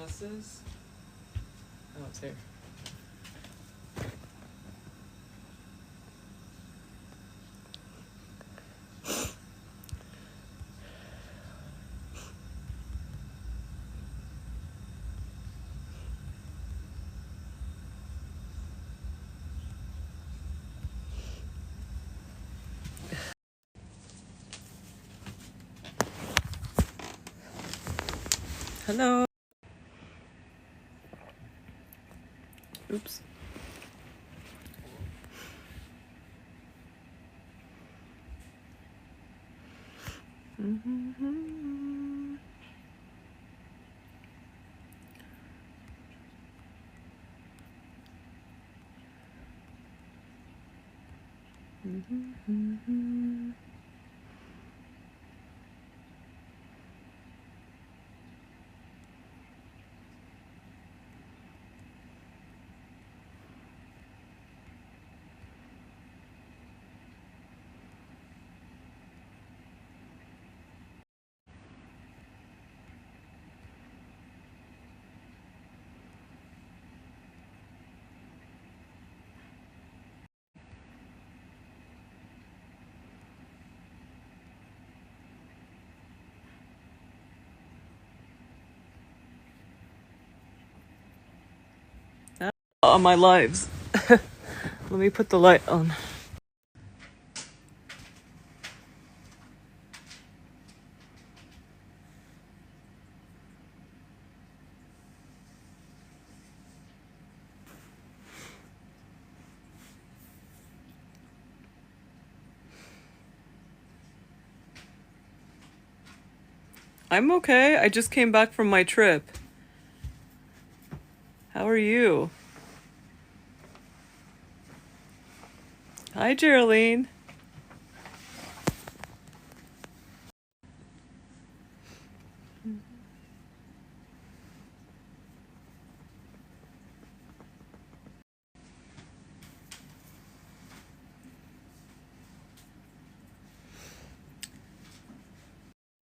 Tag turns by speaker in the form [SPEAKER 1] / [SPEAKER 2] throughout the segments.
[SPEAKER 1] furnaces. Oh, it's here. Hello. Oops. On my lives. Let me put the light on. I'm okay. I just came back from my trip. How are you? Hi, Geraldine.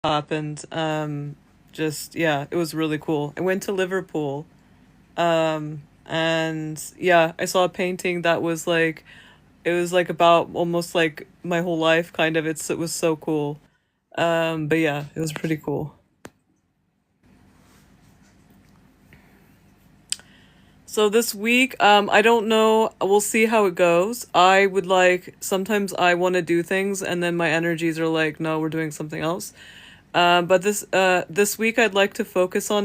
[SPEAKER 1] Happened. Just yeah, it was really cool. I went to Liverpool. And yeah, I saw a painting that was like it was like about almost like my whole life kind of. It was so cool. But yeah, it was pretty cool. So this week, I don't know. We'll see how it goes. I would like sometimes I want to do things and then my energies are like, no, we're doing something else. But this week I'd like to focus on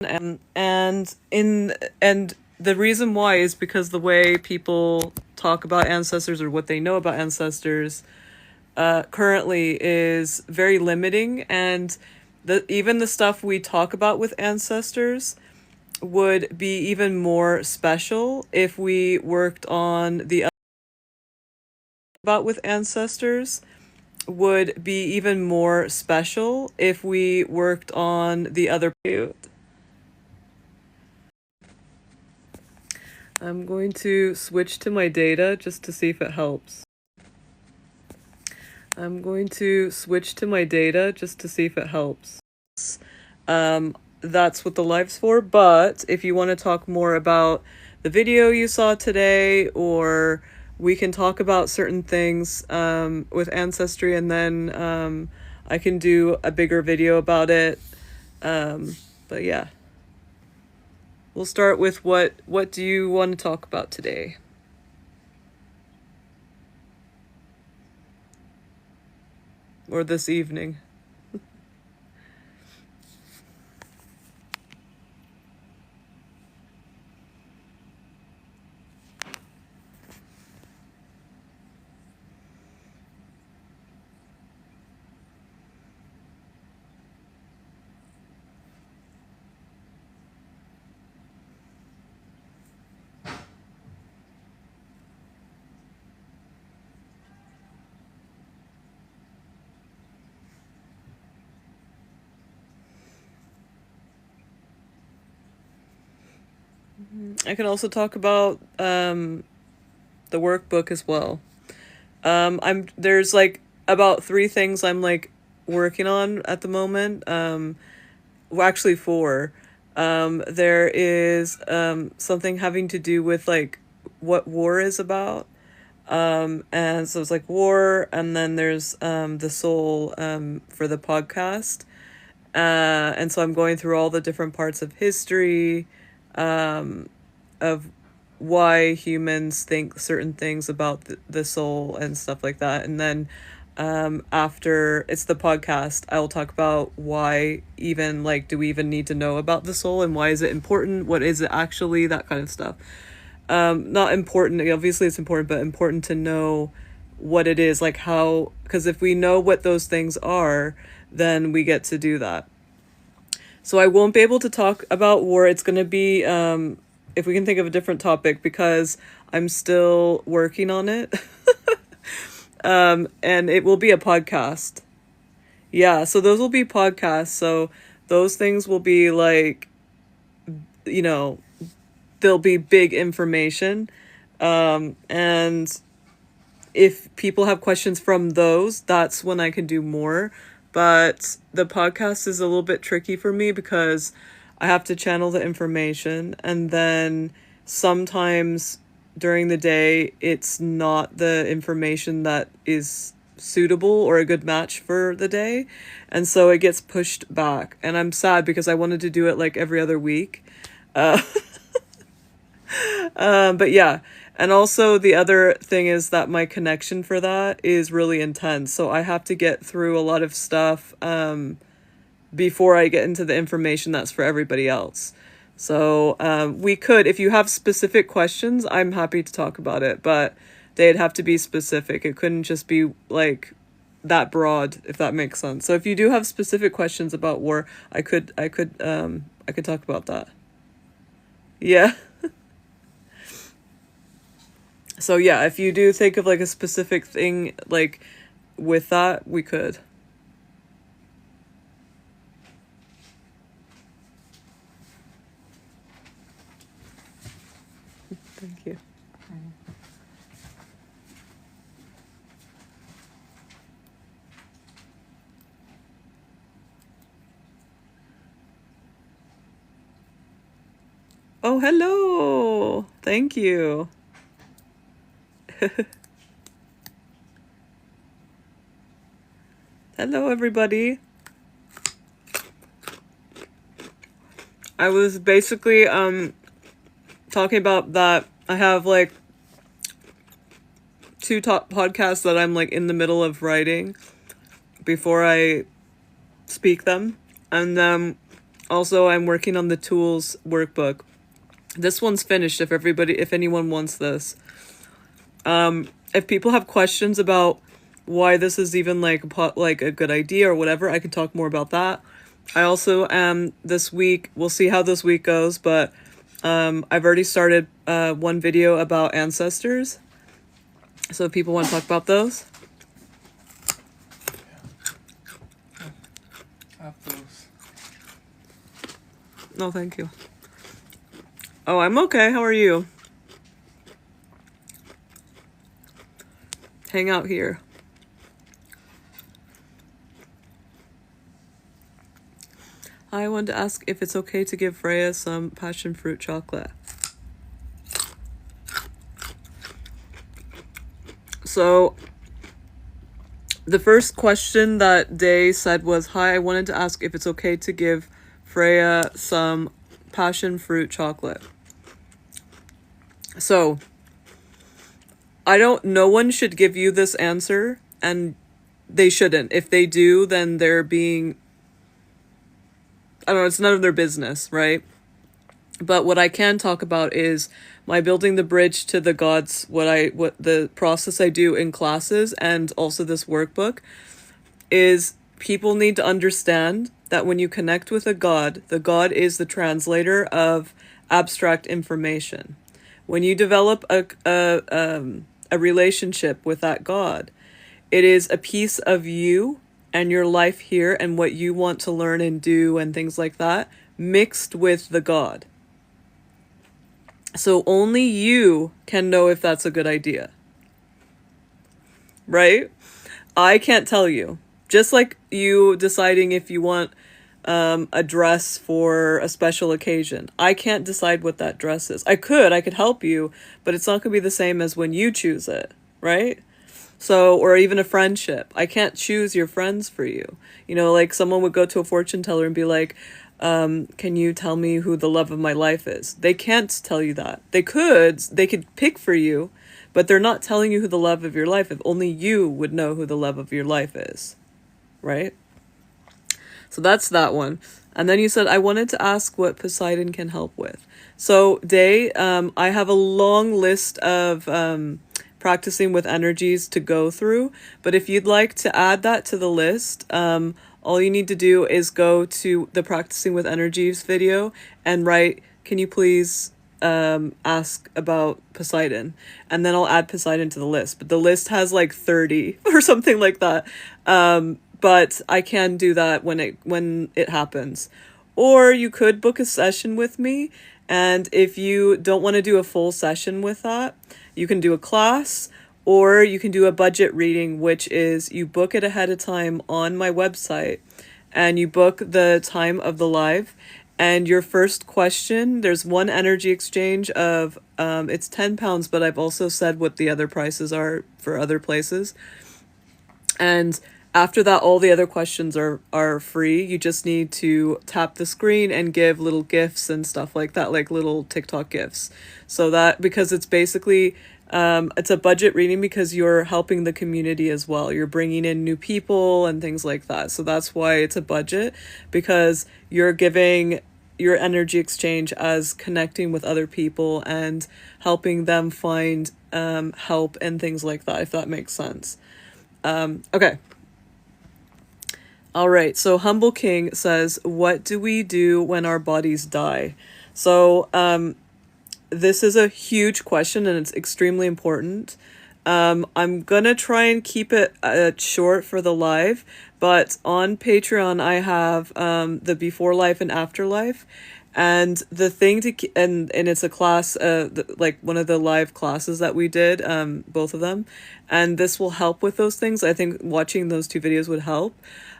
[SPEAKER 1] and the reason why is because the way people talk about ancestors or what they know about ancestors currently is very limiting, and even the stuff we talk about with ancestors would be even more special if we worked on the about with ancestors would be even more special if we worked on the other. I'm going to switch to my data just to see if it helps. I'm going to switch to my data just to see if it helps. That's what the live's for, but if you want to talk more about the video you saw today, or we can talk about certain things with Ancestry, and then I can do a bigger video about it. But yeah. We'll start with what do you want to talk about today? Or this evening? I can also talk about the workbook as well. There's like about 3 things I'm like working on at the moment. well, actually four. There is something having to do with like what war is about. And so it's like war, and then there's the soul for the podcast. And so I'm going through all the different parts of history, of why humans think certain things about the soul and stuff like that. And then after it's the podcast, I'll talk about why even like do we even need to know about the soul and why is it important? What is it actually? That kind of stuff. Not important, obviously it's important, but important to know what it is, like how, because if we know what those things are, then we get to do that. So I won't be able to talk about war. It's going to be, if we can think of a different topic, because I'm still working on it. And it will be a podcast. Yeah, so those will be podcasts. So those things will be like, you know, there'll be big information. And if people have questions from those, that's when I can do more. But the podcast is a little bit tricky for me because I have to channel the information, and then sometimes during the day it's not the information that is suitable or a good match for the day, and so it gets pushed back, and I'm sad because I wanted to do it like every other week. But yeah. And also the other thing is that my connection for that is really intense. So I have to get through a lot of stuff before I get into the information that's for everybody else. So we could, if you have specific questions, I'm happy to talk about it, but they'd have to be specific. It couldn't just be like that broad, if that makes sense. So if you do have specific questions about war, I could talk about that. Yeah. So yeah, if you do think of like a specific thing like with that, we could. Thank you. Oh, hello. Thank you. Hello, everybody. I was basically talking about that I have like two top podcasts that I'm like in the middle of writing before I speak them. And also I'm working on the tools workbook. This one's finished if anyone wants this. If people have questions about why this is even like a good idea or whatever, I can talk more about that. I also this week, we'll see how this week goes, but I've already started one video about ancestors. So if people want to talk about those.
[SPEAKER 2] Have those.
[SPEAKER 1] No, thank you. Oh, I'm okay. How are you? Hang out here. I wanted to ask if it's okay to give Freya some passion fruit chocolate. So, the first question that Day said was, hi, I wanted to ask if it's okay to give Freya some passion fruit chocolate. So, no one should give you this answer, and they shouldn't. If they do, then they're being, I don't know, it's none of their business, right? But what I can talk about is my building the bridge to the gods, what the process I do in classes, and also this workbook is people need to understand that when you connect with a god, the god is the translator of abstract information. When you develop a relationship with that god, it is a piece of you and your life here and what you want to learn and do and things like that mixed with the god. So only you can know if that's a good idea. Right? I can't tell you. Just like you deciding if you want a dress for a special occasion. I can't decide what that dress is. I could help you, but it's not going to be the same as when you choose it, right? So, or even a friendship. I can't choose your friends for you. You know, like someone would go to a fortune teller and be like, can you tell me who the love of my life is? They can't tell you that. They could pick for you, but they're not telling you who the love of your life is. Only you would know who the love of your life is, right? So that's that one. And then you said, I wanted to ask what Poseidon can help with. So, Day, I have a long list of practicing with energies to go through. But if you'd like to add that to the list, all you need to do is go to the Practicing with Energies video and write, can you please ask about Poseidon? And then I'll add Poseidon to the list. But the list has like 30 or something like that. But I can do that when it happens. Or you could book a session with me, and if you don't want to do a full session with that, you can do a class, or you can do a budget reading, which is you book it ahead of time on my website, and you book the time of the live, and your first question, there's one energy exchange of, it's £10, but I've also said what the other prices are for other places. And after that, all the other questions are free. You just need to tap the screen and give little gifts and stuff like that, like little TikTok gifts. So that, because it's basically, it's a budget reading because you're helping the community as well. You're bringing in new people and things like that. So that's why it's a budget, because you're giving your energy exchange as connecting with other people and helping them find help and things like that, if that makes sense. Okay. All right, so Humble King says, what do we do when our bodies die? So this is a huge question and it's extremely important. I'm going to try and keep it short for the live, but on Patreon I have the before life and afterlife. And the thing and it's a class, like one of the live classes that we did, both of them. And this will help with those things. I think watching those two videos would help.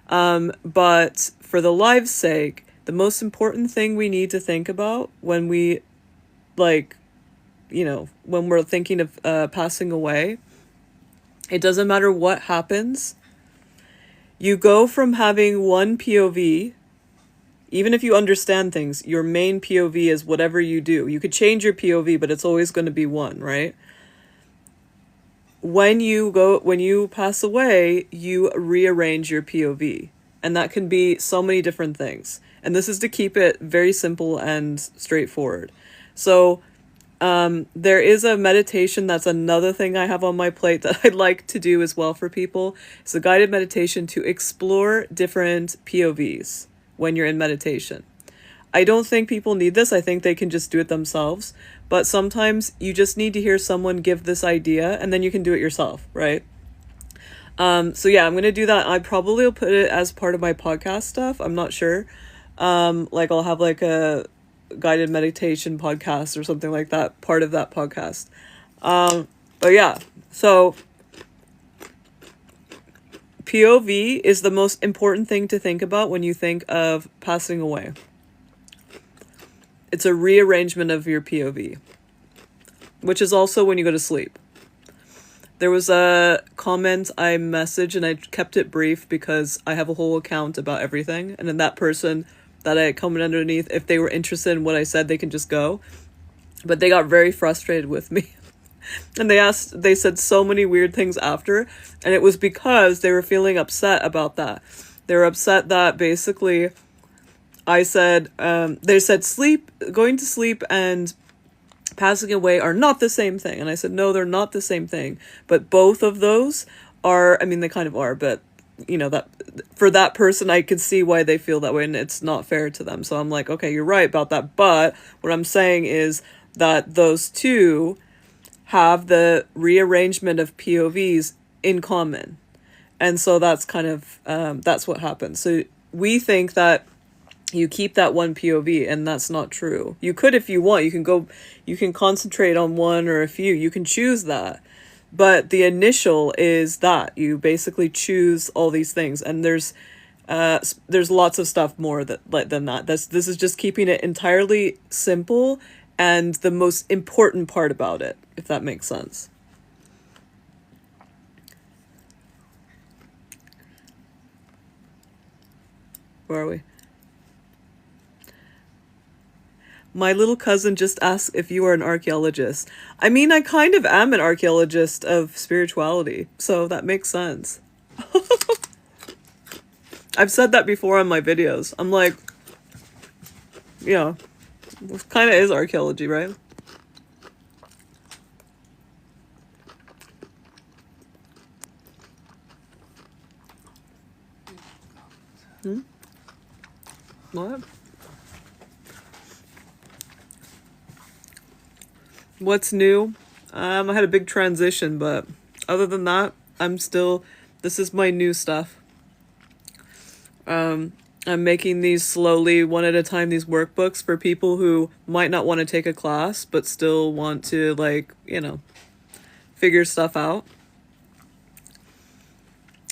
[SPEAKER 1] But for the live's sake, the most important thing we need to think about when we, like, you know, when we're thinking of passing away, it doesn't matter what happens. You go from having one POV, even if you understand things, your main POV is whatever you do. You could change your POV, but it's always going to be one, right? When you pass away, you rearrange your POV, and that can be so many different things. And this is to keep it very simple and straightforward. So there is a meditation. That's another thing I have on my plate that I'd like to do as well for people. It's a guided meditation to explore different POVs when you're in meditation. I don't think people need this. I think they can just do it themselves. But sometimes you just need to hear someone give this idea and then you can do it yourself, right? So yeah, I'm going to do that. I probably will put it as part of my podcast stuff. I'm not sure. Like I'll have like a guided meditation podcast or something like that, part of that podcast. But yeah, so POV is the most important thing to think about when you think of passing away. It's a rearrangement of your POV, which is also when you go to sleep. There was a comment I messaged and I kept it brief because I have a whole account about everything. And then that person that I comment underneath, if they were interested in what I said, they can just go. But they got very frustrated with me. And they said so many weird things after. And it was because they were feeling upset about that. They were upset that basically I said, they said going to sleep and passing away are not the same thing. And I said, no, they're not the same thing. But both of those are, I mean, they kind of are, but you know, that for that person, I could see why they feel that way and it's not fair to them. So I'm like, okay, you're right about that. But what I'm saying is that those two have the rearrangement of POVs in common. And so that's kind of, that's what happens. So we think that you keep that one POV, and that's not true. You could if you want. You can concentrate on one or a few. You can choose that. But the initial is that you basically choose all these things. And there's There's lots of stuff more than that. This is just keeping it entirely simple and the most important part about it, if that makes sense. Where are we? My little cousin just asked if you are an archaeologist. I mean, I kind of am an archaeologist of spirituality, so that makes sense. I've said that before on my videos. I'm like, yeah, it kind of is archaeology, right? What? What's new? I had a big transition, but other than that, this is my new stuff. I'm making these slowly, one at a time, these workbooks for people who might not want to take a class, but still want to, like, figure stuff out.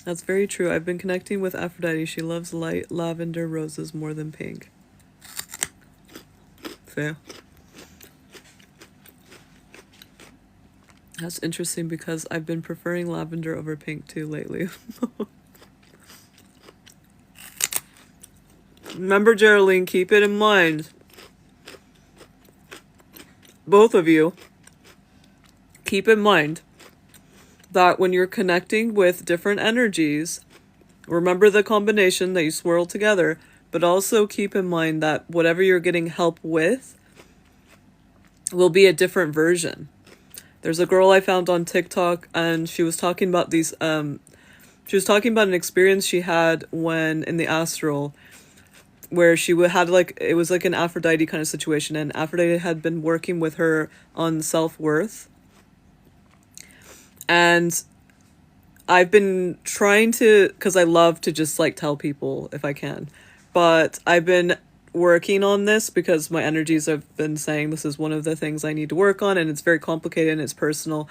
[SPEAKER 1] That's very true. I've been connecting with Aphrodite. She loves light lavender roses more than pink. Fair. That's interesting because I've been preferring lavender over pink too lately. Remember, Geraldine, keep it in mind. Both of you, keep in mind that when you're connecting with different energies, remember the combination that you swirl together, but also keep in mind that whatever you're getting help with will be a different version. There's a girl I found on TikTok, and she was talking about she was talking about an experience she had when in the astral, where she had it was like an Aphrodite kind of situation, and Aphrodite had been working with her on self-worth. And I've been trying to, because I love to just tell people if I can, but I've been working on this because my energies have been saying this is one of the things I need to work on, and it's very complicated and it's personal.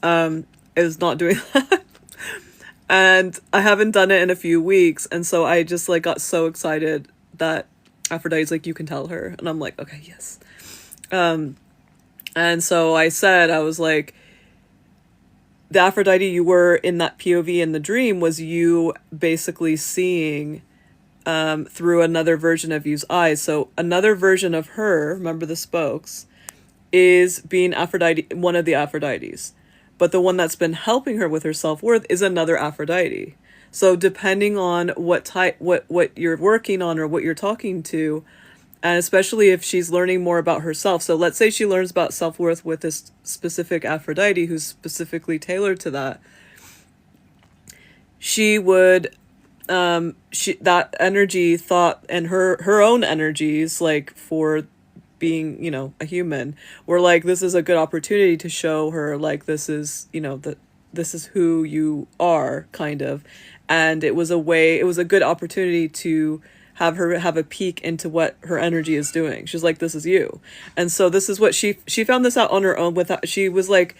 [SPEAKER 1] Is not doing that. And I haven't done it in a few weeks, and so I just got so excited that Aphrodite's you can tell her, and I'm like, okay, yes. And so I was like, the Aphrodite you were in that POV in the dream was you basically seeing through another version of you's eyes. So another version of her, remember the spokes, is being Aphrodite, one of the Aphrodites. But the one that's been helping her with her self-worth is another Aphrodite. So depending on what you're working on or what you're talking to, and especially if she's learning more about herself. So let's say she learns about self-worth with this specific Aphrodite who's specifically tailored to that. She would, that energy thought, and her own energies, for being, a human, were this is a good opportunity to show her, this is, this is who you are, kind of. And it was a good opportunity to have her have a peek into what her energy is doing. She's like, this is you. And so this is what she found this out on her own. She was the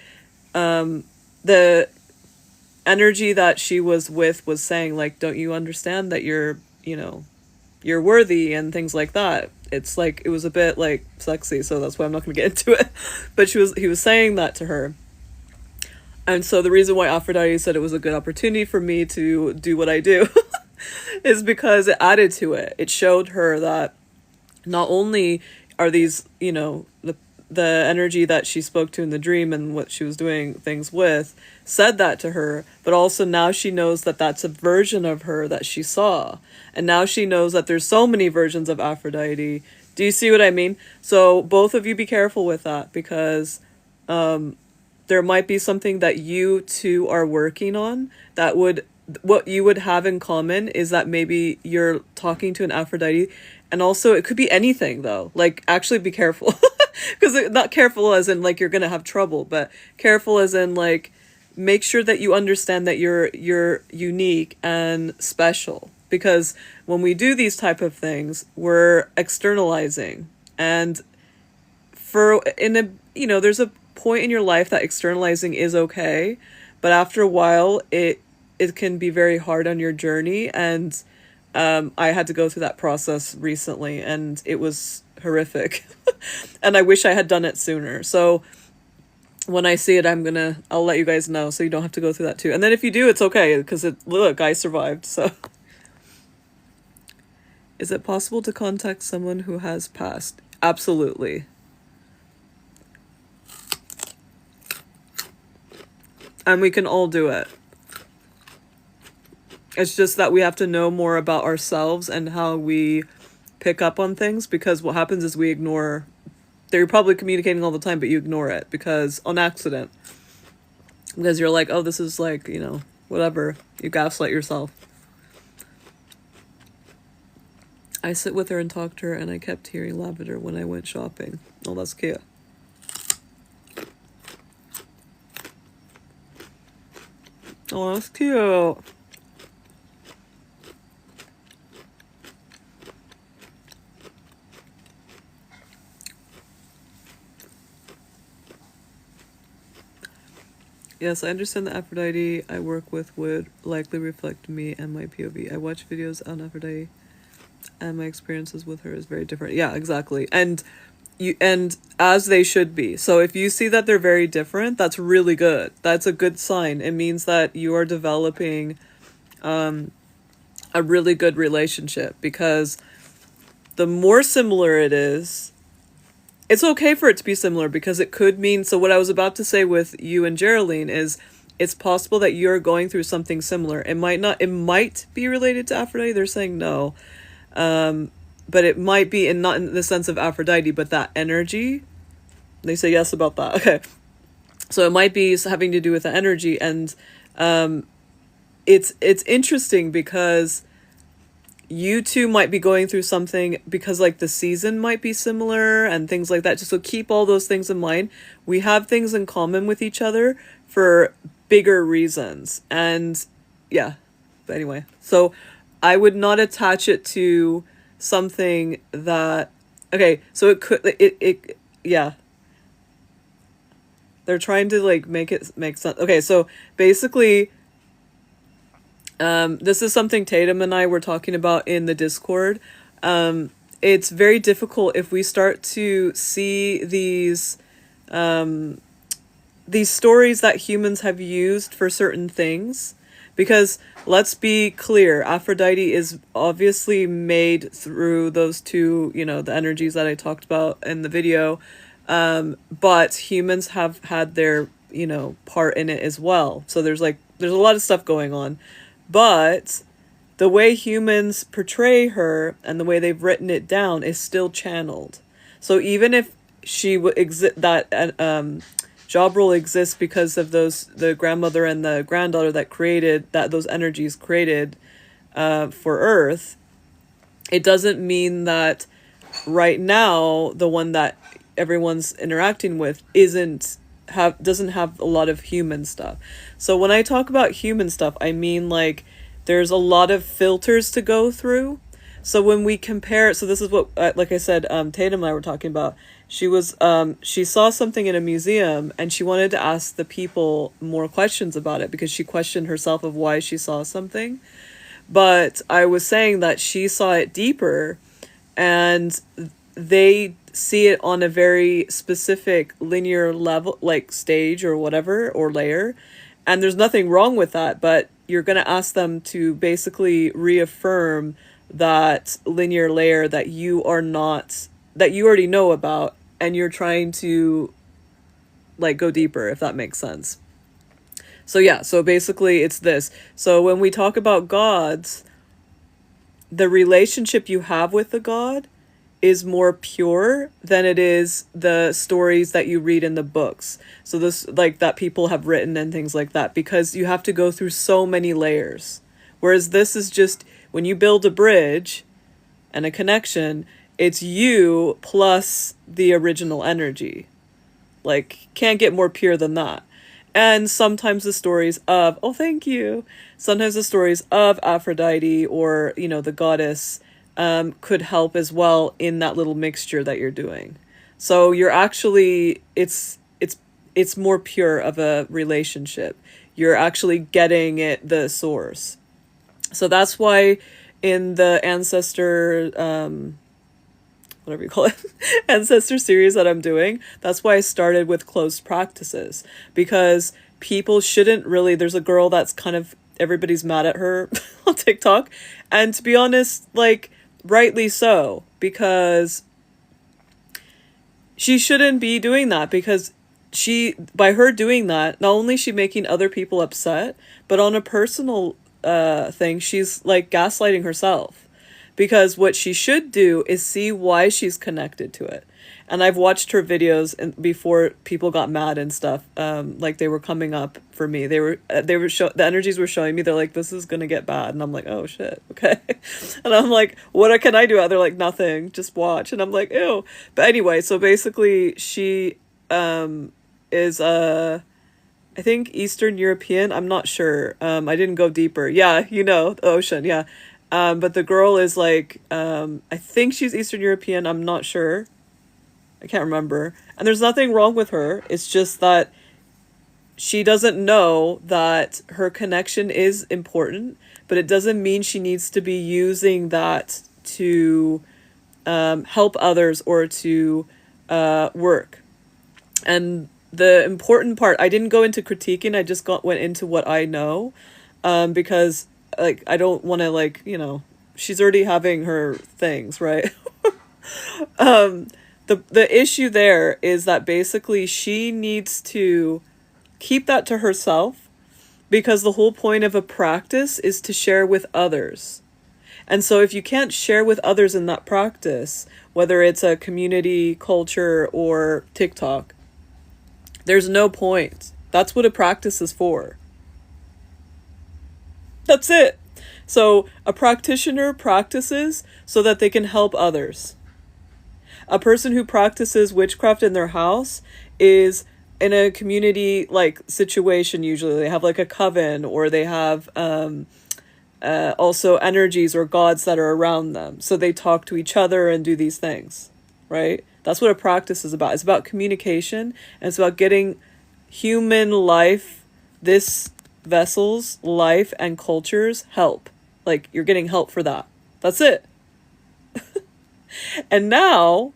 [SPEAKER 1] energy that she was with was saying, don't you understand that you're worthy and things like that. It's it was a bit sexy, so that's why I'm not going to get into it. But he was saying that to her. And so the reason why Aphrodite said it was a good opportunity for me to do what I do is because it added to it. It showed her that not only are these, the energy that she spoke to in the dream and what she was doing things with said that to her, but also now she knows that that's a version of her that she saw. And now she knows that there's so many versions of Aphrodite. Do you see what I mean? So both of you be careful with that, because there might be something that you two are working on that what you would have in common is that maybe you're talking to an Aphrodite, and also it could be anything though. Actually be careful. Because not careful as in you're gonna have trouble, but careful as in make sure that you understand that you're unique and special. Because when we do these type of things, we're externalizing, and there's a point in your life that externalizing is okay, but after a while it can be very hard on your journey, and I had to go through that process recently, and it was horrific. And I wish I had done it sooner. So when I see it, I'll let you guys know so you don't have to go through that too. And then if you do, it's okay, because look, I survived. So is it possible to contact someone who has passed? Absolutely. And we can all do it. It's just that we have to know more about ourselves and how we pick up on things, because what happens is we ignore. They're probably communicating all the time, but you ignore it because on accident. Because you're like, oh, this is like, whatever. You gaslight yourself. I sit with her and talk to her, and I kept hearing lavender when I went shopping. Oh, that's cute. Oh, that's cute. Yes, I understand that Aphrodite I work with would likely reflect me and my POV. I watch videos on Aphrodite, and my experiences with her is very different. Yeah, exactly. And as they should be. So if you see that they're very different, that's really good. That's a good sign. It means that you are developing a really good relationship, because the more similar it is, it's okay for it to be similar, because it could mean, so what I was about to say with you and Geraldine is, it's possible that you're going through something similar. It might be related to Aphrodite. They're saying no. But it might be, and not in the sense of Aphrodite, but that energy. They say yes about that. Okay. So it might be having to do with the energy, and it's interesting because you two might be going through something, because like the season might be similar and things like that. Just so keep all those things in mind. We have things in common with each other for bigger reasons. And yeah, but anyway, so I would not attach it to something that, okay, so yeah. They're trying to like make it make sense. Okay, so basically, this is something Tatum and I were talking about in the Discord. It's very difficult if we start to see these stories that humans have used for certain things. Because let's be clear, Aphrodite is obviously made through those two, the energies that I talked about in the video. But humans have had their, part in it as well. So there's a lot of stuff going on. But the way humans portray her and the way they've written it down is still channeled. So even if she would exist, that job role exists because of the grandmother and the granddaughter that created those energies created for Earth, it doesn't mean that right now the one that everyone's interacting with doesn't have a lot of human stuff. So when I talk about human stuff, I mean like there's a lot of filters to go through. So when we compare, so this is what, like I said, Tatum and I were talking about. She saw something in a museum, and she wanted to ask the people more questions about it, because she questioned herself of why she saw something. But I was saying that she saw it deeper, and they see it on a very specific linear level, like stage or whatever, or layer. And there's nothing wrong with that, but you're going to ask them to basically reaffirm that linear layer that you already know about, and you're trying to like go deeper, if that makes sense. So yeah, so basically it's this. So when we talk about gods, the relationship you have with the god is more pure than it is the stories that you read in the books. So this, like, that people have written and things like that, because you have to go through so many layers. Whereas this is just, when you build a bridge and a connection, it's you plus the original energy. Like, can't get more pure than that. And sometimes the stories of, thank you. Sometimes the stories of Aphrodite or, the goddess could help as well in that little mixture that you're doing. So you're actually, it's more pure of a relationship. You're actually getting the source. So that's why in the ancestor, whatever you call it, ancestor series that I'm doing. That's why I started with closed practices, because people shouldn't really, there's a girl that's kind of, everybody's mad at her on TikTok. And to be honest, like, rightly so, because she shouldn't be doing that, because by her doing that, not only is she making other people upset, but on a personal thing, she's like gaslighting herself, because what she should do is see why she's connected to it. And I've watched her videos and before people got mad and stuff, like they were coming up for me. The energies were showing me, they're like, this is gonna get bad. And I'm like, oh shit, okay. And I'm like, what can I do? They're like, nothing, just watch. And I'm like, ew. But anyway, so basically she is I think Eastern European. I'm not sure. I didn't go deeper. Yeah, the ocean, yeah. But the girl is like, I think she's Eastern European. I'm not sure. I can't remember. And there's nothing wrong with her. It's just that she doesn't know that her connection is important, but it doesn't mean she needs to be using that to help others or to work. And the important part, I didn't go into critiquing, I just went into what I know, because like I don't want to, like, she's already having her things, right? The issue there is that basically she needs to keep that to herself, because the whole point of a practice is to share with others. And so if you can't share with others in that practice, whether it's a community, culture, or TikTok, there's no point. That's what a practice is for. That's it. So a practitioner practices so that they can help others. A person who practices witchcraft in their house is in a community like situation. Usually they have like a coven, or they have also energies or gods that are around them. So they talk to each other and do these things, right? That's what a practice is about. It's about communication, and it's about getting human life, this vessel's life and culture's help. Like, you're getting help for that. That's it. And now,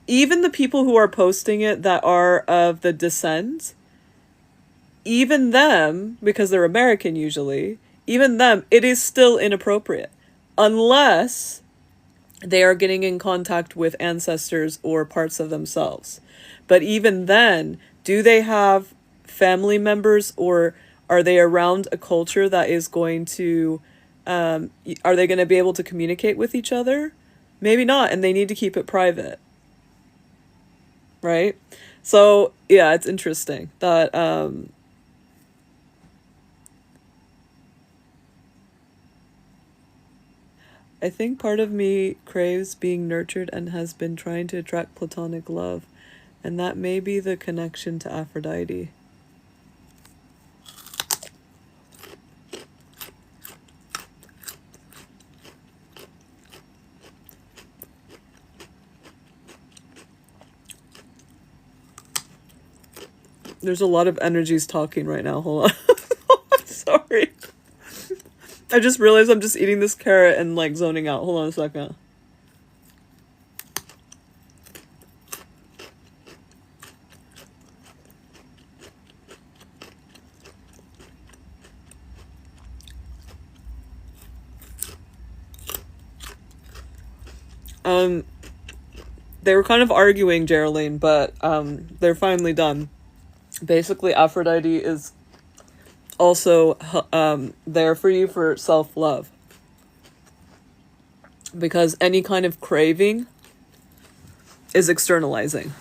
[SPEAKER 1] even the people who are posting it that are of the descent, even them, because they're American usually, even them, it is still inappropriate. Unless they are getting in contact with ancestors or parts of themselves. But even then, do they have family members, or are they around a culture that is going to, are they going to be able to communicate with each other? Maybe not, and they need to keep it private. Right? So, yeah, it's interesting that, I think part of me craves being nurtured and has been trying to attract platonic love, and that may be the connection to Aphrodite. There's a lot of energies talking right now. Hold on. I'm sorry. I just realized I'm just eating this carrot and like zoning out. Hold on a second. They were kind of arguing, Geraldine, but they're finally done. Basically, Aphrodite is also there for you for self-love, because any kind of craving is externalizing,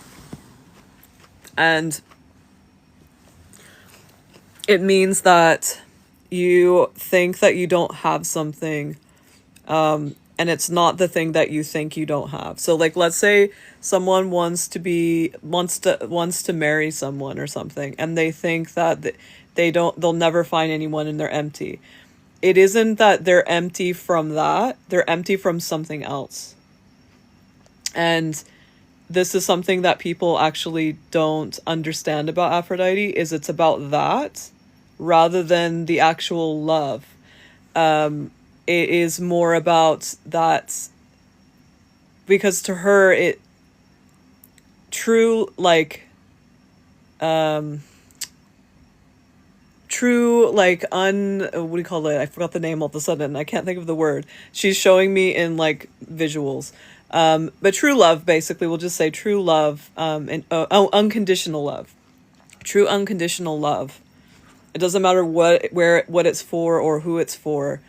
[SPEAKER 1] and it means that you think that you don't have something, and it's not the thing that you think you don't have. So like, let's say someone wants to marry someone or something, and they think that they'll never find anyone and they're empty. It isn't that they're empty from that, they're empty from something else. And this is something that people actually don't understand about Aphrodite, is it's about that rather than the actual love. it is more about that, because to her it true like true like what do you call it, I forgot the name all of a sudden, I can't think of the word, she's showing me in like visuals, but true love, basically we'll just say true love, and unconditional love, true unconditional love. It doesn't matter what it's for or who it's for,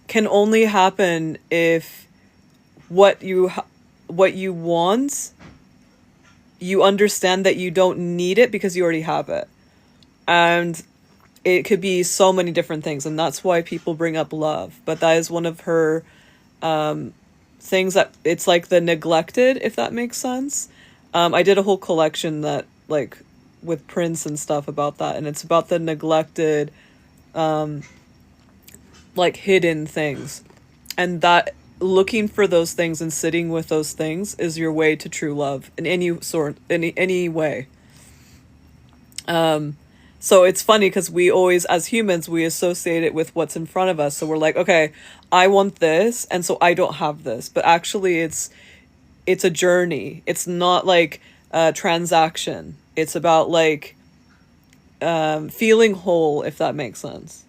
[SPEAKER 1] can only happen if what you want, you understand that you don't need it because you already have it. And it could be so many different things, and that's why people bring up love. But that is one of her things, that it's like the neglected, if that makes sense. I did a whole collection that like with Prince and stuff about that, and it's about the neglected like hidden things, and that looking for those things and sitting with those things is your way to true love in any way. So it's funny because we always, as humans, we associate it with what's in front of us. So we're like, okay, I want this, and so I don't have this. But actually it's a journey. It's not like a transaction. It's about like feeling whole, if that makes sense.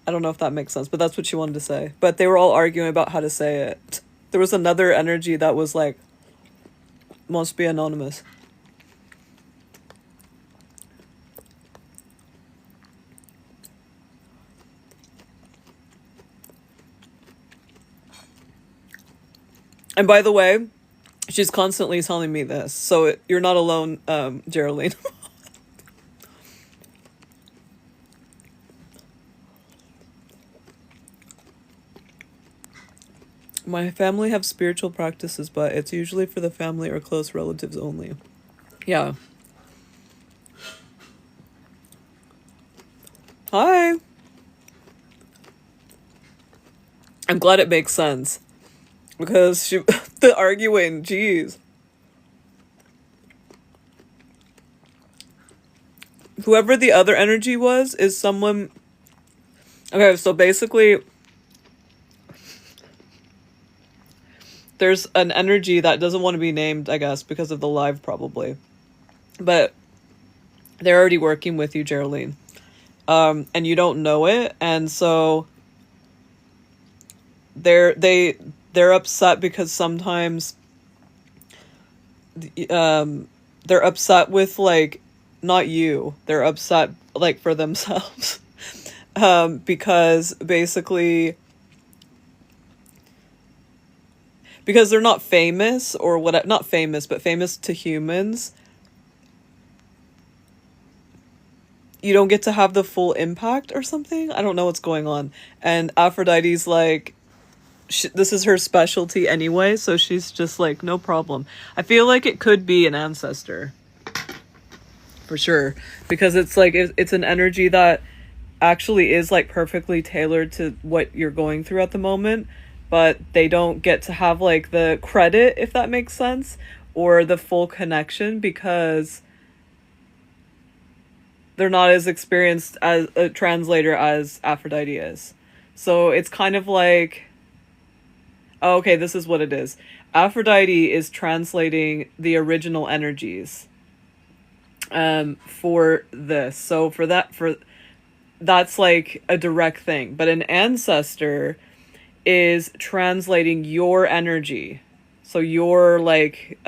[SPEAKER 1] I don't know if that makes sense, but that's what she wanted to say. But they were all arguing about how to say it. There was another energy that was like, must be anonymous. And by the way, she's constantly telling me this, so you're not alone, Geraldine. My family have spiritual practices, but it's usually for the family or close relatives only. Yeah. Hi. I'm glad it makes sense. Because the arguing, geez. Whoever the other energy was is someone... Okay, so basically... There's an energy that doesn't want to be named, I guess, because of the live, probably. But they're already working with you, Geraldine. And you don't know it, and so they're upset because sometimes they're upset with, like, not you. They're upset, like, for themselves. Because basically... Because they're not famous, or what, not famous, but famous to humans. You don't get to have the full impact or something. I don't know what's going on. And Aphrodite's like, this is her specialty anyway, so she's just like, no problem. I feel like it could be an ancestor. For sure. Because it's like, it's an energy that actually is like perfectly tailored to what you're going through at the moment. But they don't get to have like the credit, if that makes sense, or the full connection, because they're not as experienced as a translator as Aphrodite is. So it's kind of like, oh, okay, this is what it is. Aphrodite is translating the original energies for this. So that's like a direct thing. But an ancestor is translating your energy, so your like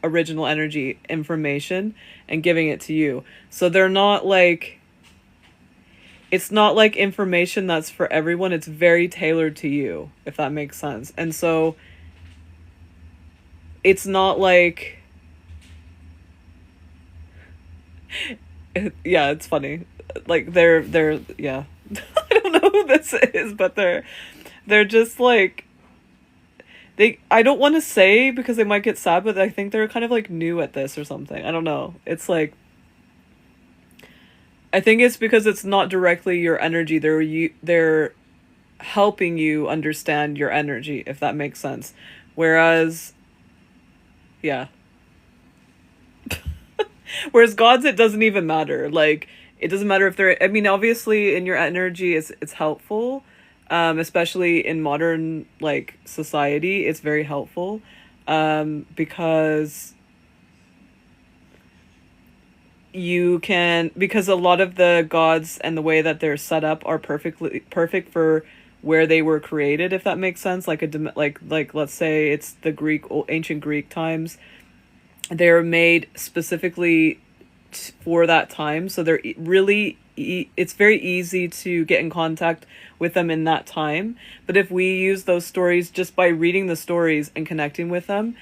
[SPEAKER 1] original energy information, and giving it to you. So they're not like, it's not like information that's for everyone. It's very tailored to you, if that makes sense. And so it's not like, yeah, it's funny. Like they're yeah. I don't know who this is, but they're just like, I don't want to say because they might get sad, but I think they're kind of like new at this or something. I don't know. It's like, I think it's because it's not directly your energy. They're helping you understand your energy, if that makes sense. Whereas, yeah. Whereas gods, it doesn't even matter. Like, it doesn't matter if they're, I mean, obviously in your energy it's helpful. especially in modern like society. It's very helpful, because because a lot of the gods and the way that they're set up are perfect for where they were created, if that makes sense. Like like let's say it's the ancient Greek times. They're made specifically for that time, so they're it's very easy to get in contact with them in that time. But if we use those stories just by reading the stories and connecting with them,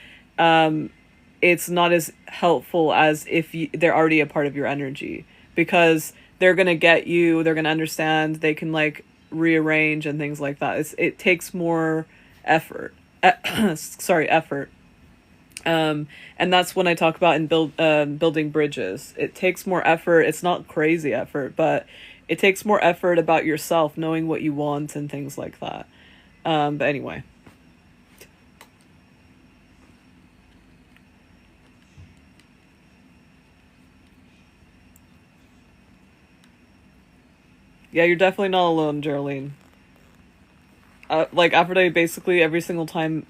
[SPEAKER 1] it's not as helpful as if they're already a part of your energy, because they're going to get you, they're going to understand, they can like rearrange and things like that. It takes more effort. Effort. And that's when I talk about in building bridges. It takes more effort. It's not crazy effort, but it takes more effort about yourself, knowing what you want and things like that. But anyway. Yeah, you're definitely not alone, Geraldine. Like Aphrodite, basically every single time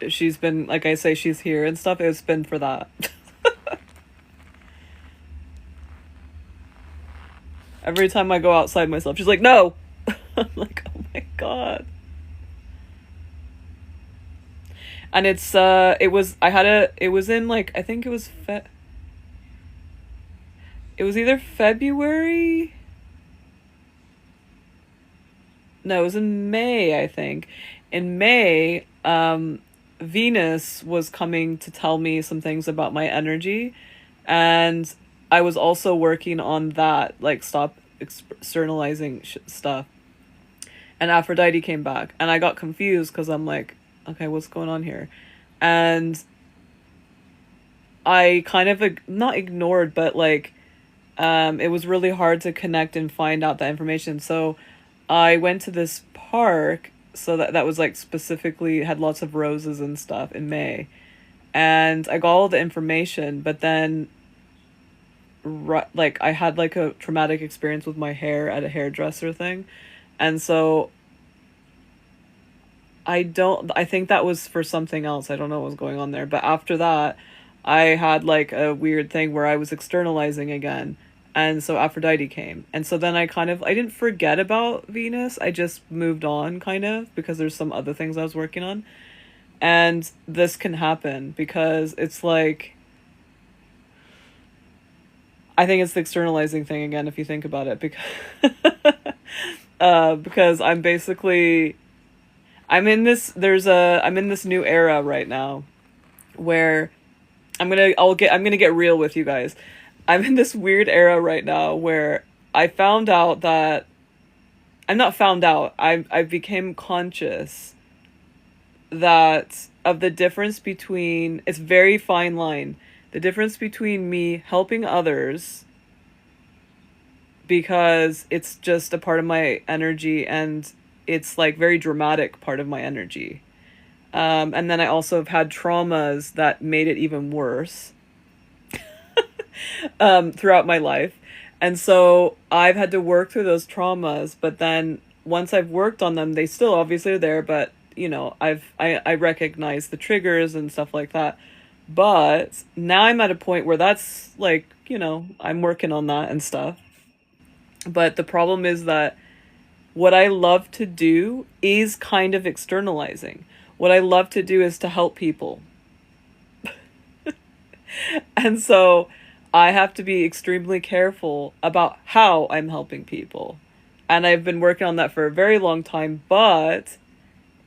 [SPEAKER 1] she's been, like I say, she's here and stuff, it's been for that. Every time I go outside myself, she's like, no! I'm like, oh my god. And it was in like, I think it was it was either February. No, it was in May, I think. In May, Venus was coming to tell me some things about my energy, and I was also working on that, like stop externalizing stuff. And Aphrodite came back, and I got confused because I'm like, okay, what's going on here? And I kind of not ignored, but like, it was really hard to connect and find out that information. So I went to this park, so that was like specifically had lots of roses and stuff in May, and I got all the information, but then like I had like a traumatic experience with my hair at a hairdresser thing, and so I think that was for something else. I don't know what was going on there, but after that I had like a weird thing where I was externalizing again. And so Aphrodite came. And so then I didn't forget about Venus. I just moved on kind of, because there's some other things I was working on. And this can happen because it's like, I think it's the externalizing thing again, if you think about it, because I'm in this new era right now where I'm gonna get real with you guys. I'm in this weird era right now where I found out that I'm not found out. I became conscious that of the difference between, it's very fine line, the difference between me helping others because it's just a part of my energy and it's like very dramatic part of my energy. And then I also have had traumas that made it even worse throughout my life. And so I've had to work through those traumas, but then once I've worked on them, they still obviously are there, but you know, I recognize the triggers and stuff like that. But now I'm at a point where that's like, you know, I'm working on that and stuff. But the problem is that what I love to do is kind of externalizing. What I love to do is to help people. And so I have to be extremely careful about how I'm helping people. And I've been working on that for a very long time, but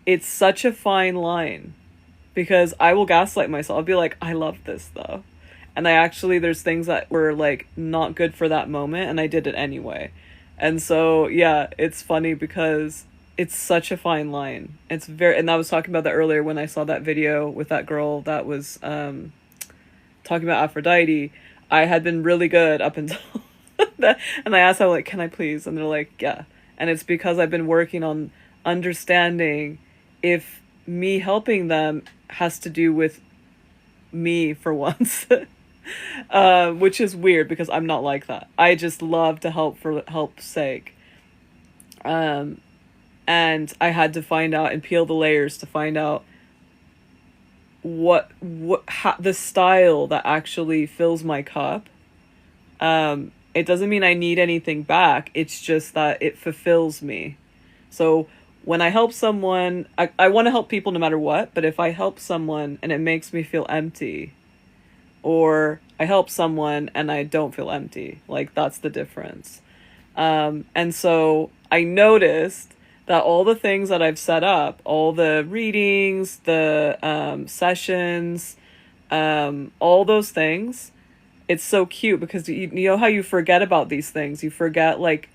[SPEAKER 1] it's such a fine line because I will gaslight myself. I'll be like, I love this though. And there's things that were like not good for that moment and I did it anyway. And so, yeah, it's funny because it's such a fine line. And I was talking about that earlier when I saw that video with that girl that was, talking about Aphrodite. I had been really good up until that, and I asked them like, can I please? And they're like, yeah. And it's because I've been working on understanding if me helping them has to do with me for once. Which is weird because I'm not like that. I just love to help for help's sake. And I had to find out and peel the layers to find out the style that actually fills my cup. It doesn't mean I need anything back. It's just that it fulfills me. So when I help someone, I want to help people no matter what, but if I help someone and it makes me feel empty, or I help someone and I don't feel empty, like that's the difference. And so I noticed that all the things that I've set up, all the readings, the sessions, all those things, it's so cute because you know how you forget about these things. You forget, like,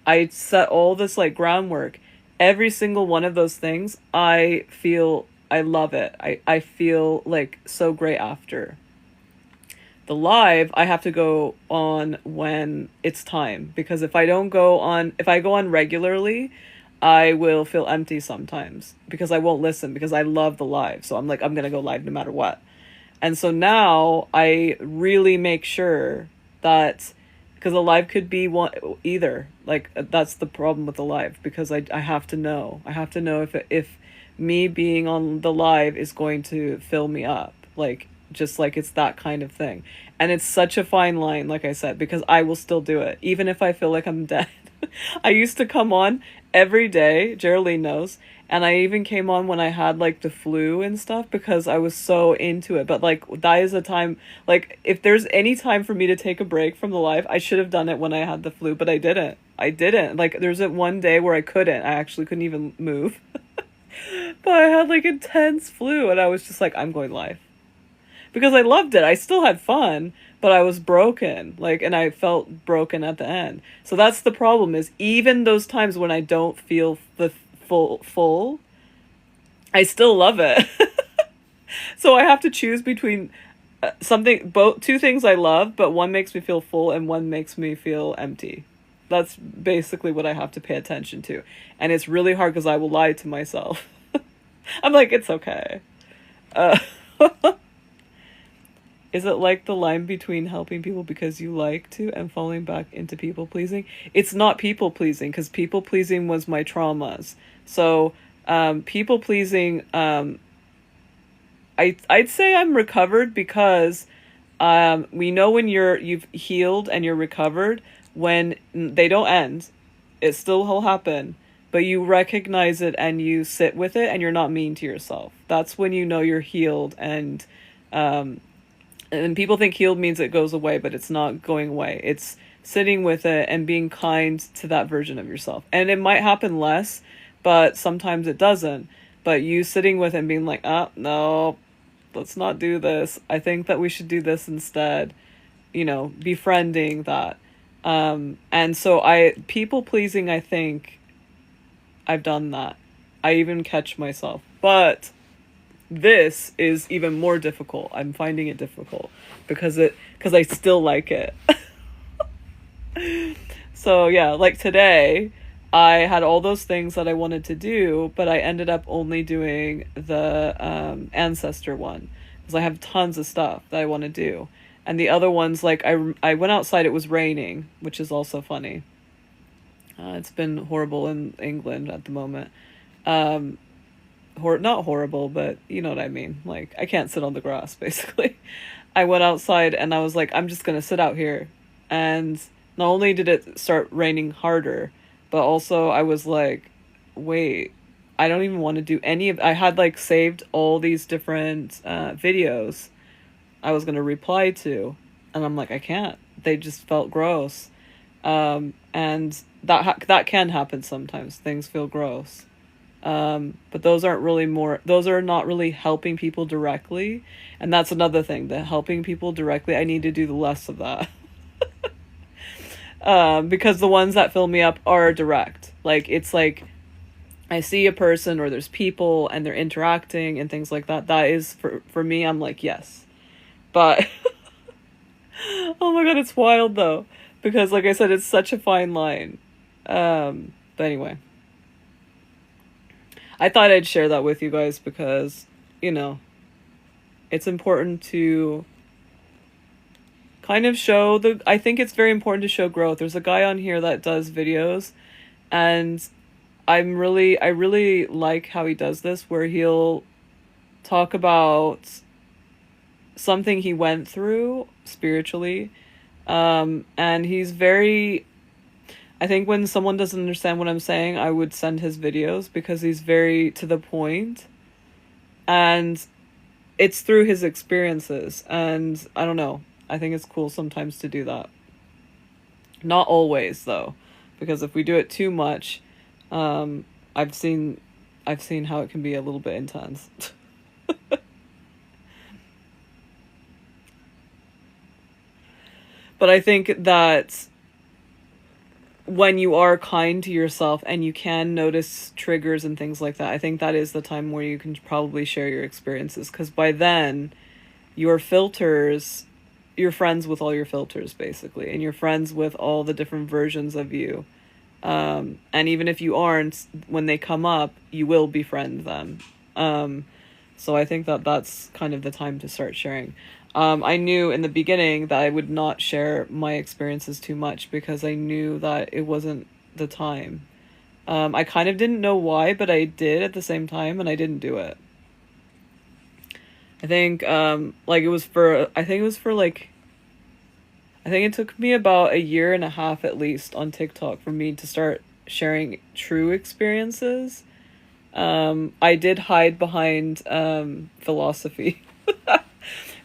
[SPEAKER 1] I set all this like groundwork. Every single one of those things, I love it. I feel like so great after. The live, I have to go on when it's time, because if I go on regularly, I will feel empty sometimes because I won't listen, because I love the live. So I'm like, I'm going to go live no matter what. And so now I really make sure that, because a live could be one either, like that's the problem with the live, because I have to know. I have to know if me being on the live is going to fill me up, like just like it's that kind of thing. And it's such a fine line, like I said, because I will still do it even if I feel like I'm dead. I used to come on every day, Geraldine knows, and I even came on when I had like the flu and stuff because I was so into it. But like that is a time, like if there's any time for me to take a break from the live, I should have done it when I had the flu, but I didn't. Like there's one day where I actually couldn't even move. But I had like intense flu and I was just like, I'm going live. Because I loved it. I still had fun, but I was broken. Like, and I felt broken at the end. So that's the problem, is even those times when I don't feel the full, I still love it. So I have to choose between two things I love, but one makes me feel full and one makes me feel empty. That's basically what I have to pay attention to. And it's really hard because I will lie to myself. I'm like, it's okay. Is it like the line between helping people because you like to and falling back into people pleasing? It's not people pleasing, because people pleasing was my traumas. So people pleasing, I'd say I'm recovered, because we know when you've healed and you're recovered, when they don't end, it still will happen, but you recognize it and you sit with it and you're not mean to yourself. That's when you know you're healed. And people think healed means it goes away, but it's not going away. It's sitting with it and being kind to that version of yourself. And it might happen less, but sometimes it doesn't. But you sitting with it and being like, no, let's not do this. I think that we should do this instead. Befriending that. And so people pleasing, I think I've done that. I even catch myself. But this is even more difficult. I'm finding it difficult because I still like it. So yeah, like today I had all those things that I wanted to do, but I ended up only doing the ancestor one because I have tons of stuff that I want to do. And the other ones, like I went outside, it was raining, which is also funny. It's been horrible in England at the moment. Not horrible, but you know what I mean. Like, I can't sit on the grass, basically. I went outside and I was like, I'm just going to sit out here. And not only did it start raining harder, but also I was like, wait, I don't even want to do I had like saved all these different videos I was going to reply to. And I'm like, I can't. They just felt gross. And that can happen sometimes. Things feel gross. But those are not really helping people directly. And that's another thing, that helping people directly, I need to do less of that. Because the ones that fill me up are direct. Like, it's like, I see a person or there's people and they're interacting and things like that. That is, for me, I'm like, yes. But, oh my God, it's wild though. Because like I said, it's such a fine line. But anyway. I thought I'd share that with you guys because, it's important to kind of show I think it's very important to show growth. There's a guy on here that does videos, and I really like how he does this, where he'll talk about something he went through spiritually. And he's very, I think when someone doesn't understand what I'm saying, I would send his videos because he's very to the point, and it's through his experiences. And I don't know. I think it's cool sometimes to do that. Not always though, because if we do it too much, um, I've seen I've seen how it can be a little bit intense. But I think that when you are kind to yourself and you can notice triggers and things like that, I think that is the time where you can probably share your experiences, because by then your filters, you're friends with all your filters basically, and you're friends with all the different versions of you. And even if you aren't, when they come up, you will befriend them. Um, so I think that that's kind of the time to start sharing. I knew in the beginning that I would not share my experiences too much because I knew that it wasn't the time. I kind of didn't know why, but I did at the same time, and I didn't do it. I think, like it was for like, I think it took me about a year and a half at least on TikTok for me to start sharing true experiences. I did hide behind, philosophy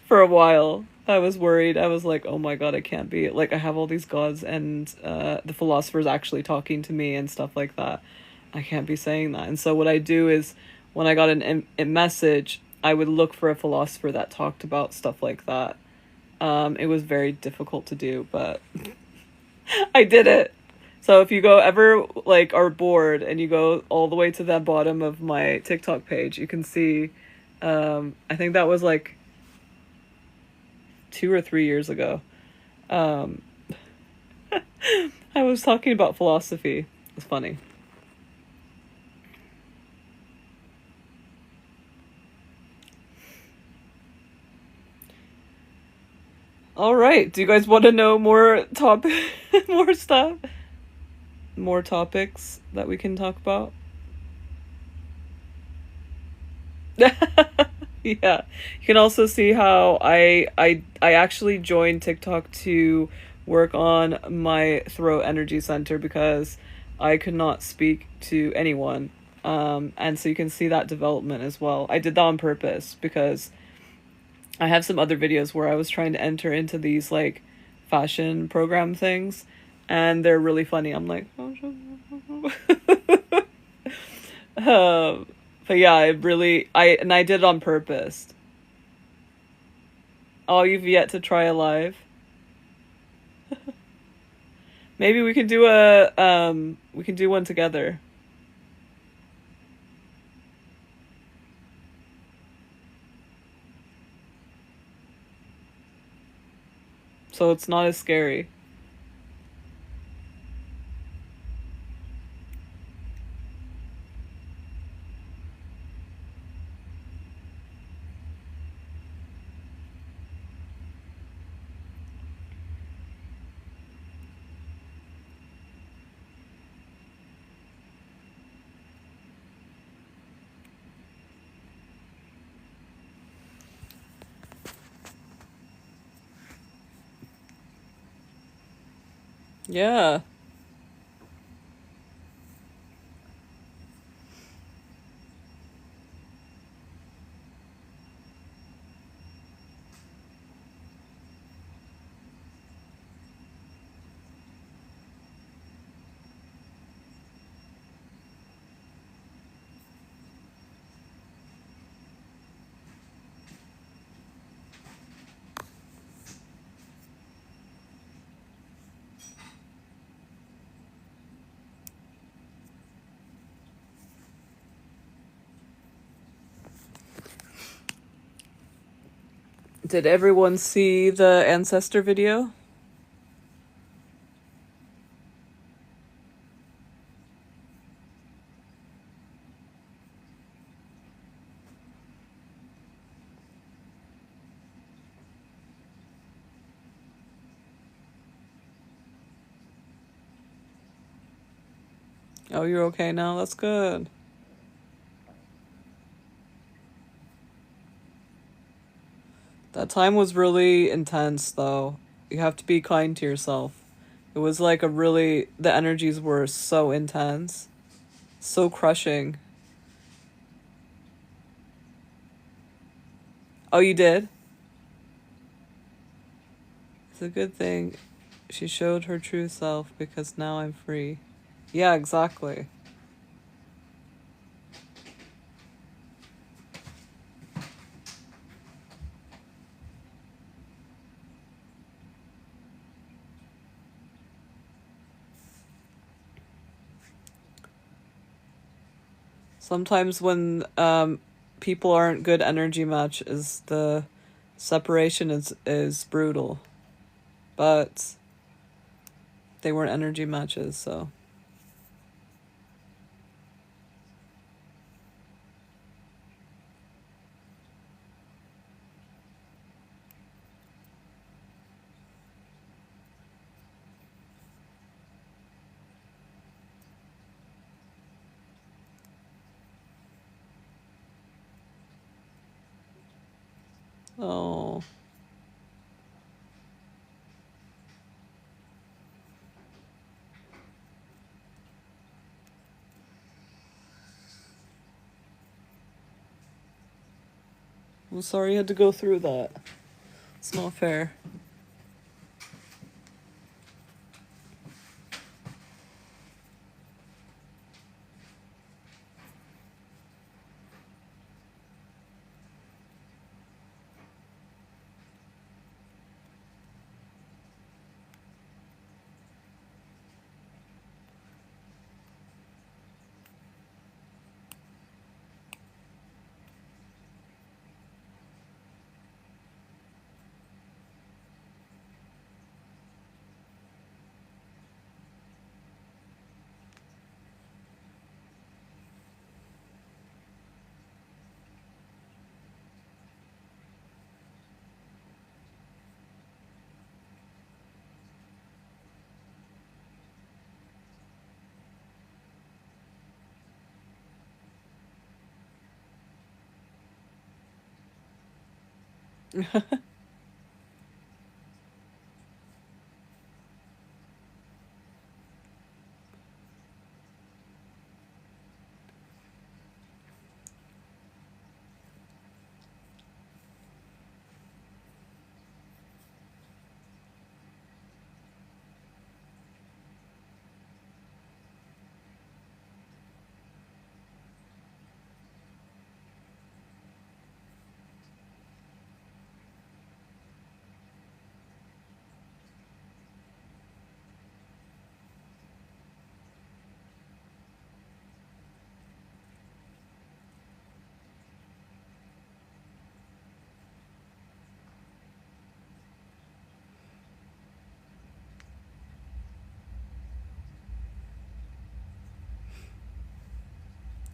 [SPEAKER 1] for a while. I was worried. I was like, oh my God, I can't be, like, I have all these gods and, the philosopher's actually talking to me and stuff like that. I can't be saying that. And so what I do is when I got a message, I would look for a philosopher that talked about stuff like that. It was very difficult to do, but I did it. So if you go ever like are bored and you go all the way to the bottom of my TikTok page, you can see, I think that was like 2 or 3 years ago. Um, I was talking about philosophy. It's funny. All right. Do you guys want to know more topic, more stuff, more topics that we can talk about? Yeah. You can also see how I actually joined TikTok to work on my throat energy center because I could not speak to anyone. And so you can see that development as well. I did that on purpose because I have some other videos where I was trying to enter into these like fashion program things, and they're really funny. I'm like, um, but yeah, I did it on purpose. Oh, you've yet to try a live? Maybe we can do one together. So it's not as scary. Yeah. Did everyone see the ancestor video? Oh, you're okay now? That's good. That time was really intense, though. You have to be kind to yourself. It was like a really, the energies were so intense, so crushing. Oh, you did? It's a good thing she showed her true self because now I'm free. Yeah, exactly. Sometimes when people aren't good energy matches, the separation is brutal. But they weren't energy matches, so. Oh. I'm sorry you had to go through that. It's not fair.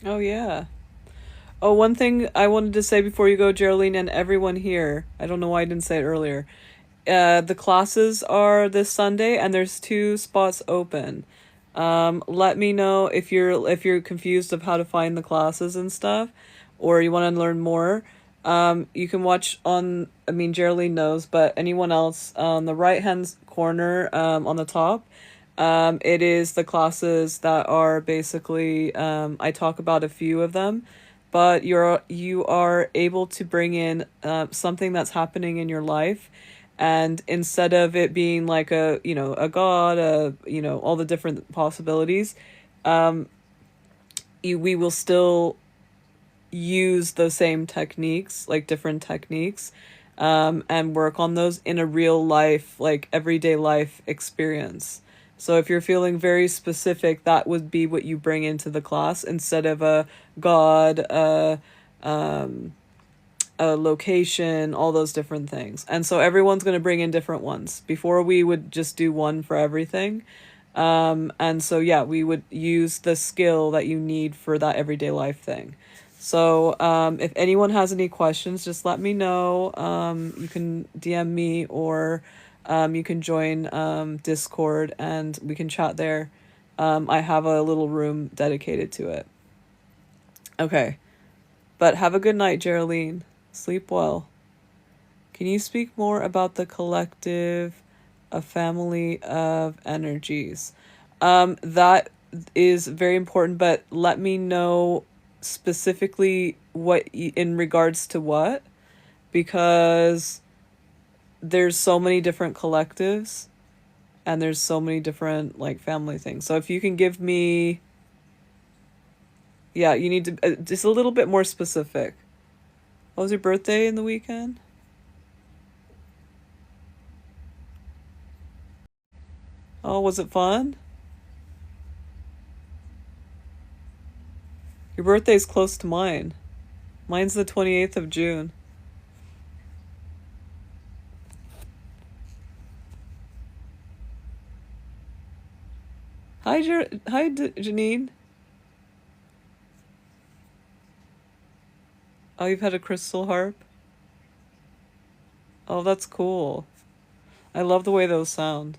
[SPEAKER 1] Oh, yeah. Oh, one thing I wanted to say before you go, Geraldine, and everyone here, I don't know why I didn't say it earlier. The classes are this Sunday, and there's 2 spots open. Let me know if you're confused of how to find the classes and stuff, or you want to learn more. You can watch on. I mean, Geraldine knows, but anyone else on the right hand corner, on the top. It is the classes that are basically. I talk about a few of them, but you are able to bring in something that's happening in your life, and instead of it being like a god, all the different possibilities, we will still use the same techniques, like different techniques, and work on those in a real life, like everyday life experience. So if you're feeling very specific, that would be what you bring into the class instead of a god, a location, all those different things. And so everyone's going to bring in different ones. Before we would just do one for everything. And so, yeah, we would use the skill that you need for that everyday life thing. So, if anyone has any questions, just let me know. You can DM me, or you can join Discord and we can chat there. I have a little room dedicated to it. Okay. But have a good night, Geraldine. Sleep well. Can you speak more about the collective, a family of energies? That is very important, but let me know specifically in regards to what, because there's so many different collectives and there's so many different like family things. So if you can give me, yeah, you need to just a little bit more specific. What was your birthday in the weekend? Oh, was it fun? Your birthday's close to mine. Mine's the 28th of June. Hi, Janine. Oh, you've had a crystal harp? Oh, that's cool. I love the way those sound.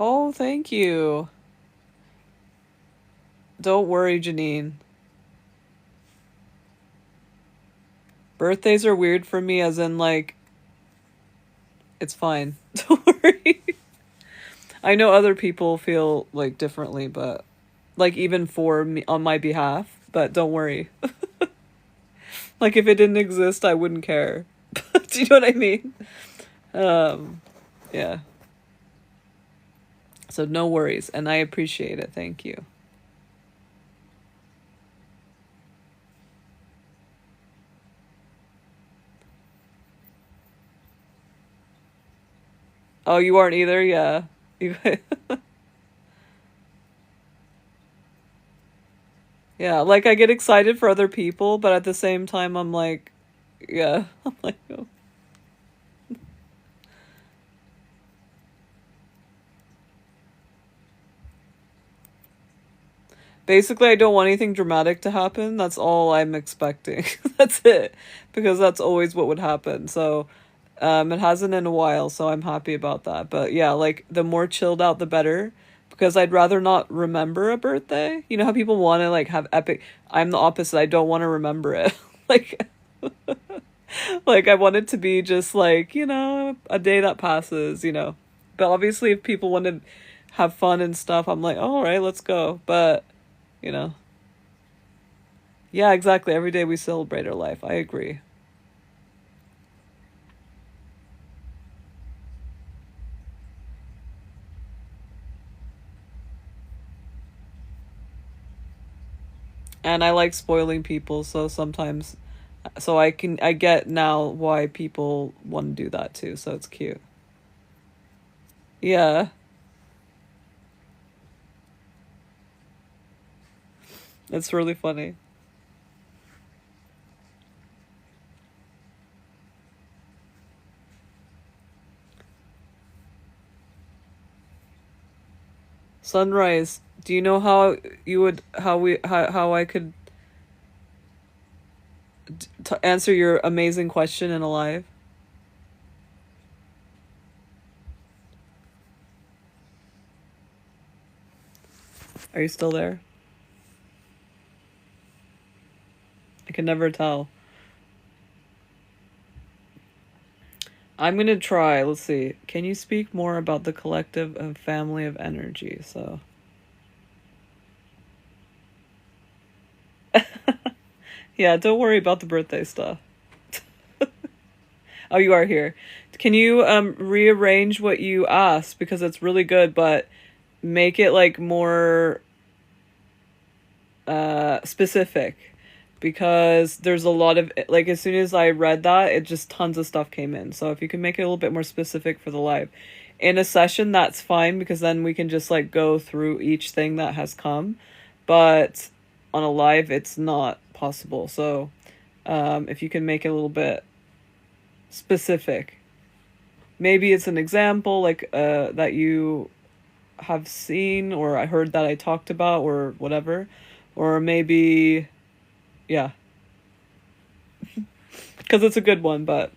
[SPEAKER 1] Oh, thank you. Don't worry, Janine. Birthdays are weird for me, as in, like, it's fine. Don't worry. I know other people feel, like, differently, but, like, even for me, on my behalf, but don't worry. Like, if it didn't exist, I wouldn't care. Do you know what I mean? Um, yeah. So no worries, and I appreciate it. Thank you. Oh, you aren't either? Yeah. You Yeah, like I get excited for other people, but at the same time I'm like, yeah, I'm like, oh. Basically I don't want anything dramatic to happen. That's all I'm expecting. That's it. Because that's always what would happen. So, it hasn't in a while, so I'm happy about that. But yeah, like the more chilled out the better, because I'd rather not remember a birthday. You know how people want to like have epic. I'm the opposite. I don't want to remember it. Like like I want it to be just like, a day that passes, But obviously if people want to have fun and stuff, I'm like, oh, all right, let's go. But, you know. Yeah, exactly. Every day we celebrate our life. I agree. And I like spoiling people, so sometimes so I get now why people want to do that too, so it's cute. Yeah, it's really funny. Sunrise, do you know how I could answer your amazing question in a live? Are you still there? I can never tell. I'm gonna try. Let's see. Can you speak more about the collective and family of energy? So, yeah, don't worry about the birthday stuff. Oh, you are here. Can you rearrange what you asked, because it's really good, but make it like more specific, because there's a lot of, like, as soon as I read that, it just tons of stuff came in. So if you can make it a little bit more specific for the live. In a session, that's fine, because then we can just like go through each thing that has come. But on a live, it's not possible. So if you can make it a little bit specific, maybe it's an example like that you have seen, or I heard that I talked about, or whatever. Or maybe, yeah, because it's a good one, but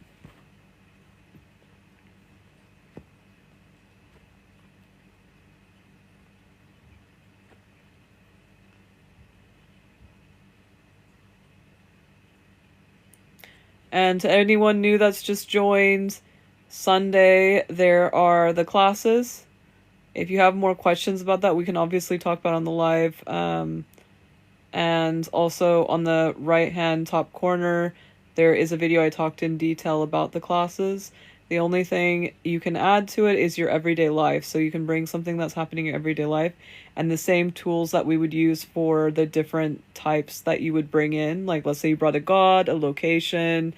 [SPEAKER 1] and to anyone new that's just joined, Sunday there are the classes. If you have more questions about that, we can obviously talk about on the live. And also on the right hand top corner, there is a video I talked in detail about the classes. The only thing you can add to it is your everyday life. So you can bring something that's happening in your everyday life, and the same tools that we would use for the different types that you would bring in. Like, let's say you brought a god, a location,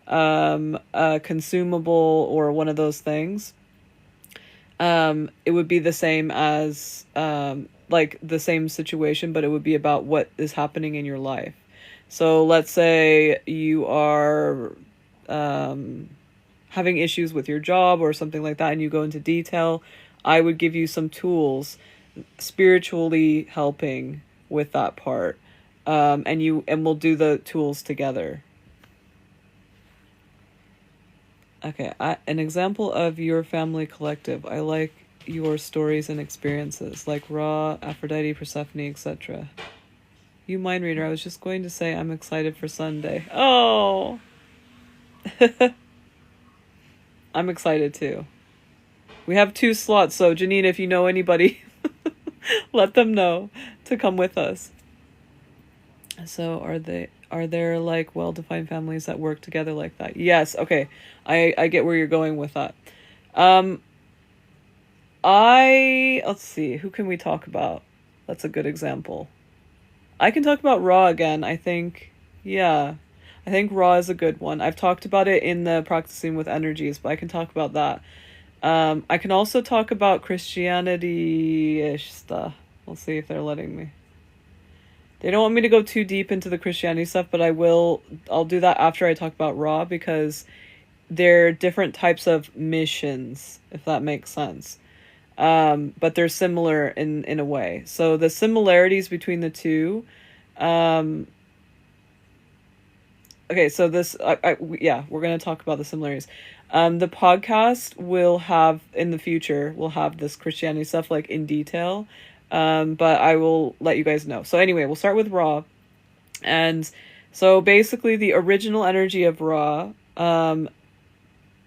[SPEAKER 1] a consumable, or one of those things. It would be the same as, like the same situation, but it would be about what is happening in your life. So let's say you are having issues with your job or something like that, and you go into detail. I would give you some tools spiritually helping with that part. And we'll do the tools together. Okay, an example of your family collective. I like your stories and experiences, like Ra, Aphrodite, Persephone, etc. You mind reader, I was just going to say I'm excited for Sunday. Oh! I'm excited too. We have 2 slots, so Janine, if you know anybody, let them know to come with us. So are there like well-defined families that work together like that? Yes. Okay. I get where you're going with that. Let's see, who can we talk about? That's a good example. I can talk about Ra again. I think Ra is a good one. I've talked about it in the practicing with energies, but I can talk about that. I can also talk about Christianity-ish stuff. We'll see if they're letting me. They don't want me to go too deep into the Christianity stuff, but I'll do that after I talk about Ra, because they're different types of missions, if that makes sense. But they're similar in a way. So the similarities between the two, okay, so this, we're going to talk about the similarities. The podcast will have, in the future, we'll have this Christianity stuff like in detail. But I will let you guys know. So anyway, we'll start with Ra. And so basically the original energy of Ra,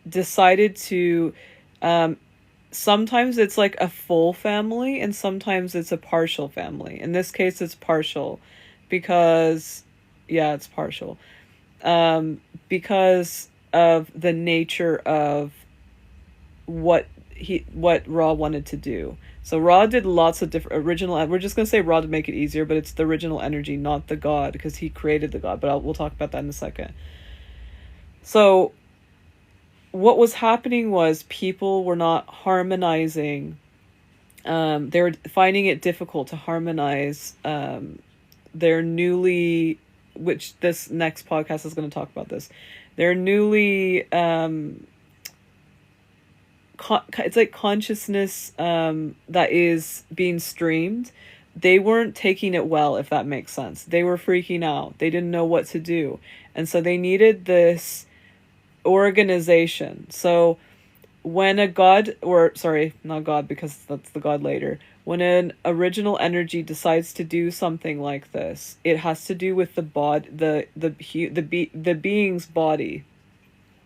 [SPEAKER 1] decided to, sometimes it's like a full family and sometimes it's a partial family. In this case, it's partial because, it's partial. Because of the nature of what Ra wanted to do. So Ra did lots of different original, we're just going to say Ra to make it easier, but it's the original energy, not the god, because he created the god, but we'll talk about that in a second. So what was happening was people were not harmonizing. They were finding it difficult to harmonize their newly, which this next podcast is going to talk about this, their newly, it's like consciousness that is being streamed. They weren't taking it well, if that makes sense. They were freaking out. They didn't know what to do. And so they needed this organization. So when a god, or sorry, not god, because that's the god later, when an original energy decides to do something like this, it has to do with the being's body.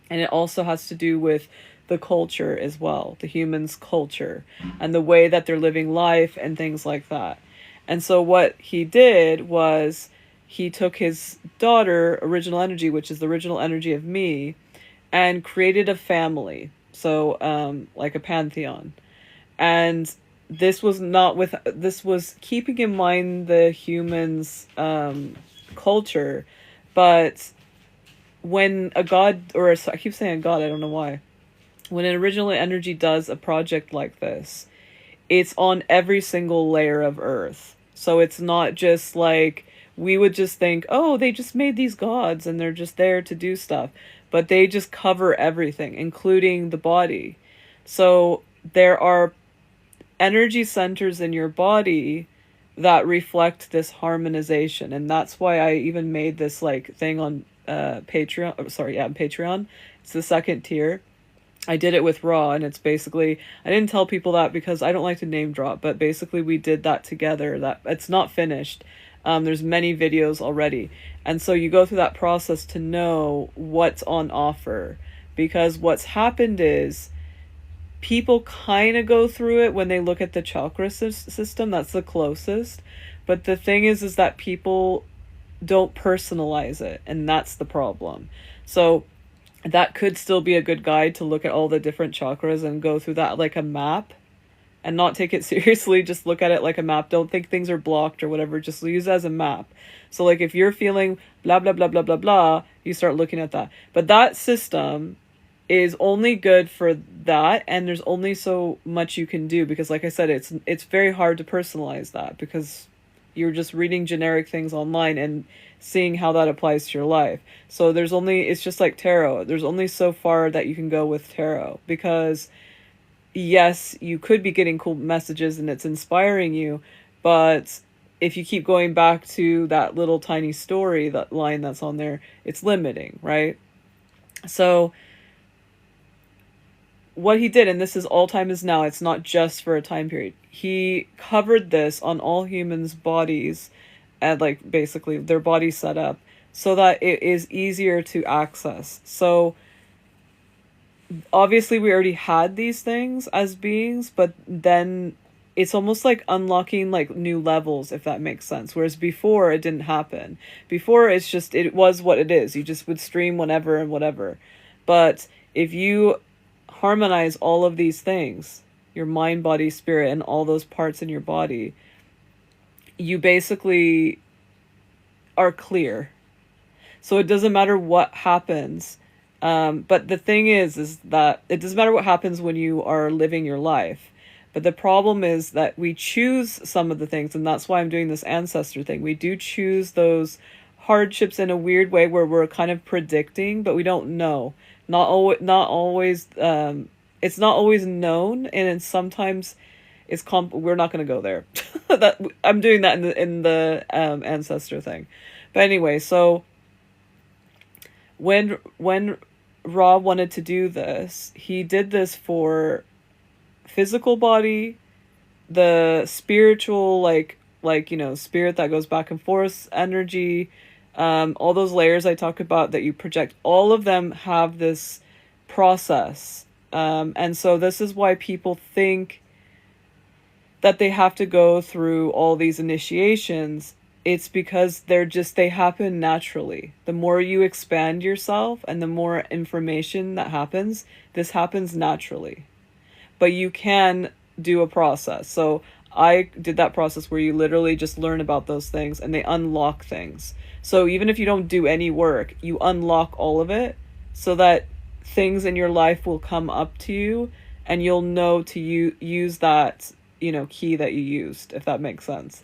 [SPEAKER 1] And it also has to do with the culture as well, the human's culture, and the way that they're living life and things like that. And so what he did was he took his daughter, original energy, which is the original energy of me, and created a family. So like a pantheon. And this was keeping in mind the humans' culture. But when a god, I keep saying god, I don't know why. When an original energy does a project like this, it's on every single layer of Earth. So it's not just like we would just think, oh, they just made these gods and they're just there to do stuff. But they just cover everything, including the body. So there are energy centers in your body that reflect this harmonization. And that's why I even made this like thing on Patreon. It's the second tier. I did it with Raw, and it's basically, I didn't tell people that because I don't like to name drop, but basically we did that together. That it's not finished. There's many videos already. And so you go through that process to know what's on offer. Because what's happened is people kind of go through it when they look at the chakra system. That's the closest. But the thing is that people don't personalize it, and that's the problem. So that could still be a good guide to look at all the different chakras and go through that like a map and not take it seriously. Just look at it like a map. Don't think things are blocked or whatever. Just use it as a map. So like if you're feeling blah, blah, blah, blah, blah, blah, you start looking at that. But that system is only good for that. And there's only so much you can do because like I said, it's very hard to personalize that because you're just reading generic things online and seeing how that applies to your life. So it's just like tarot. There's only so far that you can go with tarot because yes, you could be getting cool messages and it's inspiring you, but if you keep going back to that little tiny story, that line that's on there, it's limiting, right? So what he did, and this is all time is now, it's not just for a time period. He covered this on all humans' bodies and like basically their body set up so that it is easier to access. So obviously we already had these things as beings, but then it's almost like unlocking like new levels, if that makes sense. Whereas before it didn't happen. Before it's just, it was what it is. You just would stream whenever and whatever. But if you harmonize all of these things, your mind, body, spirit, and all those parts in your body, you basically are clear. So it doesn't matter what happens. But the thing is that it doesn't matter what happens when you are living your life. But the problem is that we choose some of the things, and that's why I'm doing this ancestor thing. We do choose those hardships in a weird way where we're kind of predicting, but we don't know. Not always. It's not always known, and then sometimes it's we're not going to go there. That I'm doing that in the ancestor thing. But anyway, so when Ra wanted to do this, he did this for physical body, the spiritual, like spirit that goes back and forth, energy, all those layers I talk about that you project, all of them have this process. And so this is why people think that they have to go through all these initiations. It's because they happen naturally. The more you expand yourself and the more information that happens, this happens naturally. But you can do a process. So I did that process where you literally just learn about those things and they unlock things. So even if you don't do any work, you unlock all of it so that things in your life will come up to you and you'll know to use that, key that you used, if that makes sense.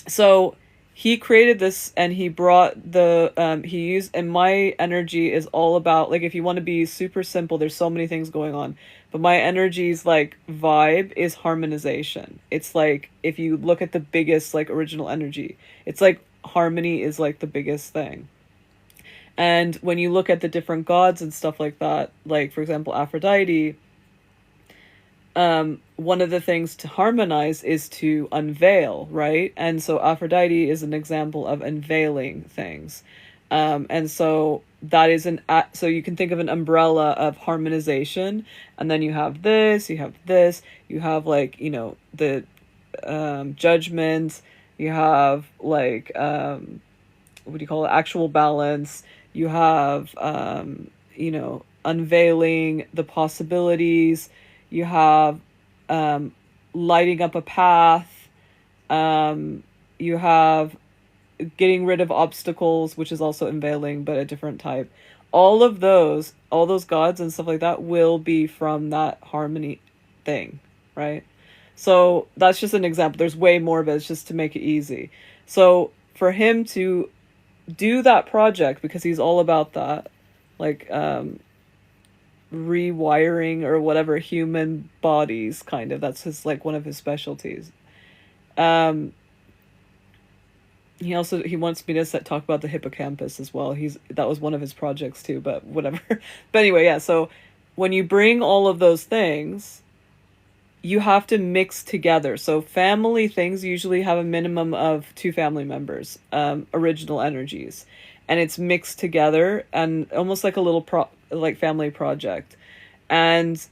[SPEAKER 1] So he created this and he brought and my energy is all about, like, if you want to be super simple, there's so many things going on, but my energy's like vibe is harmonization. It's like, if you look at the biggest, like, original energy, it's like harmony is like the biggest thing. And when you look at the different gods and stuff like that, like, for example, Aphrodite, one of the things to harmonize is to unveil, right? And so Aphrodite is an example of unveiling things. And so that is so you can think of an umbrella of harmonization, and then you have this, you have like, the judgment, you have like, what do you call it? Actual balance. You have, unveiling the possibilities. You have lighting up a path. You have getting rid of obstacles, which is also unveiling, but a different type. All those gods and stuff like that will be from that harmony thing, right? So that's just an example. There's way more of it. It's just to make it easy. So for him to do that project, because he's all about that, like rewiring or whatever human bodies, kind of. That's his, like, one of his specialties. Um, he wants me to talk about the hippocampus as well. That was one of his projects too, but whatever. But anyway, yeah. So when you bring all of those things, you have to mix together. So family things usually have a minimum of 2 family members, original energies, and it's mixed together and almost like a little like family project. And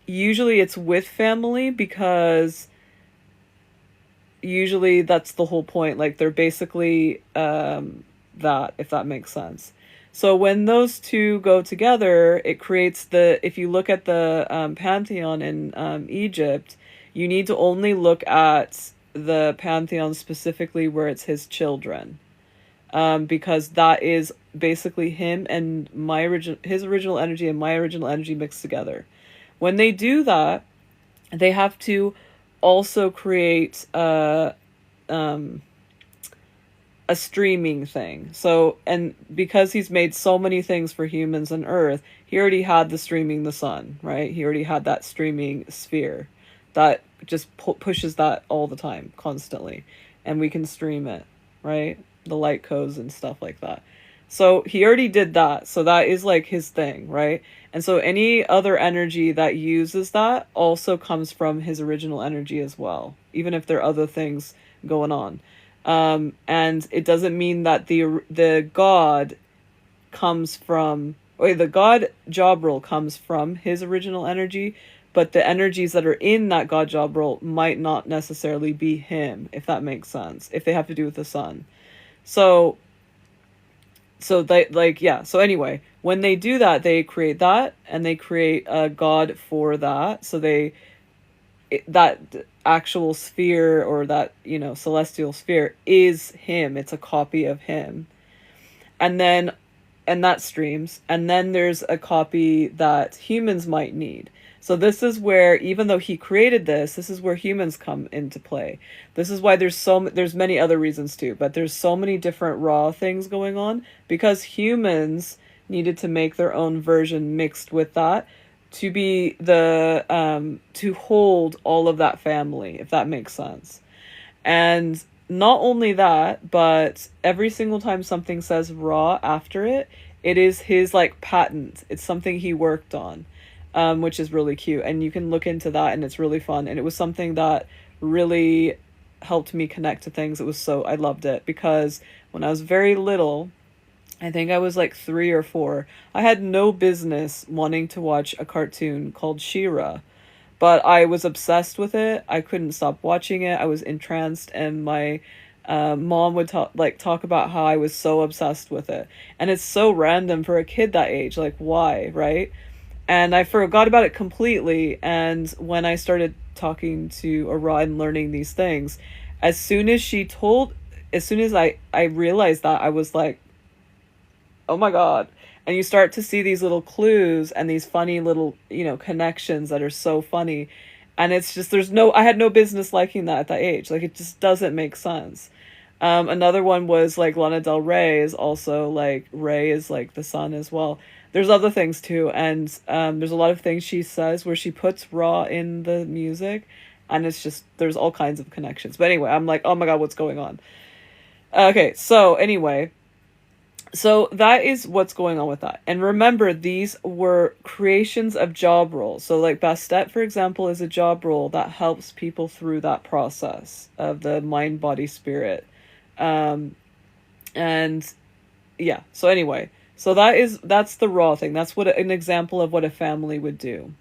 [SPEAKER 1] usually it's with family, because usually that's the whole point. Like, they're basically that, if that makes sense. So when those two go together, it creates if you look at the pantheon in Egypt, you need to only look at the pantheon specifically where it's his children, because that is basically him and his original energy and my original energy mixed together. When they do that, they have to also create a streaming thing. So, and because he's made so many things for humans and Earth, he already had the streaming the sun, right? He already had that streaming sphere that just pushes that all the time, constantly, and we can stream it, right? The light codes and stuff like that. So he already did that. So that is like his thing, right? And so any other energy that uses that also comes from his original energy as well, even if there are other things going on. And it doesn't mean that the god comes from, or the god job role comes from his original energy, but the energies that are in that god job role might not necessarily be him, if that makes sense, if they have to do with the sun. So they, like, yeah. So anyway, when they do that, they create that, and they create a god for that. So that actual sphere, or that, celestial sphere, is him. It's a copy of him. And that streams. And then there's a copy that humans might need. So this is where, even though he created this is where humans come into play. This is why there's many other reasons too, but there's so many different raw things going on, because humans needed to make their own version mixed with that to be to hold all of that family, if that makes sense. And not only that, but every single time something says raw after it, it is his, like, patent. It's something he worked on. Which is really cute, and you can look into that, and it's really fun. And it was something that really helped me connect to things. I loved it, because when I was very little, I think I was like 3 or 4, I had no business wanting to watch a cartoon called She-Ra, but I was obsessed with it. I couldn't stop watching it. I was entranced, and my mom would talk about how I was so obsessed with it. And it's so random for a kid that age, like, why, right? And I forgot about it completely. And when I started talking to Ara and learning these things, as soon as I realized that, I was like, oh my God. And you start to see these little clues and these funny little, connections that are so funny. And it's just, I had no business liking that at that age. Like, it just doesn't make sense. Another one was, like, Lana Del Rey is also, like, Rey is like the sun as well. There's other things too, and there's a lot of things she says where she puts raw in the music, and it's just, there's all kinds of connections. But anyway, I'm like, oh my God, what's going on? Okay, so anyway, so that is what's going on with that. And remember, these were creations of job roles. So, like, Bastet, for example, is a job role that helps people through that process of the mind, body, spirit. And yeah, so anyway, so that's the raw thing. That's an example of what a family would do.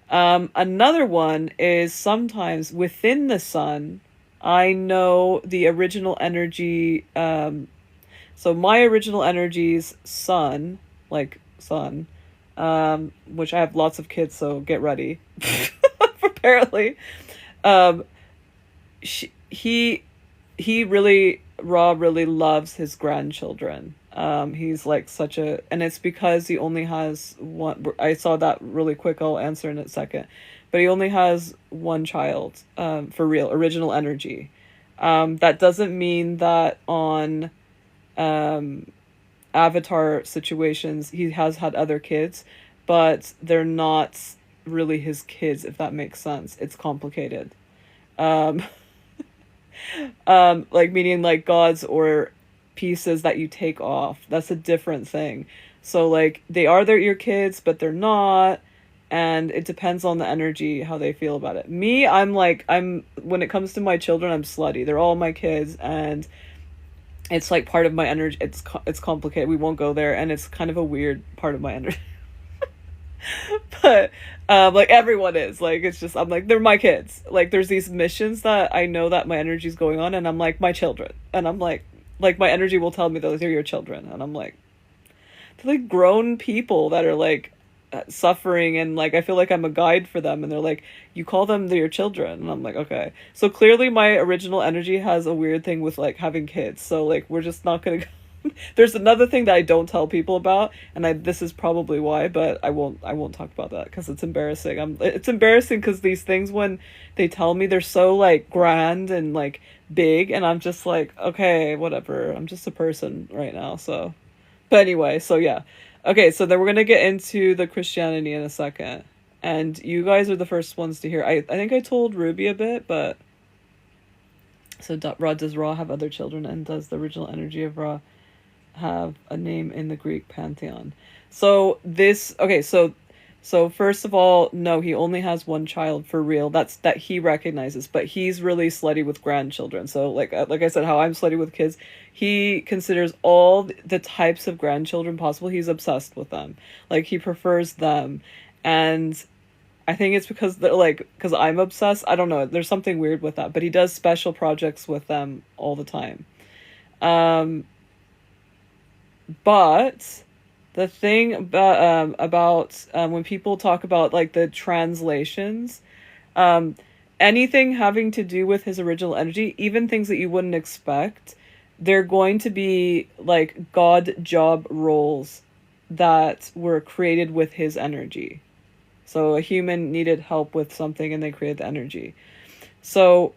[SPEAKER 1] Another one is sometimes within the sun, I know the original energy. So my original energy's sun, like sun, which I have lots of kids, so get ready. Apparently, he really Ra really loves his grandchildren. He's like such a, and it's because he only has one. I saw that really quick. I'll answer in a second, but he only has one child. For real, original energy. That doesn't mean that on Avatar situations he has had other kids, but they're not really his kids. If that makes sense, it's complicated. Um, like meaning like gods or pieces that you take off. That's a different thing. So like they are your kids, but they're not, and it depends on the energy how they feel about it. Me, I'm like I'm when it comes to my children, I'm slutty. They're all my kids, and it's like part of my energy. It's complicated. We won't go there, and it's kind of a weird part of my energy. But like everyone is like, it's just I'm like they're my kids. Like there's these missions that I know that my energy's going on, and I'm like my children, and I'm like my energy will tell me that they're your children, and I'm like they're like grown people that are like suffering, and like I feel like I'm a guide for them, and they're like you call them they're your children, and I'm like okay. So clearly my original energy has a weird thing with like having kids, so like we're just not gonna there's another thing that I don't tell people about, and this is probably why, but I won't talk about that because it's embarrassing. It's embarrassing because these things when they tell me they're so like grand and like big, and I'm just like okay, whatever. I'm just a person right now, so. But anyway, so yeah. Okay, so then we're gonna get into the Christianity in a second, and you guys are the first ones to hear. I think I told Ruby a bit, but so does Ra have other children, and does the original energy of Ra have a name in the Greek pantheon? So first of all, no, he only has one child for real. That he recognizes, but he's really slutty with grandchildren. So like I said, how I'm slutty with kids, he considers all the types of grandchildren possible. He's obsessed with them. Like he prefers them, and I think it's because they're like because I'm obsessed. I don't know. There's something weird with that, but he does special projects with them all the time. But the thing about when people talk about like the translations, anything having to do with his original energy, even things that you wouldn't expect, they're going to be like god job roles that were created with his energy. So a human needed help with something and they created the energy. So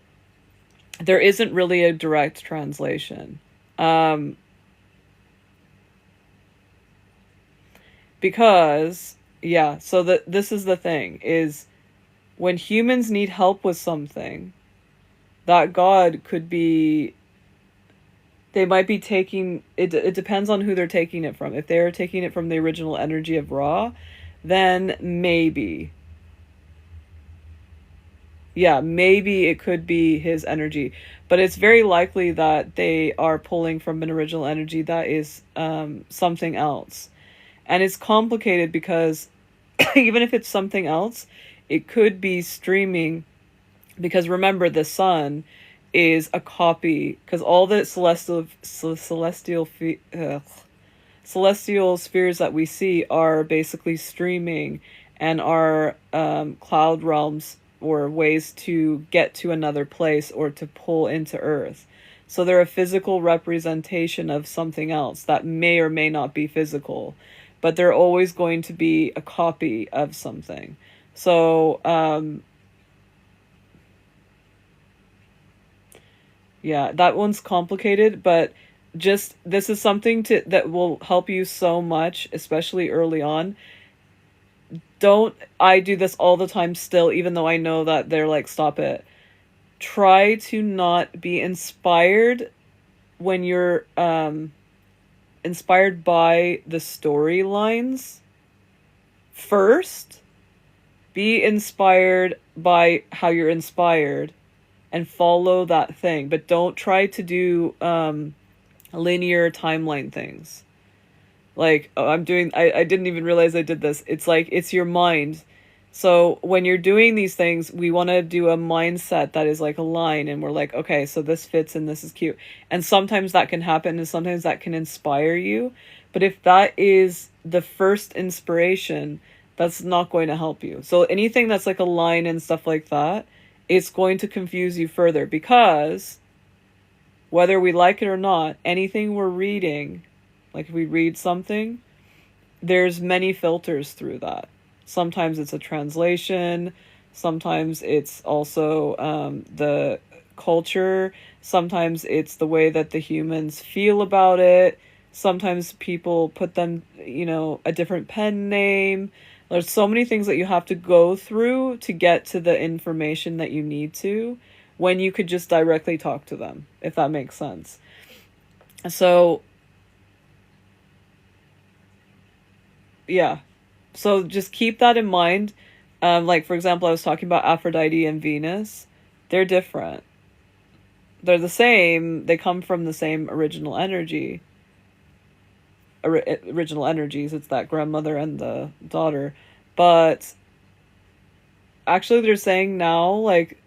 [SPEAKER 1] there isn't really a direct translation. Because, yeah, so this is the thing, is when humans need help with something, that God could be, they might be taking, it depends on who they're taking it from. If they're taking it from the original energy of Ra, then maybe. Yeah, maybe it could be his energy. But it's very likely that they are pulling from an original energy that is something else. And it's complicated because even if it's something else, it could be streaming. Because remember, the sun is a copy. Because all the celestial spheres that we see are basically streaming and are cloud realms or ways to get to another place or to pull into Earth. So they're a physical representation of something else that may or may not be physical. But they're always going to be a copy of something. So, yeah, that one's complicated, but just, this is something that will help you so much, especially early on. I do this all the time still, even though I know that they're like, stop it. Try to not be inspired when you're, inspired by the storylines first. Be inspired by how you're inspired and follow that thing, but don't try to do linear timeline things like I didn't even realize I did this. It's like it's your mind. So when you're doing these things, we want to do a mindset that is like a line, and we're like, okay, so this fits and this is cute. And sometimes that can happen, and sometimes that can inspire you. But if that is the first inspiration, that's not going to help you. So anything that's like a line and stuff like that, it's going to confuse you further, because whether we like it or not, anything we're reading, like if we read something, there's many filters through that. Sometimes it's a translation, sometimes it's also the culture, sometimes it's the way that the humans feel about it, sometimes people put them, a different pen name. There's so many things that you have to go through to get to the information that you need to, when you could just directly talk to them, if that makes sense. So yeah, so just keep that in mind. Like, for example, I was talking about Aphrodite and Venus. They're different. They're the same. They come from the same original energy. Original energies. It's that grandmother and the daughter. But actually, they're saying now, like,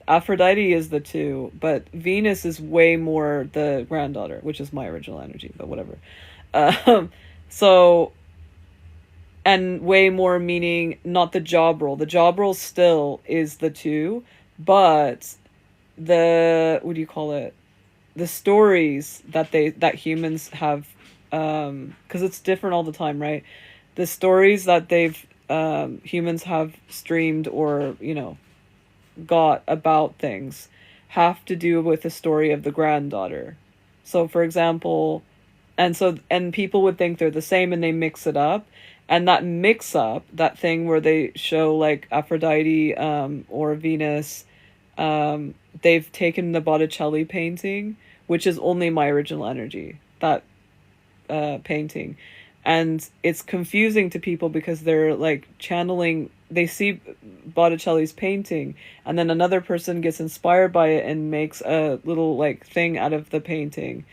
[SPEAKER 1] Aphrodite is the two, but Venus is way more the granddaughter, which is my original energy, but whatever. So, and way more meaning not the job role. The job role still is the two, but what do you call it? The stories that humans have, because it's different all the time, right? The stories that humans have streamed or, got about things have to do with the story of the granddaughter. So, for example, and people would think they're the same and they mix it up. And that mix up, that thing where they show like Aphrodite or Venus, they've taken the Botticelli painting, which is only my original energy, that painting. And it's confusing to people because they're like channeling, they see Botticelli's painting and then another person gets inspired by it and makes a little like thing out of the painting.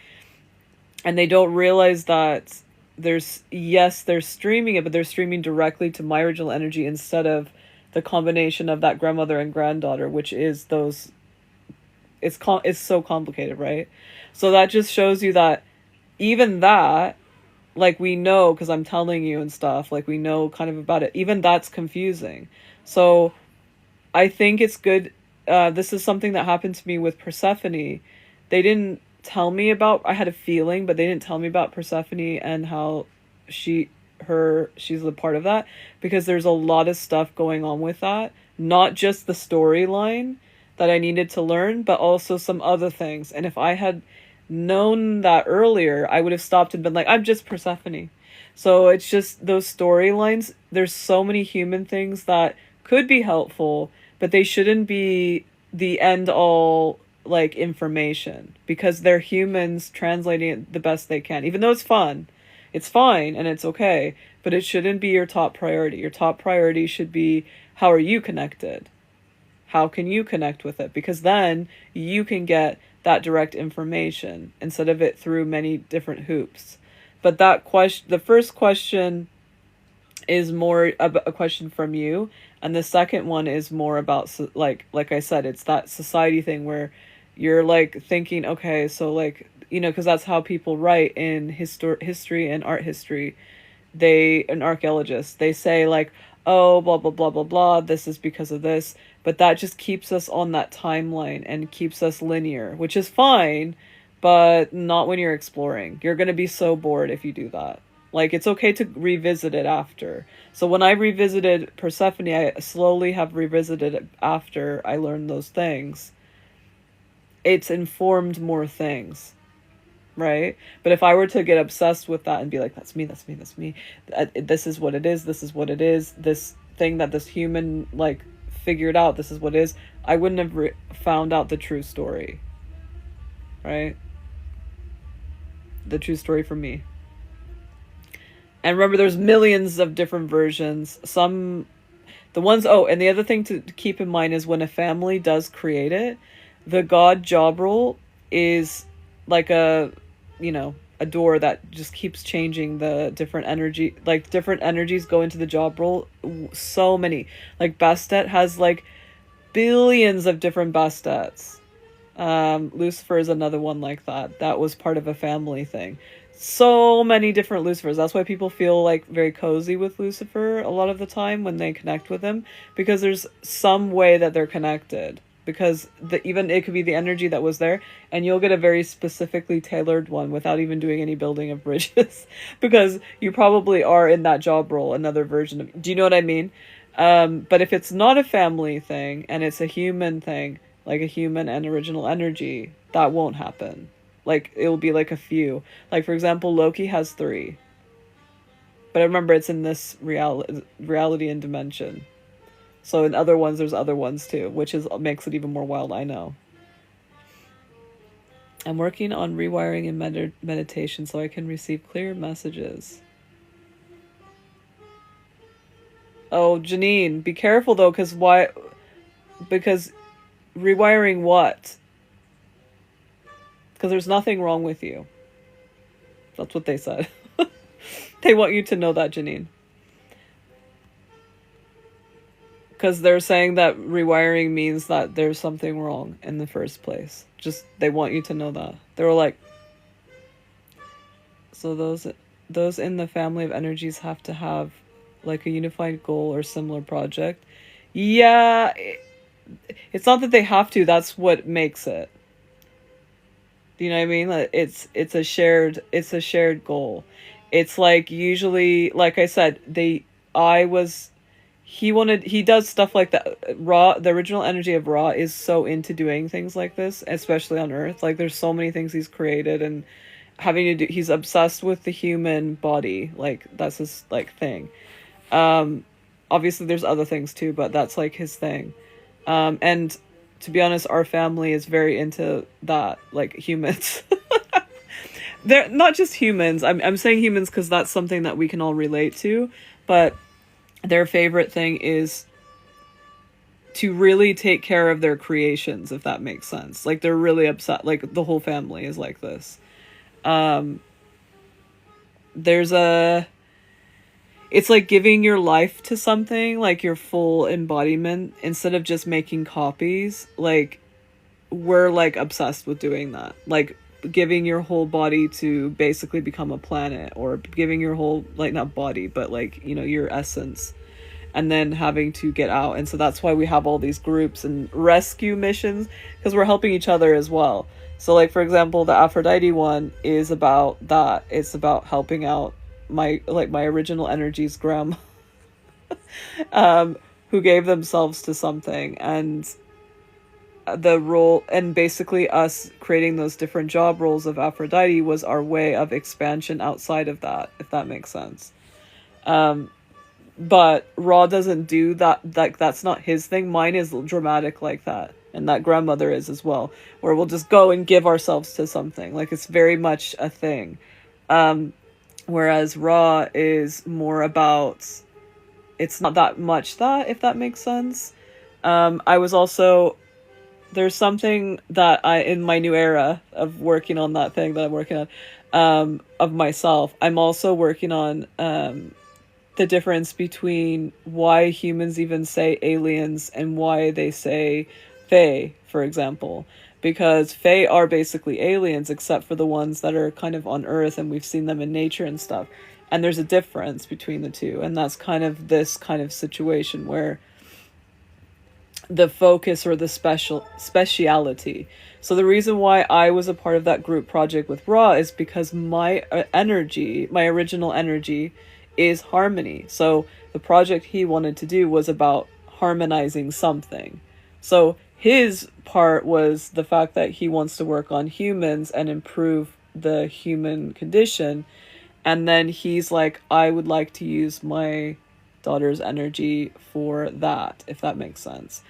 [SPEAKER 1] And they don't realize that they're streaming it, but they're streaming directly to my original energy instead of the combination of that grandmother and granddaughter, which is those, it's so complicated, right? So that just shows you that even that, like, we know, because I'm telling you and stuff, like, we know kind of about it. Even that's confusing. So I think it's good. This is something that happened to me with Persephone. They didn't tell me about, I had a feeling, but they didn't tell me about Persephone and how she's a part of that, because there's a lot of stuff going on with that. Not just the storyline that I needed to learn, but also some other things. And if I had known that earlier, I would have stopped and been like, I'm just Persephone. So it's just those storylines. There's so many human things that could be helpful, but they shouldn't be the end all like information, because they're humans translating it the best they can. Even though it's fun, it's fine and it's okay, but it shouldn't be your top priority. Your top priority should be, how are you connected? How can you connect with it? Because then you can get that direct information instead of it through many different hoops. But the first question is more a question from you, and the second one is more about like I said, it's that society thing where you're like thinking, okay, so like, because that's how people write in history and art history. An archaeologist, they say like, oh, blah blah blah blah blah, this is because of this. But that just keeps us on that timeline and keeps us linear, which is fine, but not when you're exploring. You're going to be so bored if you do that. Like, it's okay to revisit it after. So when I revisited Persephone, I slowly have revisited it after I learned those things. It's informed more things, right? But if I were to get obsessed with that and be like, that's me, that's me, that's me, this is what it is, this is what it is, this thing that this human like figured out, this is what it is, I wouldn't have found out the true story, right? The true story for me. And remember, there's millions of different versions. And the other thing to keep in mind is when a family does create it, the god job role is like a door that just keeps changing the different energy, like different energies go into the job role. So many, like Bastet has like billions of different Bastets. Lucifer is another one like that was part of a family thing. So many different Lucifers. That's why people feel like very cozy with Lucifer a lot of the time when they connect with him, because there's some way that they're connected. because even it could be the energy that was there, and you'll get a very specifically tailored one without even doing any building of bridges because you probably are in that job role, another version of, do you know what I mean? But if it's not a family thing and it's a human thing, like a human and original energy, that won't happen. Like, it'll be like a few. Like, for example, Loki has 3. But remember, it's in this reality and dimension. So in other ones, there's other ones too, which makes it even more wild, I know. I'm working on rewiring in meditation so I can receive clear messages. Oh, Janine, be careful though, because why? Because rewiring what? Because there's nothing wrong with you. That's what they said. They want you to know that, Janine. Because they're saying that rewiring means that there's something wrong in the first place. Just, they want you to know that. They were like, so those in the family of energies have to have like a unified goal or similar project. Yeah, it's not that they have to, that's what makes it. Do you know what I mean? It's a shared goal. It's like, usually, like I said, he does stuff like that. The original energy of Ra is so into doing things like this, especially on Earth. Like, there's so many things he's created and having to do, he's obsessed with the human body. Like, that's his, like, thing. Obviously there's other things too, but that's like his thing. And to be honest, our family is very into that, like humans. They're not just humans. I'm saying humans because that's something that we can all relate to, but their favorite thing is to really take care of their creations, if that makes sense. Like, they're really upset. Like, the whole family is like this. It's like giving your life to something, like your full embodiment, instead of just making copies. Like, we're like obsessed with doing that. Like, giving your whole body to basically become a planet, or giving your whole, like, not body, but like, you know, your essence, and then having to get out. And so that's why we have all these groups and rescue missions, because we're helping each other as well. So, like, for example, the Aphrodite one is about that. It's about helping out my original energies grandma who gave themselves to something, and the role, and basically us creating those different job roles of Aphrodite was our way of expansion outside of that, if that makes sense. But Ra doesn't do that. Like, that's not his thing. Mine is dramatic like that, and that grandmother is as well, where we'll just go and give ourselves to something. Like, it's very much a thing. Whereas Ra is more about, it's not that much that, if that makes sense. I was also, there's something that in my new era of working on that thing that I'm working on, of myself, I'm also working on the difference between why humans even say aliens and why they say fae, for example. Because fae are basically aliens, except for the ones that are kind of on Earth, and we've seen them in nature and stuff. And there's a difference between the two, and that's kind of this kind of situation where the focus or the speciality. So the reason why I was a part of that group project with Ra is because my energy, my original energy, is harmony. So the project he wanted to do was about harmonizing something. So his part was the fact that he wants to work on humans and improve the human condition. And then he's like, I would like to use my daughter's energy for that, if that makes sense.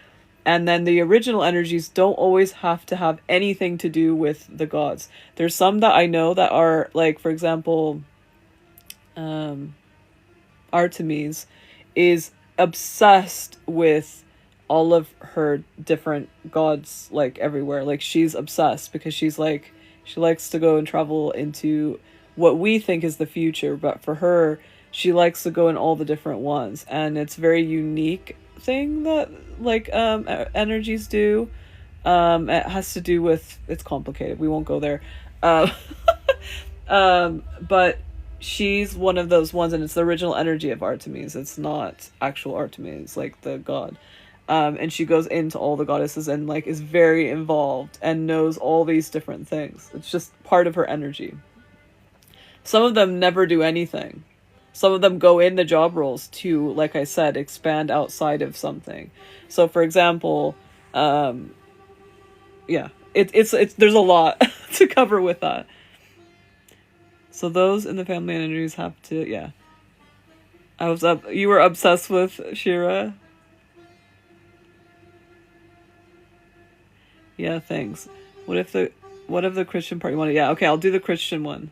[SPEAKER 1] And then the original energies don't always have to have anything to do with the gods. There's some that I know that are, like, for example, Artemis is obsessed with all of her different gods, like, everywhere. Like, she's obsessed because she's like, she likes to go and travel into what we think is the future, but for her, she likes to go in all the different ones, and it's very unique thing that, like, energies do. It has to do with, it's complicated, we won't go there. But she's one of those ones, and it's the original energy of Artemis. It's not actual Artemis, like the god. And she goes into all the goddesses and like is very involved and knows all these different things. It's just part of her energy. Some of them never do anything. Some of them go in the job roles to, like I said, expand outside of something. So for example, yeah, it's there's a lot to cover with that. So those in the family energies have to, yeah. You were obsessed with Shira? Yeah, thanks. What if the Christian part you want to, yeah, okay, I'll do the Christian one.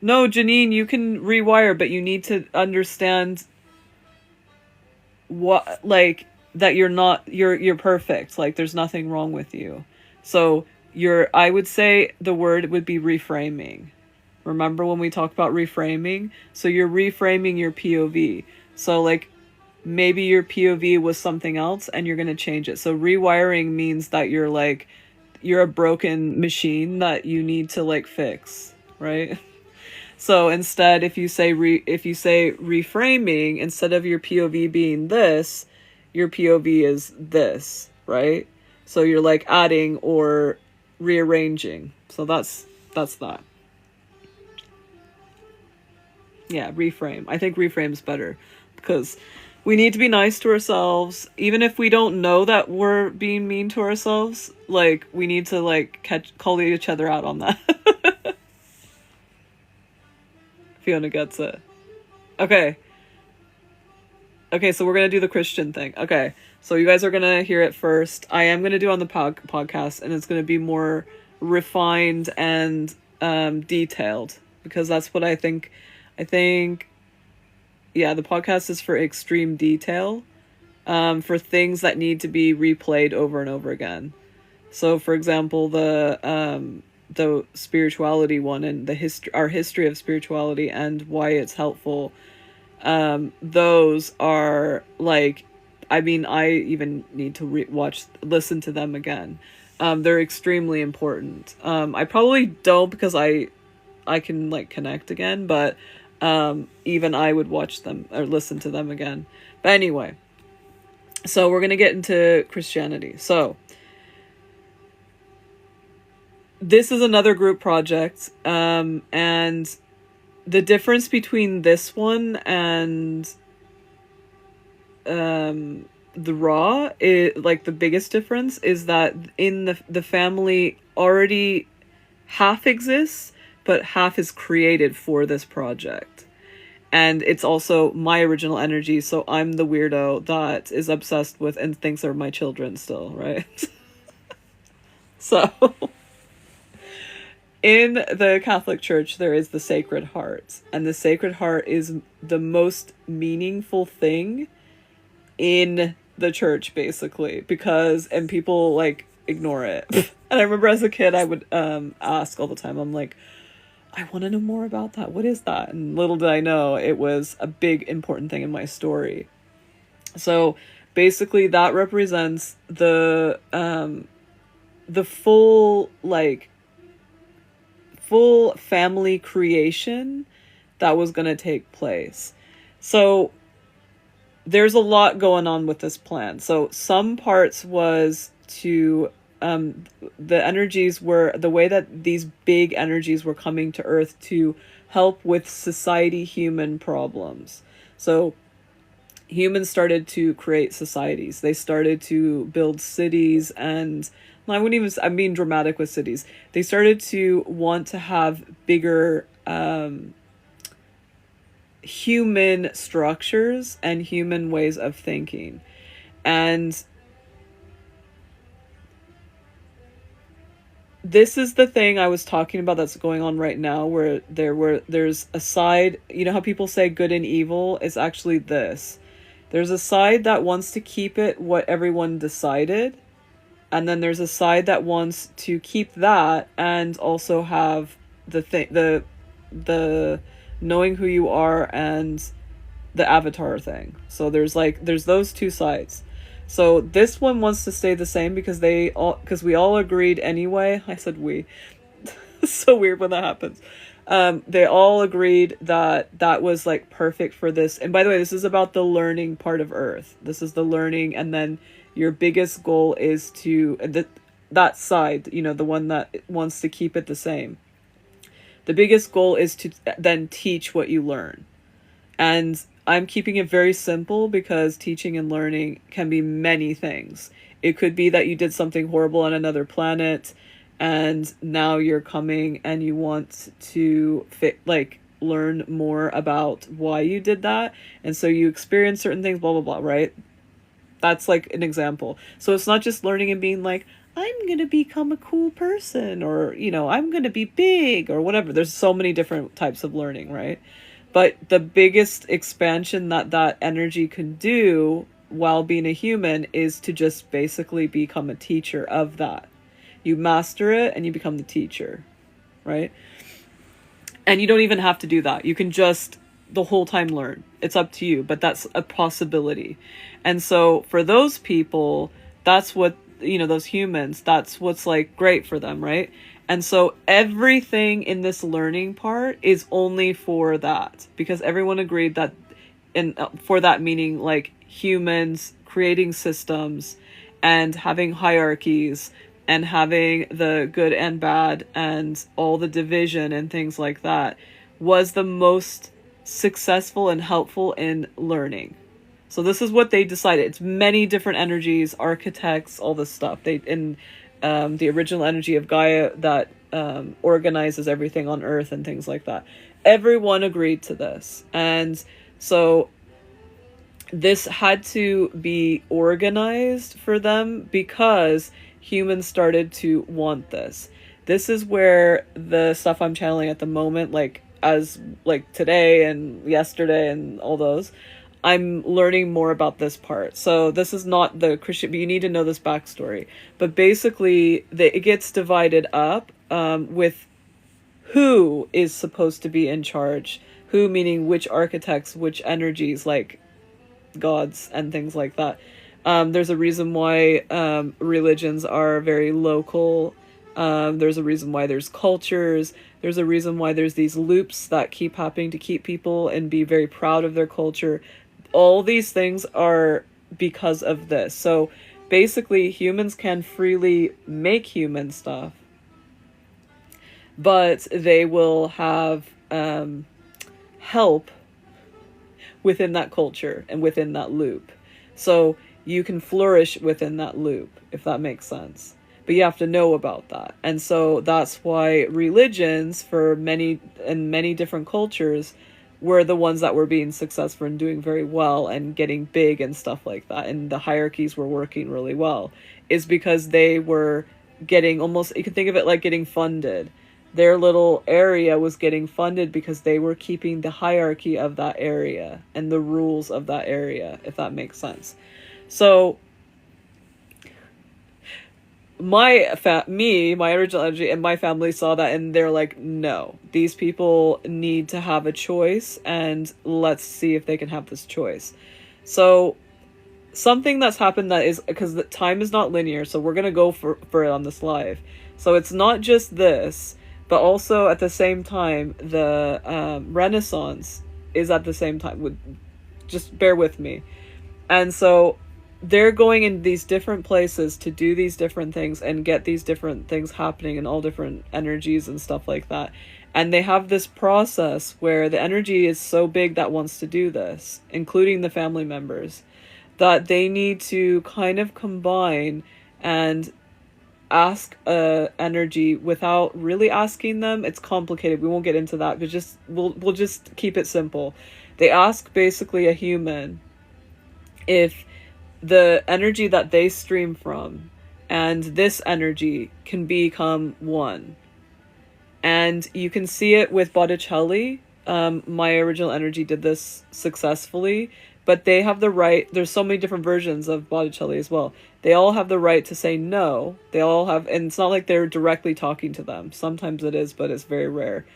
[SPEAKER 1] No, Janine, you can rewire, but you need to understand what, like, that you're perfect. Like, there's nothing wrong with you. So I would say the word would be reframing. Remember when we talked about reframing? So you're reframing your POV. So like, maybe your POV was something else and you're going to change it. So rewiring means that you're a broken machine that you need to like fix, right? So instead, if you say reframing, instead of your POV being this, your POV is this, right? So you're like adding or rearranging. So that's that. Yeah, reframe. I think reframe's better because we need to be nice to ourselves. Even if we don't know that we're being mean to ourselves, like, we need to like call each other out on that. Fiona gets it. Okay, so we're going to do the Christian thing. Okay, so you guys are going to hear it first. I am going to do on the podcast, and it's going to be more refined and detailed, because that's what I think, yeah, the podcast is for extreme detail, for things that need to be replayed over and over again. So, for example, the spirituality one and our history of spirituality and why it's helpful, those are like, I mean, I even need to listen to them again. They're extremely important. I probably don't, because I can like connect again, but even I would watch them or listen to them again. But anyway, so we're gonna get into Christianity. So this is another group project, and the difference between this one and the Raw, like the biggest difference is that in the family already half exists, but half is created for this project. And it's also my original energy, so I'm the weirdo that is obsessed with and thinks they're my children still, right? So in the Catholic Church, there is the Sacred Heart. And the Sacred Heart is the most meaningful thing in the church, basically, and people like ignore it. And I remember as a kid, I would ask all the time, I'm like, I want to know more about that. What is that? And little did I know it was a big important thing in my story. So basically that represents the full family creation that was going to take place. So there's a lot going on with this plan. So some parts was to the energies were the way that these big energies were coming to Earth to help with human problems. So humans started to create societies. They started to build cities, and I'm being dramatic with cities. They started to want to have bigger human structures and human ways of thinking. And this is the thing I was talking about that's going on right now, where there's a side, you know how people say good and evil? It's actually this. There's a side that wants to keep it what everyone decided, and then there's a side that wants to keep that and also have the knowing who you are and the avatar thing. So there's those two sides. So this one wants to stay the same because we all agreed anyway. I said we. It's so weird when that happens. They all agreed that that was like perfect for this. And by the way, this is about the learning part of Earth. This is the learning, and then your biggest goal is to that side, you know, the one that wants to keep it the same. The biggest goal is to then teach what you learn. And I'm keeping it very simple because teaching and learning can be many things. It could be that you did something horrible on another planet and now you're coming and you want to learn more about why you did that. And so you experience certain things, blah, blah, blah, right? That's like an example. So it's not just learning and being like, I'm going to become a cool person, or, you know, I'm going to be big or whatever. There's so many different types of learning, right? But the biggest expansion that that energy can do while being a human is to just basically become a teacher of that. You master it and you become the teacher, right? And you don't even have to do that. You can just the whole time learn. It's up to you, but that's a possibility. And so for those people, that's what, you know, those humans, that's what's like great for them, right? And so everything in this learning part is only for that, because everyone agreed that, and for that meaning like humans creating systems and having hierarchies and having the good and bad and all the division and things like that was the most successful and helpful in learning. So this is what they decided. It's many different energies, architects, all this stuff. They in the original energy of Gaia that organizes everything on Earth and things like that. Everyone agreed to this. And so this had to be organized for them because humans started to want this. This is where the stuff I'm channeling at the moment, like as like today and yesterday and all those, I'm learning more about this part. So this is not the Christian, but you need to know this backstory. But basically, it gets divided up with who is supposed to be in charge. Who meaning which architects, which energies, like gods and things like that. There's a reason why religions are very local. There's a reason why there's cultures. There's a reason why there's these loops that keep happening to keep people and be very proud of their culture. All these things are because of this. So basically humans can freely make human stuff, but they will have help within that culture and within that loop. So you can flourish within that loop, if that makes sense. But you have to know about that. And so that's why religions for many different cultures were the ones that were being successful and doing very well and getting big and stuff like that. And the hierarchies were working really well, is because they were getting almost, you can think of it like getting funded. Their little area was getting funded because they were keeping the hierarchy of that area and the rules of that area, if that makes sense. So my original energy and my family saw that and they're like, no, these people need to have a choice and let's see if they can have this choice. So something that's happened that is, because the time is not linear, so we're going to go for it on this live. So it's not just this, but also at the same time, the Renaissance is at the same time. Just bear with me. And so they're going in these different places to do these different things and get these different things happening in all different energies and stuff like that. And they have this process where the energy is so big that wants to do this, including the family members, that they need to kind of combine and ask energy without really asking them. It's complicated. We won't get into that, but we'll just keep it simple. They ask basically a human if the energy that they stream from and this energy can become one. And you can see it with Botticelli. My original energy did this successfully, but they have the right. There's so many different versions of Botticelli as well. They all have the right to say no. They all have, and it's not like they're directly talking to them. Sometimes it is, but it's very rare.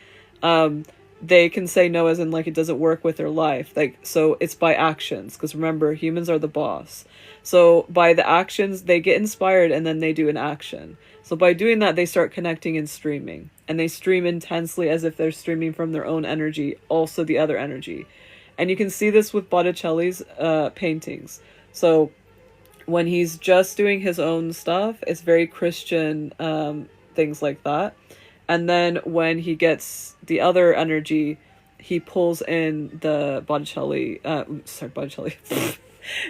[SPEAKER 1] they can say no, as in like it doesn't work with their life. Like, so it's by actions, because remember, humans are the boss. So by the actions, they get inspired and then they do an action. So by doing that, they start connecting and streaming, and they stream intensely as if they're streaming from their own energy, also the other energy. And you can see this with Botticelli's paintings. So when he's just doing his own stuff, it's very Christian, things like that. And then when he gets the other energy, he pulls in the Botticelli, Botticelli.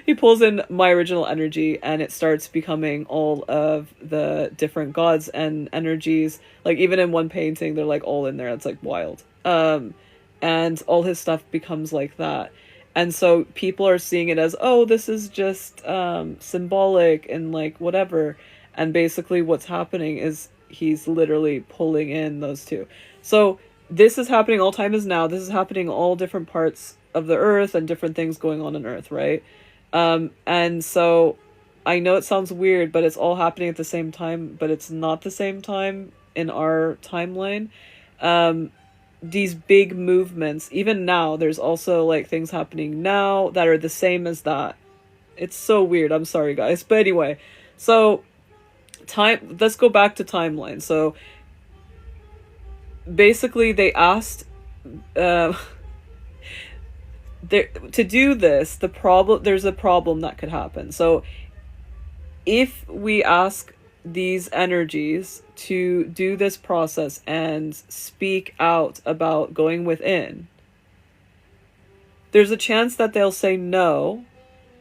[SPEAKER 1] He pulls in my original energy, and it starts becoming all of the different gods and energies. Like, even in one painting, they're like all in there. It's like wild. And all his stuff becomes like that. And so people are seeing it as, oh, this is just symbolic and like whatever. And basically what's happening is he's literally pulling in those two. So this is happening all time is now. This is happening all different parts of the earth and different things going on earth, right? And so I know it sounds weird, but it's all happening at the same time, but it's not the same time in our timeline. These big movements, even now, there's also like things happening now that are the same as that. It's so weird. I'm sorry, guys. But anyway, so let's go back to timeline. So basically they asked, to do this, there's a problem that could happen. So if we ask these energies to do this process and speak out about going within, there's a chance that they'll say no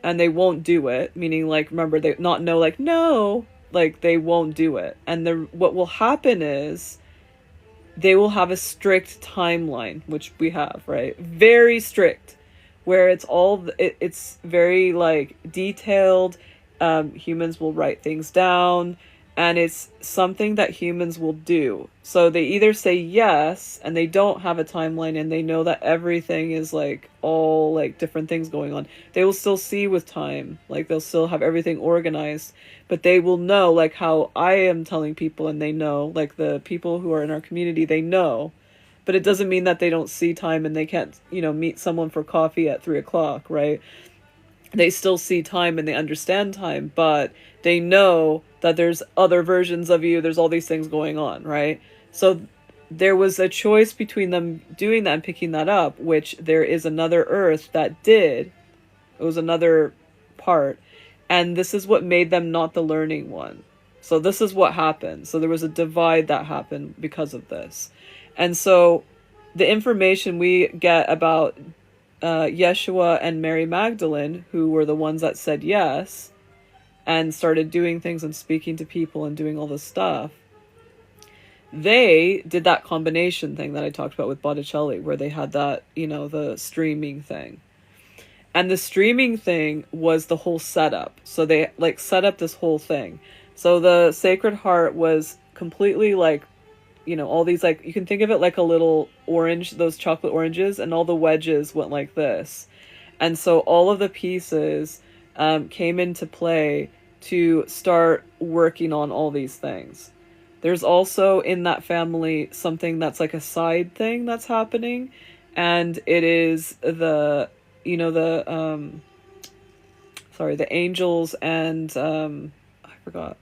[SPEAKER 1] and they won't do it, meaning like, remember, they not no, like no, like they won't do it. And what will happen is they will have a strict timeline, which we have, right? Very strict, where it's very like detailed. Humans will write things down, and it's something that humans will do. So they either say yes and they don't have a timeline and they know that everything is like all like different things going on. They will still see with time, like they'll still have everything organized, but they will know, like how I am telling people, and they know, like the people who are in our community, they know, but it doesn't mean that they don't see time and they can't, meet someone for coffee at 3:00, right? They still see time and they understand time, but they know that there's other versions of you. There's all these things going on, right? So there was a choice between them doing that and picking that up, which there is another Earth that did. It was another part. And this is what made them not the learning one. So this is what happened. So there was a divide that happened because of this. And so the information we get about Yeshua and Mary Magdalene, who were the ones that said yes and started doing things and speaking to people and doing all this stuff, they did that combination thing that I talked about with Botticelli, where they had that, the streaming thing. And the streaming thing was the whole setup. So they like set up this whole thing. So the Sacred Heart was completely like, all these, like, you can think of it like a little orange, those chocolate oranges, and all the wedges went like this. And so all of the pieces came into play to start working on all these things. There's also in that family something that's like a side thing that's happening, and it is the angels and I forgot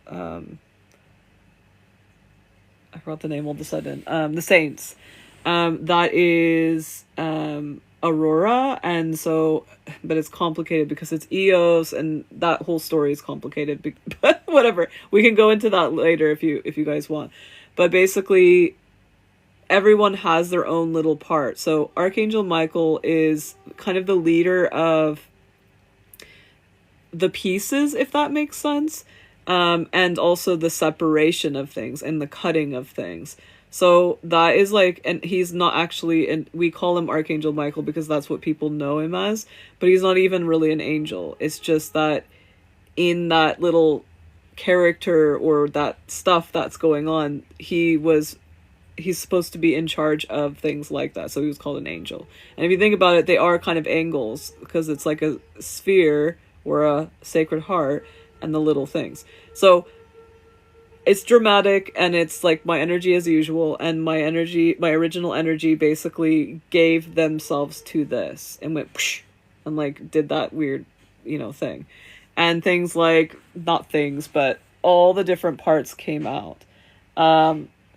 [SPEAKER 1] the name all of a sudden. The saints. That is Aurora, and so, but it's complicated because it's Eos, and that whole story is complicated. But whatever, we can go into that later if you guys want. But basically, everyone has their own little part. So Archangel Michael is kind of the leader of the pieces, if that makes sense. And also the separation of things and the cutting of things. So that is like, and he's not actually, and we call him Archangel Michael because that's what people know him as, but he's not even really an angel. It's just that in that little character or that stuff that's going on, he's supposed to be in charge of things like that. So he was called an angel. And if you think about it, they are kind of angles because it's like a sphere or a Sacred Heart and the little things. So it's dramatic, and it's like my energy as usual, and my original energy basically gave themselves to this and went psh, and like did that weird, thing. And things like, not things, but all the different parts came out.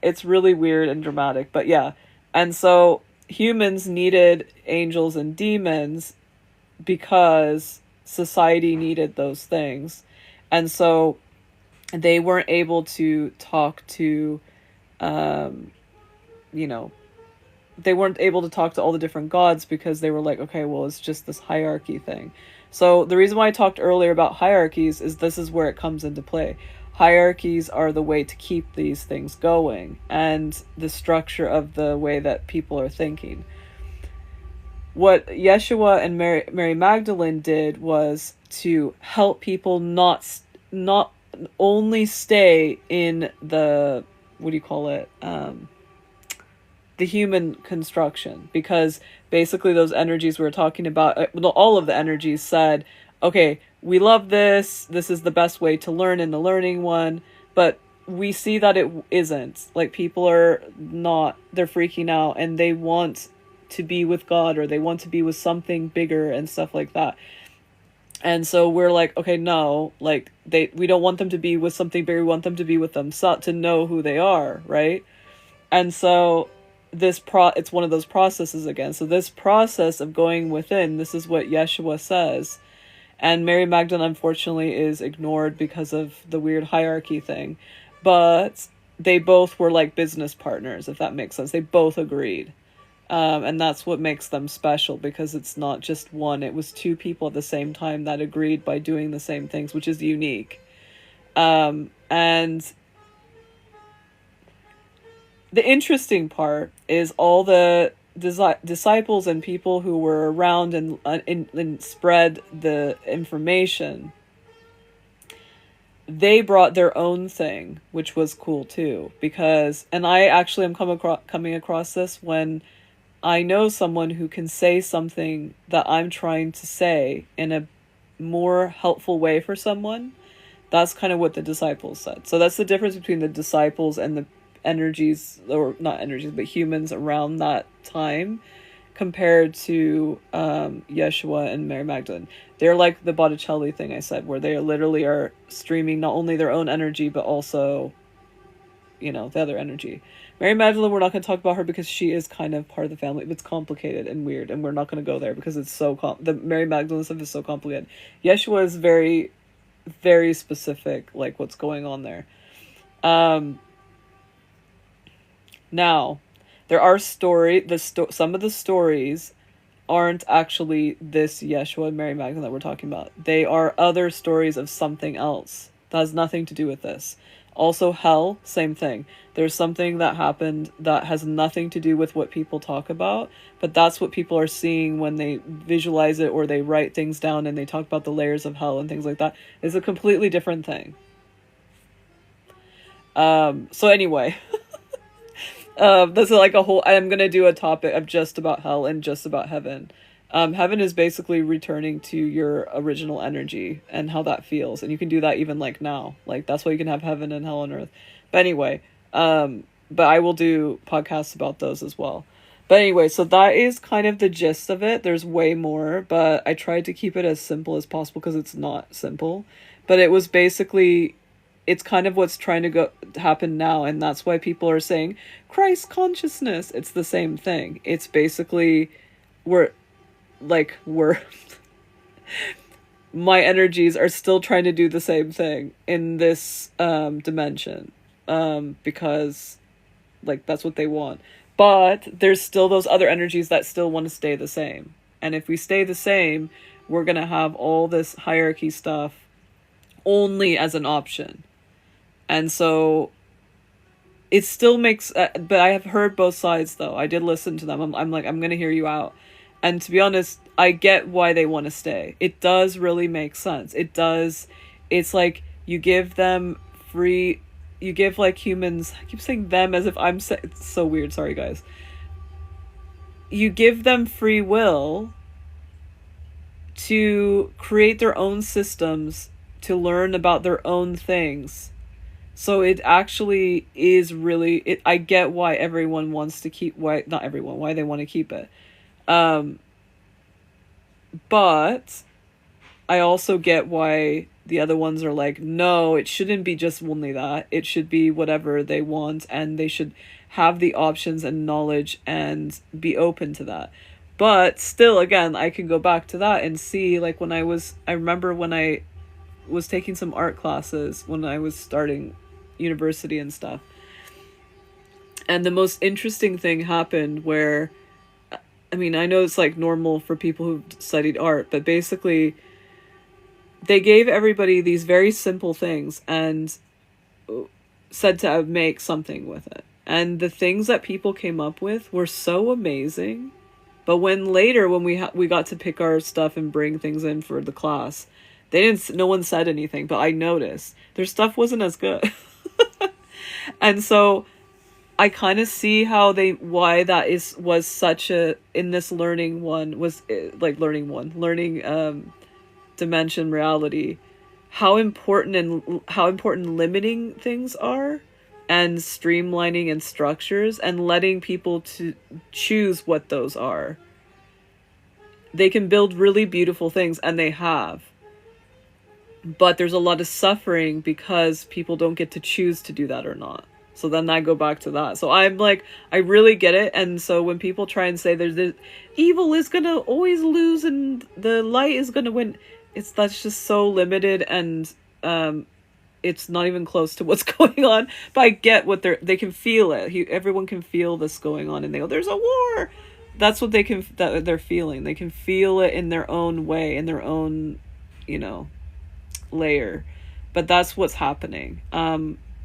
[SPEAKER 1] It's really weird and dramatic, but yeah. And so humans needed angels and demons because society needed those things. And so they weren't able to talk to, you know, they weren't able to talk to all the different gods because they were like, okay, well, it's just this hierarchy thing. So the reason why I talked earlier about hierarchies is this is where it comes into play. Hierarchies are the way to keep these things going and the structure of the way that people are thinking. What Yeshua and Mary Magdalene did was to help people not only stay in the, what do you call it, the human construction, because basically those energies we were talking about, all of the energies said, okay, we love this is the best way to learn in the learning one, but we see that it isn't. Like, people are not, they're freaking out and they want to be with God, or they want to be with something bigger and stuff like that. And so we're like, okay, no, like we don't want them to be with something bigger. We want them to be with themselves, to know who they are, right? And so it's one of those processes again. So this process of going within, this is what Yeshua says. And Mary Magdalene, unfortunately, is ignored because of the weird hierarchy thing. But they both were like business partners, if that makes sense. They both agreed. And that's what makes them special, because it's not just one. It was two people at the same time that agreed by doing the same things, which is unique. And the interesting part is all the disciples and people who were around and spread the information, they brought their own thing, which was cool too. Because, and I actually am coming across this when I know someone who can say something that I'm trying to say in a more helpful way for someone. That's kind of what the disciples said. So that's the difference between the disciples and the energies, or not energies, but humans around that time, compared to Yeshua and Mary Magdalene. They're like the Botticelli thing I said, where they literally are streaming not only their own energy, but also, the other energy. Mary Magdalene, we're not going to talk about her because she is kind of part of the family. It's complicated and weird, and we're not going to go there because it's so the Mary Magdalene stuff is so complicated. Yeshua is very, very specific, like what's going on there. Now, there are some of the stories aren't actually this Yeshua and Mary Magdalene that we're talking about. They are other stories of something else that has nothing to do with this. Also, hell, same thing. There's something that happened that has nothing to do with what people talk about, but that's what people are seeing when they visualize it, or they write things down and they talk about the layers of hell and things like that. It's a completely different thing. So anyway, this is like a whole, I'm going to do a topic of just about hell and just about heaven. Heaven is basically returning to your original energy and how that feels. And you can do that even like now. Like, that's why you can have heaven and hell on earth. But anyway, but I will do podcasts about those as well. But anyway, so that is kind of the gist of it. There's way more, but I tried to keep it as simple as possible because it's not simple. But it was basically, it's kind of what's trying to happen now. And that's why people are saying Christ consciousness. It's the same thing. It's basically, my energies are still trying to do the same thing in this dimension, because like that's what they want. But there's still those other energies that still want to stay the same. And if we stay the same, we're going to have all this hierarchy stuff only as an option. And so it still makes, but I have heard both sides though. I did listen to them. I'm like, I'm going to hear you out. And to be honest, I get why they want to stay. It does really make sense. It does. It's like you give them free, you give like humans, I keep saying them as if it's so weird. Sorry, guys. You give them free will to create their own systems, to learn about their own things. So it actually is really I get why everyone wants to keep, why not everyone, why they want to keep it. But I also get why the other ones are like, no, it shouldn't be just only that. It should be whatever they want, and they should have the options and knowledge and be open to that. But still, again, I can go back to that and see, like, I remember when I was taking some art classes when I was starting university and stuff. And the most interesting thing happened where, I mean, I know it's like normal for people who've studied art, but basically they gave everybody these very simple things and said to make something with it. And the things that people came up with were so amazing. But when we got to pick our stuff and bring things in for the class, no one said anything, but I noticed their stuff wasn't as good. And so I kind of see why that was such a, in this learning dimension reality, how important limiting things are, and streamlining and structures, and letting people to choose what those are. They can build really beautiful things, and they have. But there's a lot of suffering because people don't get to choose to do that or not. So then I go back to that. So I'm like, I really get it. And so when people try and say there's this evil is gonna always lose and the light is gonna win, that's just so limited, and it's not even close to what's going on. But I get what they can feel it. Everyone can feel this going on, and they go, "There's a war." That's what they're feeling. They can feel it in their own way, in their own, layer. But that's what's happening.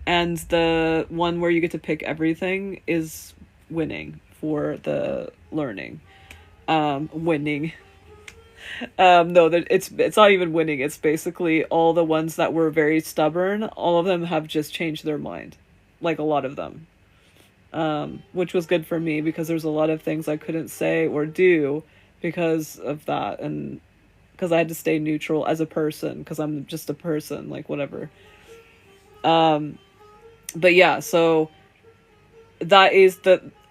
[SPEAKER 1] And the one where you get to pick everything is winning for the learning. Winning. No, it's not even winning. It's basically all the ones that were very stubborn. All of them have just changed their mind, like a lot of them, which was good for me because there's a lot of things I couldn't say or do because of that, and because I had to stay neutral as a person because I'm just a person, like whatever. But yeah, so that is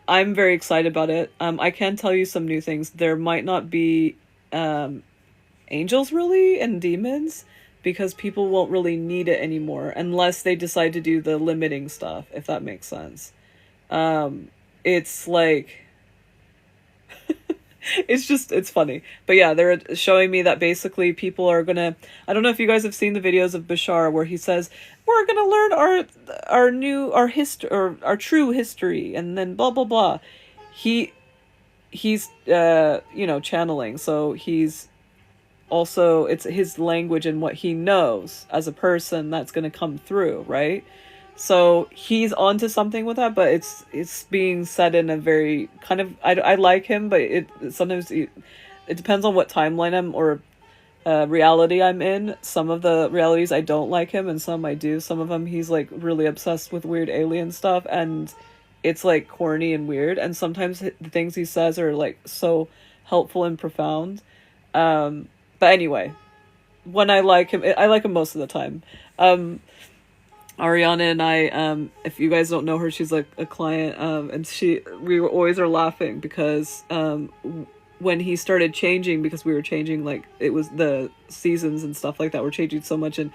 [SPEAKER 1] I'm very excited about it. I can tell you some new things. There might not be angels really and demons because people won't really need it anymore unless they decide to do the limiting stuff, if that makes sense. It's like it's funny. But yeah, they're showing me that basically people are gonna, I don't know if you guys have seen the videos of Bashar where he says, we're gonna learn our history, or our true history, and then blah blah blah. He's channeling, so he's also, it's his language and what he knows as a person that's gonna come through, right? So he's onto something with that, but it's being said in a very kind of, I like him, but sometimes it depends on what timeline or reality I'm in. Some of the realities I don't like him, and some I do. Some of them he's like really obsessed with weird alien stuff, and it's like corny and weird. And sometimes the things he says are like so helpful and profound. But anyway, when I like him most of the time. Ariana and I, if you guys don't know her, she's like a client, and we always are laughing because when he started changing, because we were changing, like it was the seasons and stuff like that were changing so much, and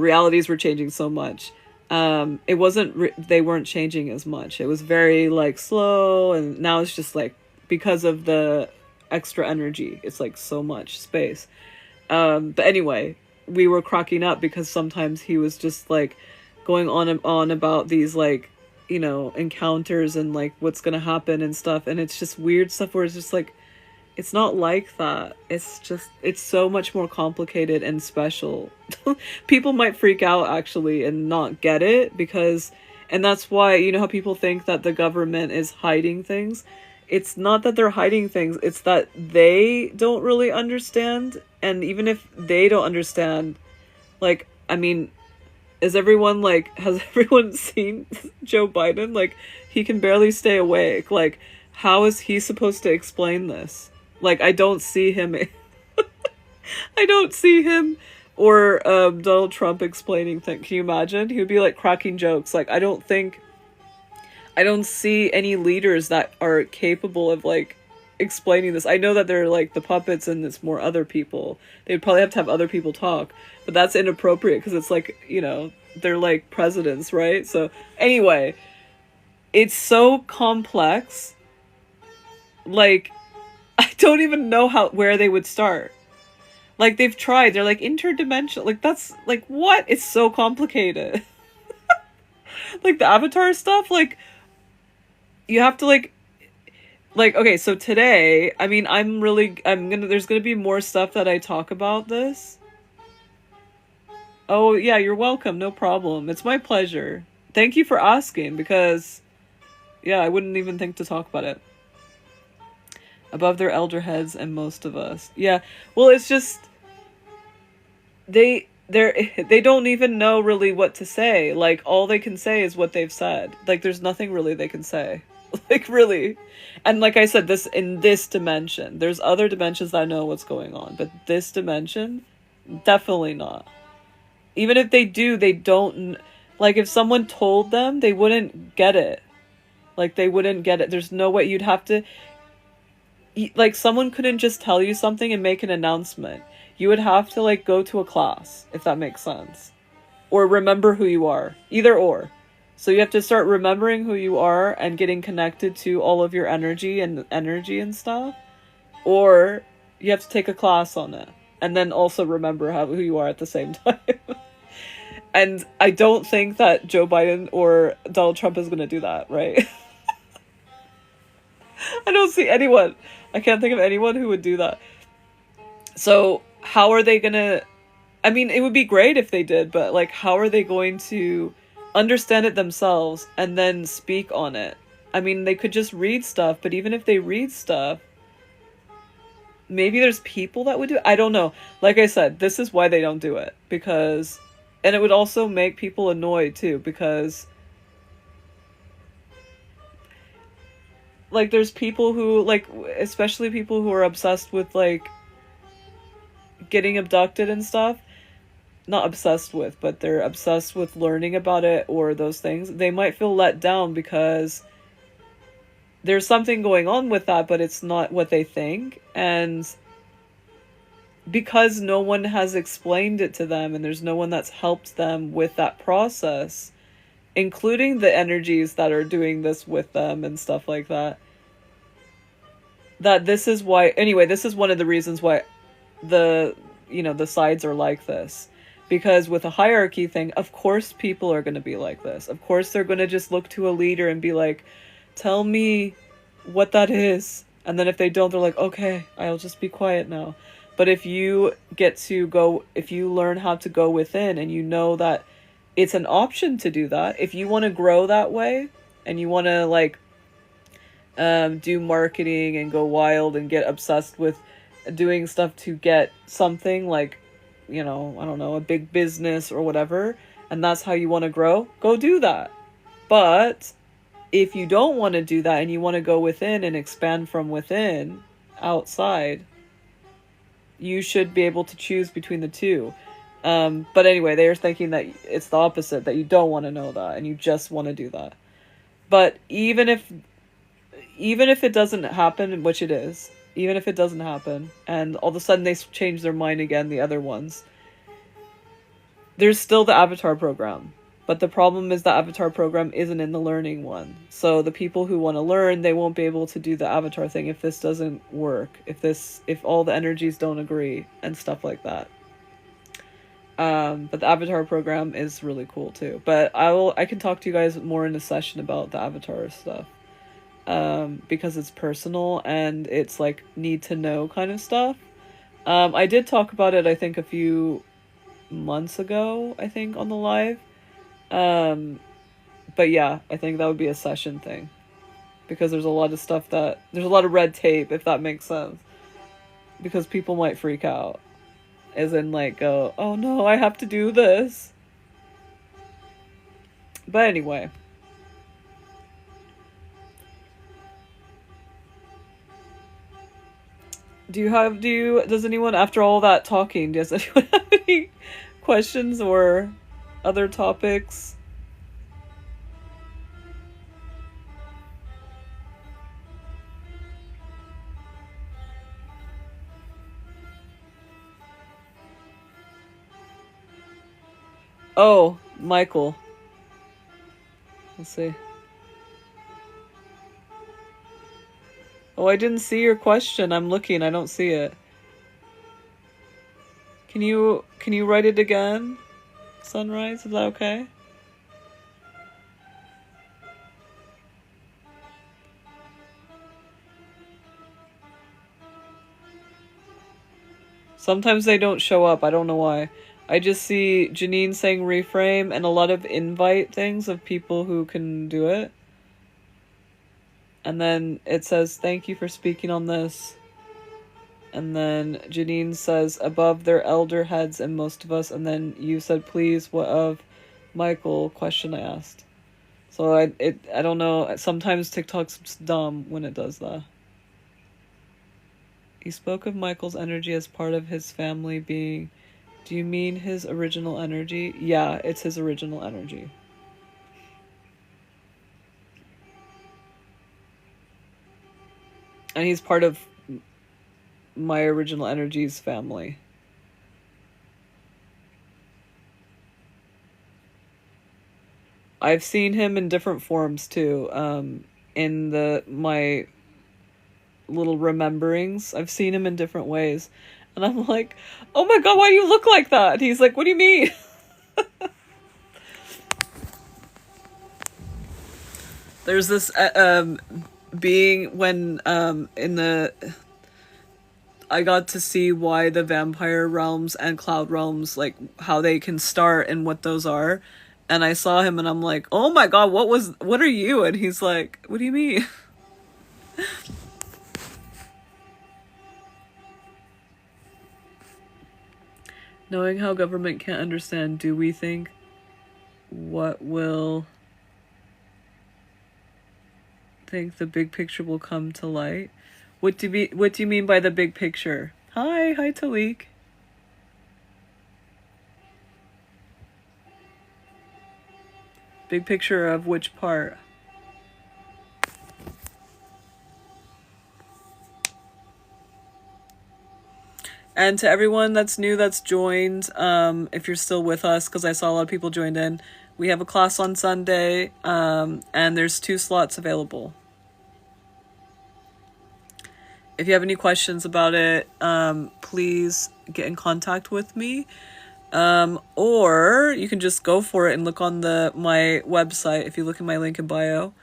[SPEAKER 1] realities were changing so much. It wasn't they weren't changing as much. It was very like slow, and now it's just like because of the extra energy, it's like so much space. But anyway, we were cracking up because sometimes he was just like going on and on about these like, encounters and like what's gonna happen and stuff, and it's just weird stuff where it's just like, it's not like that. It's so much more complicated and special. People might freak out actually and not get it and that's why, how people think that the government is hiding things. It's not that they're hiding things, it's that they don't really understand. And even if they don't understand, like, I mean, has everyone seen Joe Biden? Like, he can barely stay awake. Like, how is he supposed to explain this? Like, I don't see him Or Donald Trump explaining things. Can you imagine? He would be like cracking jokes. Like, I don't see any leaders that are capable of like explaining this. I know that they're like the puppets and it's more other people. They'd probably have to have other people talk, but that's inappropriate because it's like, you know, they're like presidents, right? So anyway, it's so complex. Like, I don't even know where they would start. Like, they've tried. They're like interdimensional. Like, that's like, what? It's so complicated. Like the Avatar stuff, like you have to like okay, so today, I mean, there's gonna be more stuff that I talk about this. Oh yeah, you're welcome, no problem. It's my pleasure. Thank you for asking, because yeah, I wouldn't even think to talk about it. Above their elder heads and most of us. Yeah. Well, it's just they don't even know really what to say. Like, all they can say is what they've said. Like, there's nothing really they can say. Like, really. And like I said, in this dimension, there's other dimensions that know what's going on, but this dimension, definitely not. Even if they do, they don't, like, if someone told them, they wouldn't get it. Like, they wouldn't get it. There's no way. You'd have to, like, someone couldn't just tell you something and make an announcement. You would have to, like, go to a class, if that makes sense. Or remember who you are. Either or. So you have to start remembering who you are and getting connected to all of your energy and stuff. Or you have to take a class on it. And then also remember who you are at the same time. And I don't think that Joe Biden or Donald Trump is going to do that, right? I don't see anyone. I can't think of anyone who would do that. So how are they going to... I mean, it would be great if they did, but like, how are they going to understand it themselves and then speak on it? I mean, they could just read stuff, but even if they read stuff, maybe there's people that would do it. I don't know. Like I said, this is why they don't do it, because... And it would also make people annoyed too, because like, there's people who, like, especially people who are obsessed with like getting abducted and stuff. Not obsessed with, but they're obsessed with learning about it or those things. They might feel let down because there's something going on with that, but it's not what they think. And because no one has explained it to them and there's no one that's helped them with that process, including the energies that are doing this with them and stuff like that, that this is why, anyway, this is one of the reasons why the sides are like this. Because with a hierarchy thing, of course people are going to be like this. Of course they're going to just look to a leader and be like, tell me what that is. And then if they don't, they're like, okay, I'll just be quiet now. But if you learn how to go within, and you know that it's an option to do that, if you want to grow that way and you want to like do marketing and go wild and get obsessed with doing stuff to get something like, I don't know, a big business or whatever, and that's how you want to grow, go do that. But if you don't want to do that and you want to go within and expand from within, outside, you should be able to choose between the two. But anyway, they're thinking that it's the opposite, that you don't want to know that and you just want to do that. But even if it doesn't happen, which it is, even if it doesn't happen, and all of a sudden they change their mind again, the other ones, there's still the Avatar program. But the problem is the Avatar program isn't in the learning one. So the people who want to learn, they won't be able to do the Avatar thing if this doesn't work. If all the energies don't agree and stuff like that. But the Avatar program is really cool too. But I can talk to you guys more in a session about the Avatar stuff. Because it's personal and it's like need to know kind of stuff. I did talk about it, I think, a few months ago, I think, on the live. But yeah, I think that would be a session thing, because there's a lot of red tape, if that makes sense, because people might freak out, as in like go, oh no, I have to do this. But anyway, does anyone, after all that talking, does anyone have any questions or other topics? Oh, Michael. Let's see. Oh, I didn't see your question. I'm looking. I don't see it. Can you write it again? Sunrise, is that okay? Sometimes they don't show up. I don't know why. I just see Janine saying reframe and a lot of invite things of people who can do it. And then it says, thank you for speaking on this. And then Janine says, above their elder heads and most of us. And then you said, please, what of Michael? Question I asked. So I don't know. Sometimes TikTok's dumb when it does that. He spoke of Michael's energy as part of his family being. Do you mean his original energy? Yeah, it's his original energy. And he's part of my original energy's family. I've seen him in different forms too. In my little rememberings, I've seen him in different ways. And I'm like, oh my god, why do you look like that? And he's like, what do you mean? There's this being when in the I got to see why the vampire realms and cloud realms, like how they can start and what those are. And I saw him and I'm like, oh my god, what are you? And he's like, what do you mean? Knowing how government can't understand, do we think the big picture will come to light? What do you mean by the big picture? Hi Talik. Big picture of which part? And to everyone that's new, that's joined, if you're still with us, because I saw a lot of people joined in, we have a class on Sunday, and there's 2 slots available. If you have any questions about it, please get in contact with me. Or you can just go for it and look on my website if you look in my link in bio.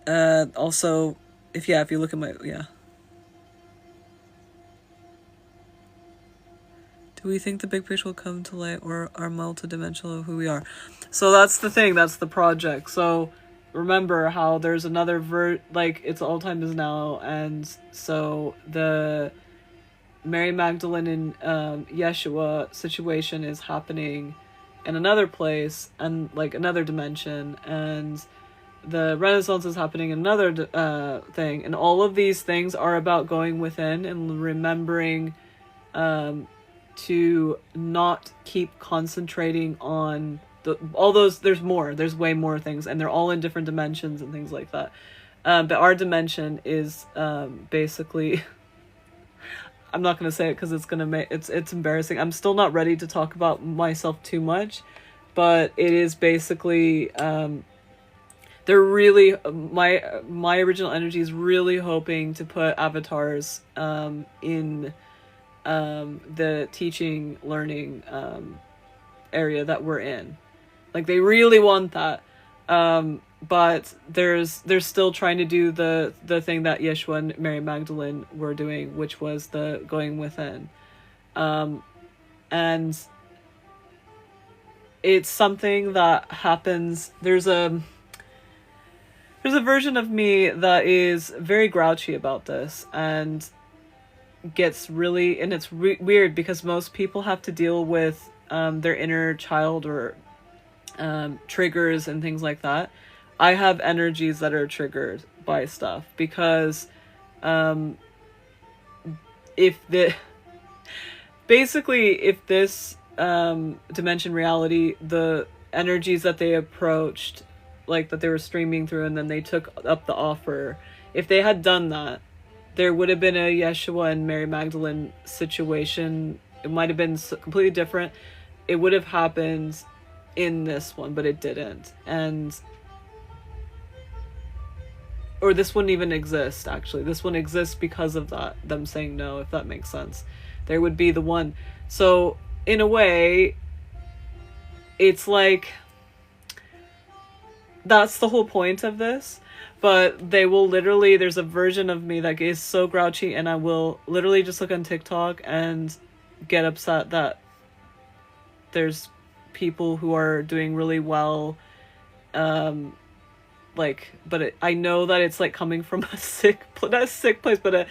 [SPEAKER 1] Also, if you look at my, yeah. Do we think the big picture will come to light or are multidimensional of who we are? So that's the thing, that's the project. So remember how there's another it's all time is now, and so the Mary Magdalene and Yeshua situation is happening in another place and like another dimension, and the Renaissance is happening in another thing, and all of these things are about going within and remembering to not keep concentrating on all those. There's way more things, and they're all in different dimensions and things like that. But our dimension is basically I'm not going to say it because it's going to make it's embarrassing. I'm still not ready to talk about myself too much, but it is basically they're really my original energy is really hoping to put avatars in the teaching learning area that we're in. Like they really want that, but they're still trying to do the thing that Yeshua and Mary Magdalene were doing, which was the going within, and it's something that happens. There's a version of me that is very grouchy about this and gets really, and it's weird because most people have to deal with their inner child or triggers and things like that. I have energies that are triggered by stuff because if the basically if this dimension reality, the energies that they approached, like that they were streaming through, and then they took up the offer, if they had done that, there would have been a Yeshua and Mary Magdalene situation. It might have been completely different. It would have happened in this one, but it didn't. Or this wouldn't even exist, actually. This one exists because of that, them saying no, if that makes sense. There would be the one. So, in a way, it's like, that's the whole point of this. But they will literally, there's a version of me that is so grouchy, and I will literally just look on TikTok and get upset that there's people who are doing really well, but I know that it's like coming from a not a sick place, but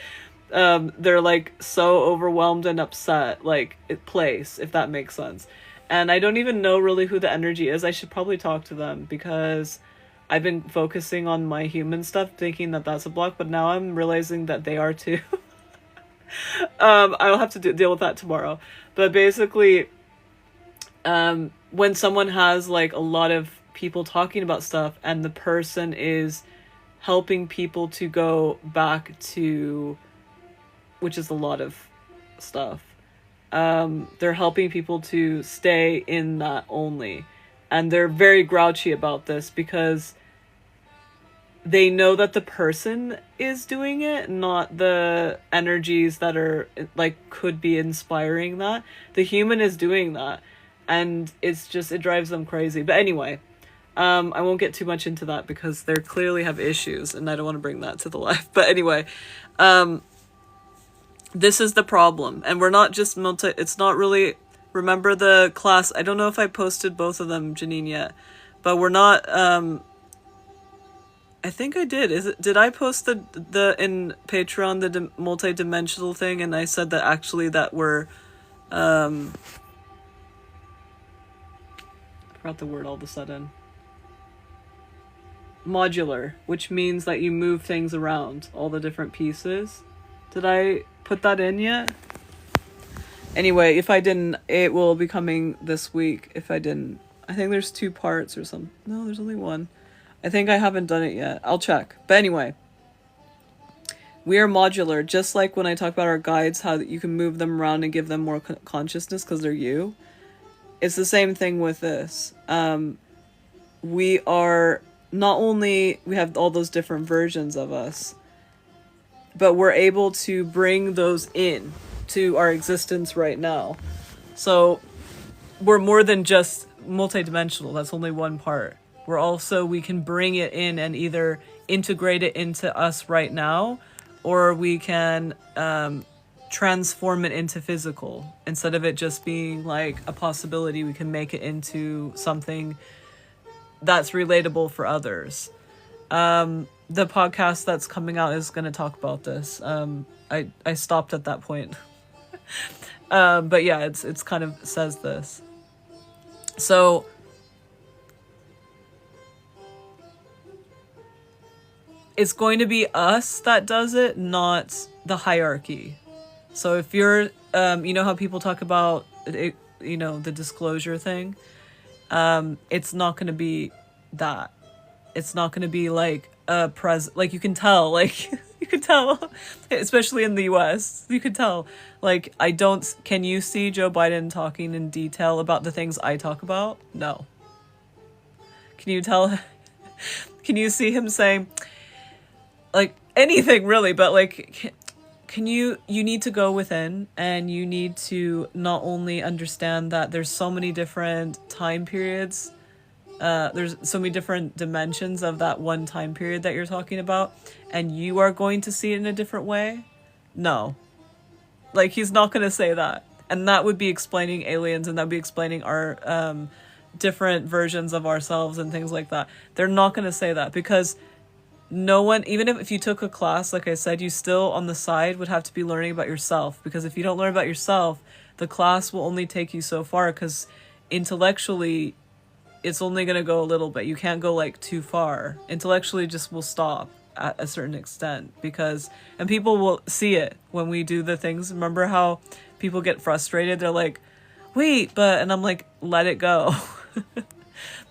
[SPEAKER 1] they're like so overwhelmed and upset, like place, if that makes sense. And I don't even know really who the energy is. I should probably talk to them, because I've been focusing on my human stuff, thinking that that's a block, but now I'm realizing that they are too. I'll have to deal with that tomorrow. But basically, when someone has like a lot of people talking about stuff, and the person is helping people to go back to, which is a lot of stuff, they're helping people to stay in that only. And they're very grouchy about this, because they know that the person is doing it, not the energies that are like could be inspiring that. The human is doing that, and it's just, it drives them crazy. But anyway, I won't get too much into that, because they clearly have issues, and I don't want to bring that to the life. But anyway, this is the problem, and we're not just it's not really, remember the class, I don't know if I posted both of them, Janine, yet, but we're not, I think I did. Did I post the in Patreon, the multi-dimensional thing, and I said that actually that we're, I forgot the word all of a sudden. Modular, which means that you move things around, all the different pieces. Did I put that in yet? Anyway, if I didn't, it will be coming this week. If I didn't, I think there's 2 parts or something. No, there's only 1. I think I haven't done it yet. I'll check. But anyway, we are modular, just like when I talk about our guides, how you can move them around and give them more consciousness because they're you. It's the same thing with this. We are not only, we have all those different versions of us, but we're able to bring those in to our existence right now. So we're more than just multidimensional. That's only one part. We're also, we can bring it in and either integrate it into us right now, or we can transform it into physical. Instead of it just being like a possibility, we can make it into something that's relatable for others. The podcast that's coming out is going to talk about this. I stopped at that point. But yeah, it's kind of says this. So it's going to be us that does it, not the hierarchy. So if you're, you know how people talk about, it, you know, the disclosure thing? It's not going to be that. It's not going to be like a like you can tell, like, you can tell, especially in the US, you could tell, like, can you see Joe Biden talking in detail about the things I talk about? No. Can you tell, can you see him saying, like, anything really, but like, you need to go within, and you need to not only understand that there's so many different time periods, there's so many different dimensions of that one time period that you're talking about, and you are going to see it in a different way? No. Like, he's not going to say that. And that would be explaining aliens, and that would be explaining our different versions of ourselves and things like that. They're not going to say that, because no one, even if you took a class, like I said, you still on the side would have to be learning about yourself, because if you don't learn about yourself, the class will only take you so far, because intellectually it's only going to go a little bit. You can't go like too far. Intellectually just will stop. at a certain extent, because, and people will see it when we do the things. Remember how people get frustrated? They're like, wait, but, and I'm like, let it go.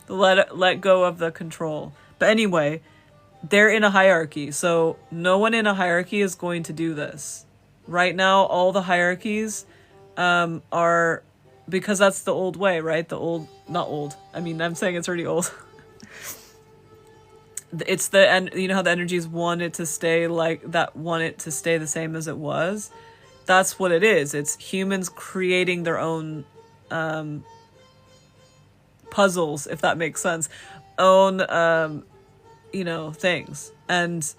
[SPEAKER 1] Let go of the control. But anyway, they're in a hierarchy. So no one in a hierarchy is going to do this. Right now, all the hierarchies are, because that's the old way, right? The old, not old. I mean, I'm saying it's already old. It's the, and you know how the energies want it to stay like that, want it to stay the same as it was. That's what it is. It's humans creating their own puzzles, if that makes sense, own things. And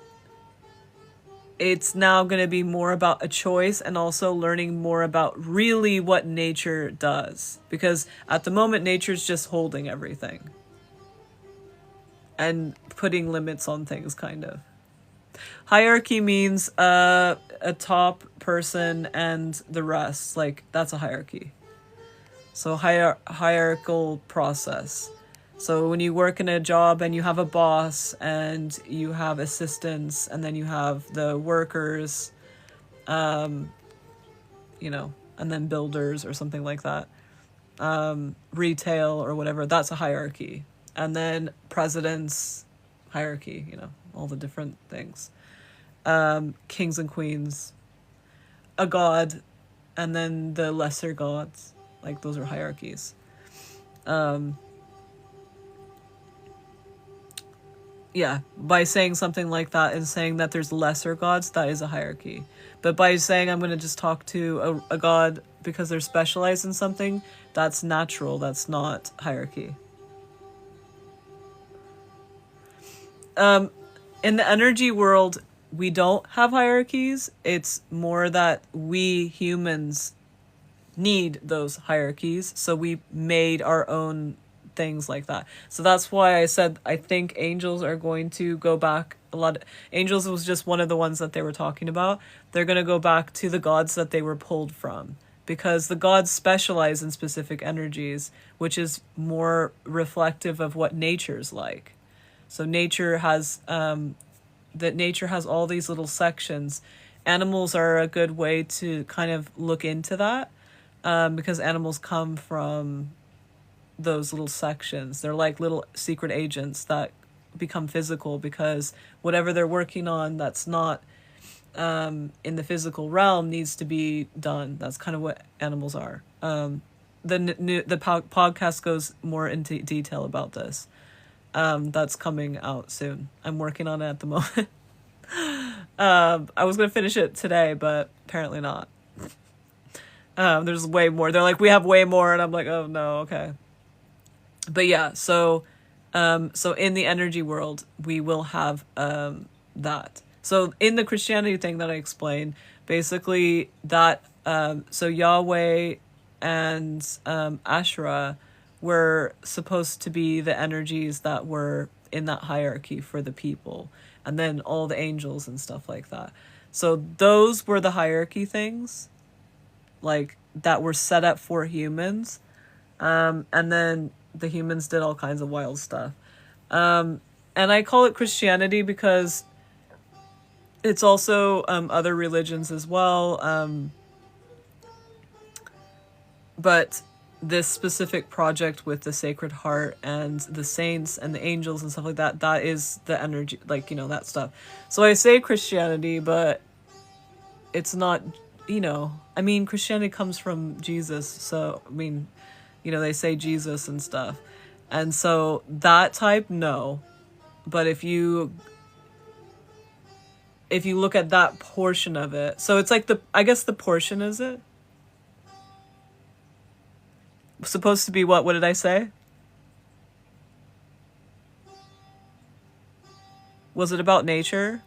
[SPEAKER 1] it's now going to be more about a choice, and also learning more about really what nature does, because at the moment nature's just holding everything and putting limits on things, kind of. Hierarchy means a top person and the rest, like that's a hierarchy. So hierarchical process. So when you work in a job and you have a boss and you have assistants and then you have the workers, and then builders or something like that, retail or whatever, that's a hierarchy. And then presidents, hierarchy, all the different things. Kings and queens, a god, and then the lesser gods, like those are hierarchies. Yeah, by saying something like that and saying that there's lesser gods, that is a hierarchy. But by saying I'm going to just talk to a god because they're specialized in something, that's natural, that's not hierarchy. In the energy world, we don't have hierarchies. It's more that we humans need those hierarchies, so we made our own things like that. So that's why I said I think angels are going to go back a lot. Angels was just one of the ones that they were talking about. They're going to go back to the gods that they were pulled from, because the gods specialize in specific energies, which is more reflective of what nature's like. So nature has nature has all these little sections. Animals are a good way to kind of look into that, because animals come from those little sections. They're like little secret agents that become physical, because whatever they're working on that's not in the physical realm needs to be done. That's kind of what animals are. The podcast goes more into detail about this. That's coming out soon. I'm working on it at the moment. I was gonna finish it today, but apparently not. There's way more. They're like, we have way more, and I'm like, oh no, okay. But yeah, so in the energy world, we will have that. So in the Christianity thing that I explained, basically that so Yahweh and Asherah were supposed to be the energies that were in that hierarchy for the people, and then all the angels and stuff like that. So those were the hierarchy things, like that were set up for humans, and then the humans did all kinds of wild stuff. And I call it Christianity because it's also other religions as well, but this specific project with the Sacred Heart and the saints and the angels and stuff like that, that is the energy, like, that stuff. So I say Christianity, but it's not, I mean, Christianity comes from Jesus. So, I mean, they say Jesus and stuff. And so that type, no. But if you look at that portion of it, so it's like I guess the portion, is it? Supposed to be what? What did I say? Was it about nature?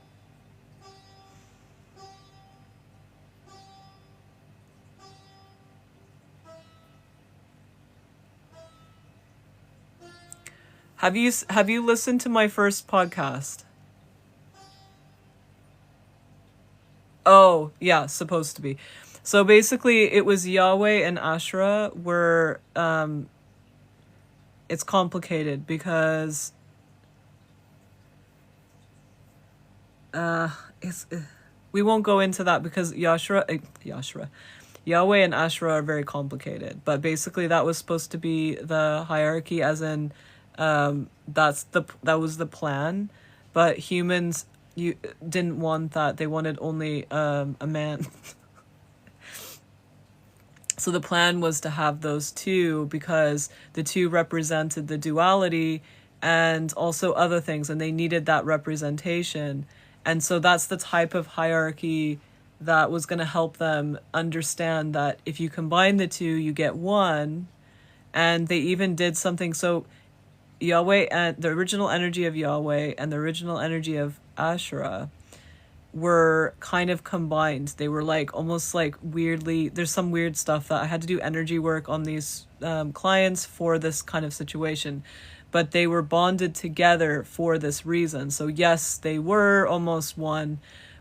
[SPEAKER 1] Have you listened to my first podcast? Oh, yeah, supposed to be. So basically it was Yahweh and Asherah were it's complicated because it's we won't go into that because Yahweh and Ashra are very complicated. But basically, that was supposed to be the hierarchy, as in, that was the plan. But humans, you didn't want that. They wanted only a man. So the plan was to have those two because the two represented the duality and also other things, and they needed that representation. And so that's the type of hierarchy that was going to help them understand that if you combine the two, you get one. And they even did something. So Yahweh and the original energy of Yahweh and the original energy of Asherah were kind of combined. They were like almost like weirdly, there's some weird stuff that I had to do energy work on these clients for this kind of situation, but they were bonded together for this reason. So yes, they were almost one,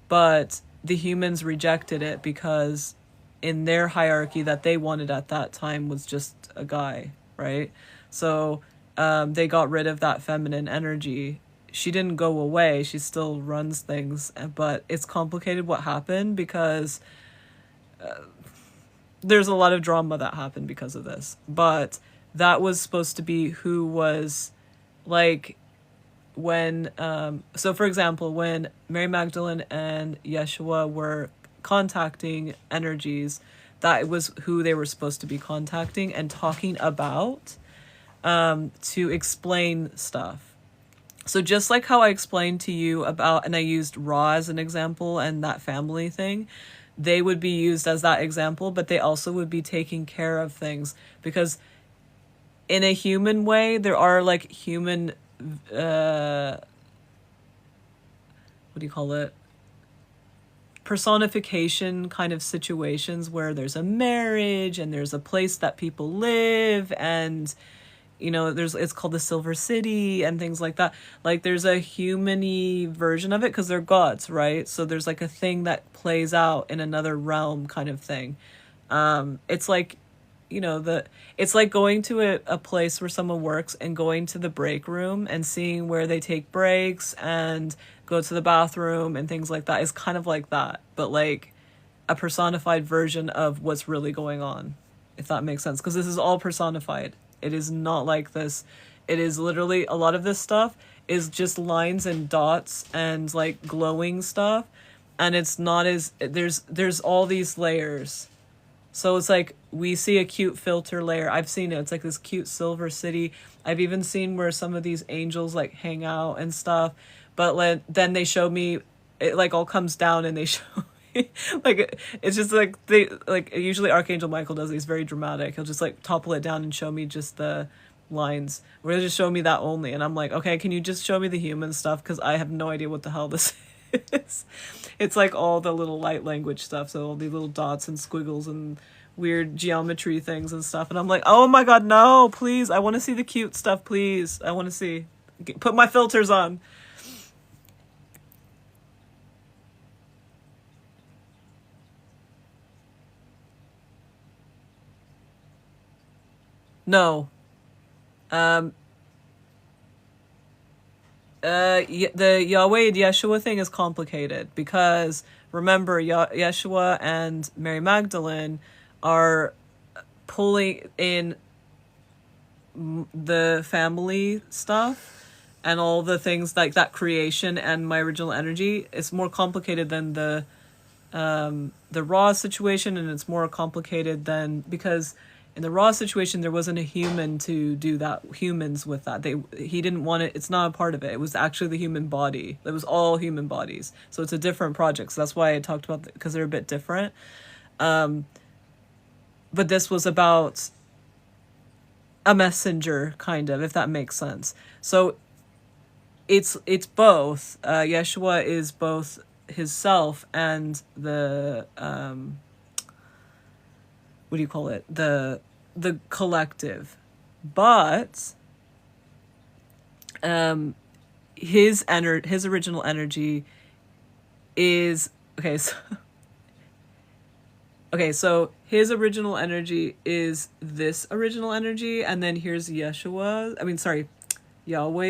[SPEAKER 1] but the humans rejected it because in their hierarchy that they wanted at that time was just a guy, right? So they got rid of that feminine energy. She didn't go away. She still runs things, but it's complicated what happened because there's a lot of drama that happened because of this. But that was supposed to be who was like when, so for example, when Mary Magdalene and Yeshua were contacting energies, that was who they were supposed to be contacting and talking about to explain stuff. So just like how I explained to you about, and I used Ra as an example and that family thing, they would be used as that example, but they also would be taking care of things because in a human way, there are like human, what do you call it? Personification kind of situations where there's a marriage and there's a place that people live and it's called the Silver City and things like that. Like there's a human-y version of it because they're gods, right? So there's like a thing that plays out in another realm kind of thing. It's like, it's like going to a place where someone works and going to the break room and seeing where they take breaks and go to the bathroom and things like that is kind of like that, but like a personified version of what's really going on, if that makes sense. Because this is all personified. It is not like this. It is literally, a lot of this stuff is just lines and dots and like glowing stuff. And it's not as, there's all these layers. So it's like, we see a cute filter layer. I've seen it. It's like this cute silver city. I've even seen where some of these angels like hang out and stuff. But then they show me, it like all comes down and they show like it's just like they like usually Archangel Michael does these very dramatic. He'll just like topple it down and show me just the lines. Where they just show me that only, and I'm like, okay, can you just show me the human stuff because I have no idea what the hell this is. It's like all the little light language stuff, so all the little dots and squiggles and weird geometry things and stuff, and I'm like, oh my god, no, please, I want to see the cute stuff, please. I want to see, put my filters on. No. The Yahweh and Yeshua thing is complicated because remember, Yeshua and Mary Magdalene are pulling in the family stuff and all the things like that creation and my original energy. It's more complicated than the Raw situation, and it's more complicated than because in the Raw situation there wasn't a human to do that, humans with that. He didn't want it. It's not a part of it. It was actually the human body. It was all human bodies. So it's a different project. So that's why I talked about it, because they're a bit different. But this was about a messenger, kind of, if that makes sense. So it's both. Yeshua is both his self and the what do you call it? The collective. But his original energy is so his original energy is this original energy, and then here's Yahweh's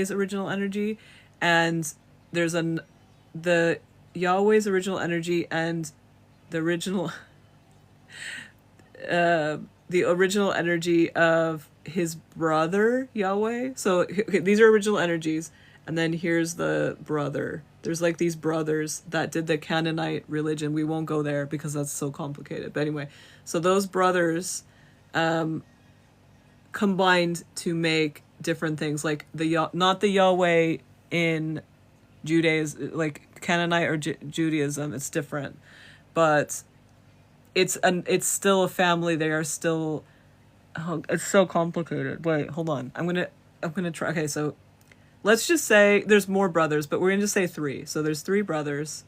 [SPEAKER 1] original energy, and there's the Yahweh's original energy and the original the original energy of his brother Yahweh. So these are original energies, and then here's the brother. There's like these brothers that did the Canaanite religion. We won't go there because that's so complicated. But anyway, so those brothers combined to make different things, like not the Yahweh in Judaism, like Canaanite or Judaism. It's different, but it's still a family. They are still. Oh, it's so complicated. Wait, hold on. I'm gonna try. Okay, so let's just say there's more brothers, but we're gonna just say 3. So there's 3 brothers.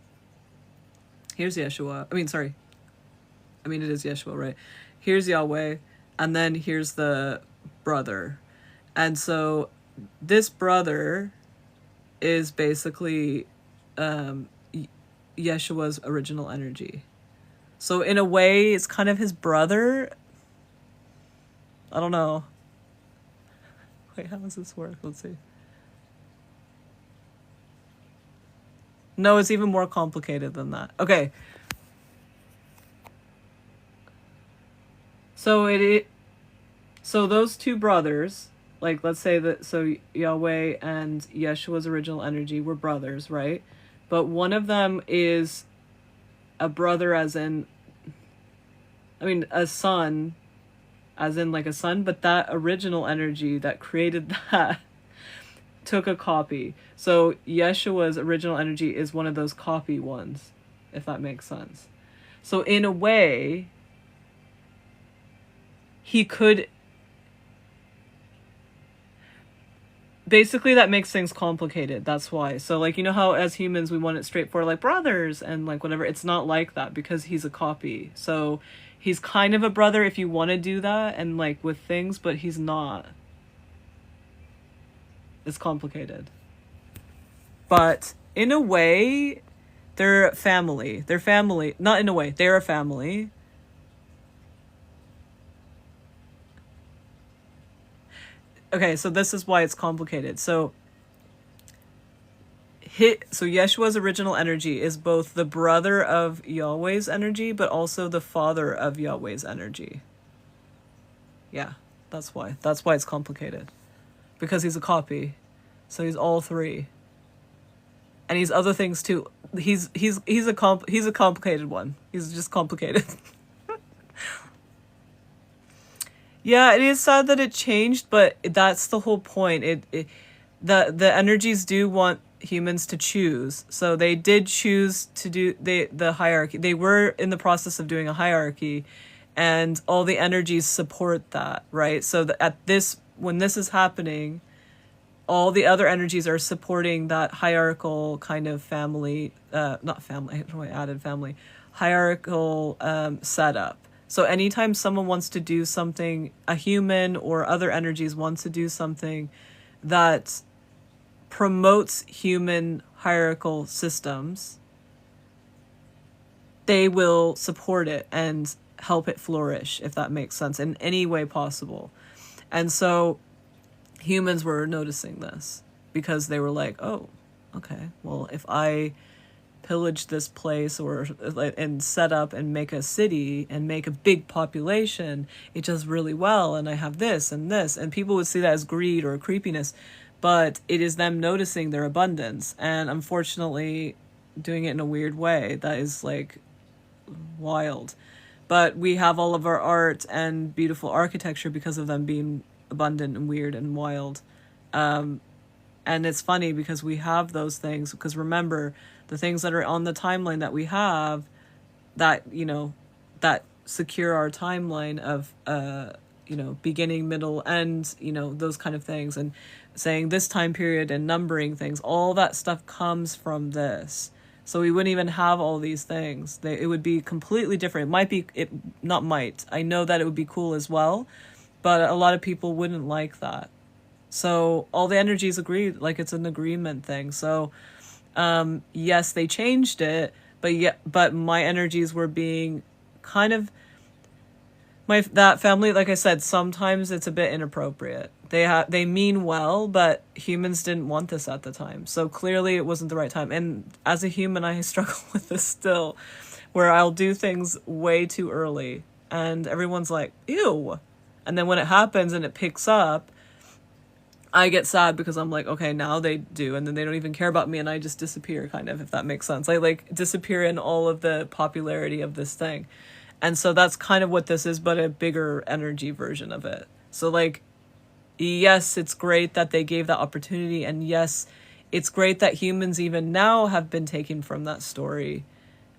[SPEAKER 1] Here's Yeshua. It is Yeshua, right? Here's Yahweh, and then here's the brother. And so this brother is basically Yeshua's original energy. So in a way, it's kind of his brother. I don't know. Wait, how does this work? Let's see. No, it's even more complicated than that. Okay. So those 2 brothers, like let's say that, so Yahweh and Yeshua's original energy were brothers, right? But one of them is a brother as in, a son, as in like a son, but that original energy that created that took a copy. So Yeshua's original energy is one of those copy ones, if that makes sense. So in a way, he could... Basically, that makes things complicated. That's why. So, like, you know how as humans we want it straightforward, like brothers and like whatever. It's not like that because he's a copy. So he's kind of a brother if you want to do that and like with things, but he's not. It's complicated. But in a way, they're family. They're family. Not in a way. They're a family. Okay, so this is why it's complicated. So Yeshua's original energy is both the brother of Yahweh's energy, but also the father of Yahweh's energy. Yeah, that's why. That's why it's complicated. Because he's a copy. So he's all 3. And he's other things too. He's a complicated one. He's just complicated. Yeah, it is sad that it changed, but that's the whole point. The energies do want humans to choose. So they did choose to do the hierarchy. They were in the process of doing a hierarchy, and all the energies support that, right? So when this is happening, all the other energies are supporting that hierarchical kind of family, not family, I added family, hierarchical setup. So anytime someone wants to do something, a human or other energies wants to do something that promotes human hierarchical systems, they will support it and help it flourish, if that makes sense, in any way possible. And so humans were noticing this because they were like, oh, okay, well, if I pillage this place and set up and make a city and make a big population, it does really well, and I have this, and people would see that as greed or creepiness, but it is them noticing their abundance, and unfortunately doing it in a weird way that is like wild. But we have all of our art and beautiful architecture because of them being abundant and weird and wild. And it's funny because we have those things, because remember, the things that are on the timeline that we have, that, that secure our timeline of, beginning, middle, end, those kind of things, and saying this time period and numbering things, all that stuff comes from this. So we wouldn't even have all these things. It would be completely different. I know that it would be cool as well, but a lot of people wouldn't like that. So all the energies agreed, like it's an agreement thing. So yes, they changed it, but my energies were being kind of My that family, like I said, sometimes it's a bit inappropriate. They mean well, but humans didn't want this at the time. So clearly it wasn't the right time. And as a human, I struggle with this still, where I'll do things way too early and everyone's like, "Ew." And then when it happens and it picks up, I get sad because I'm like, okay, now they do, and then they don't even care about me, and I just disappear, kind of, if that makes sense. I like disappear in all of the popularity of this thing. And so that's kind of what this is, but a bigger energy version of it. So like, yes, it's great that they gave that opportunity, and yes, it's great that humans even now have been taken from that story,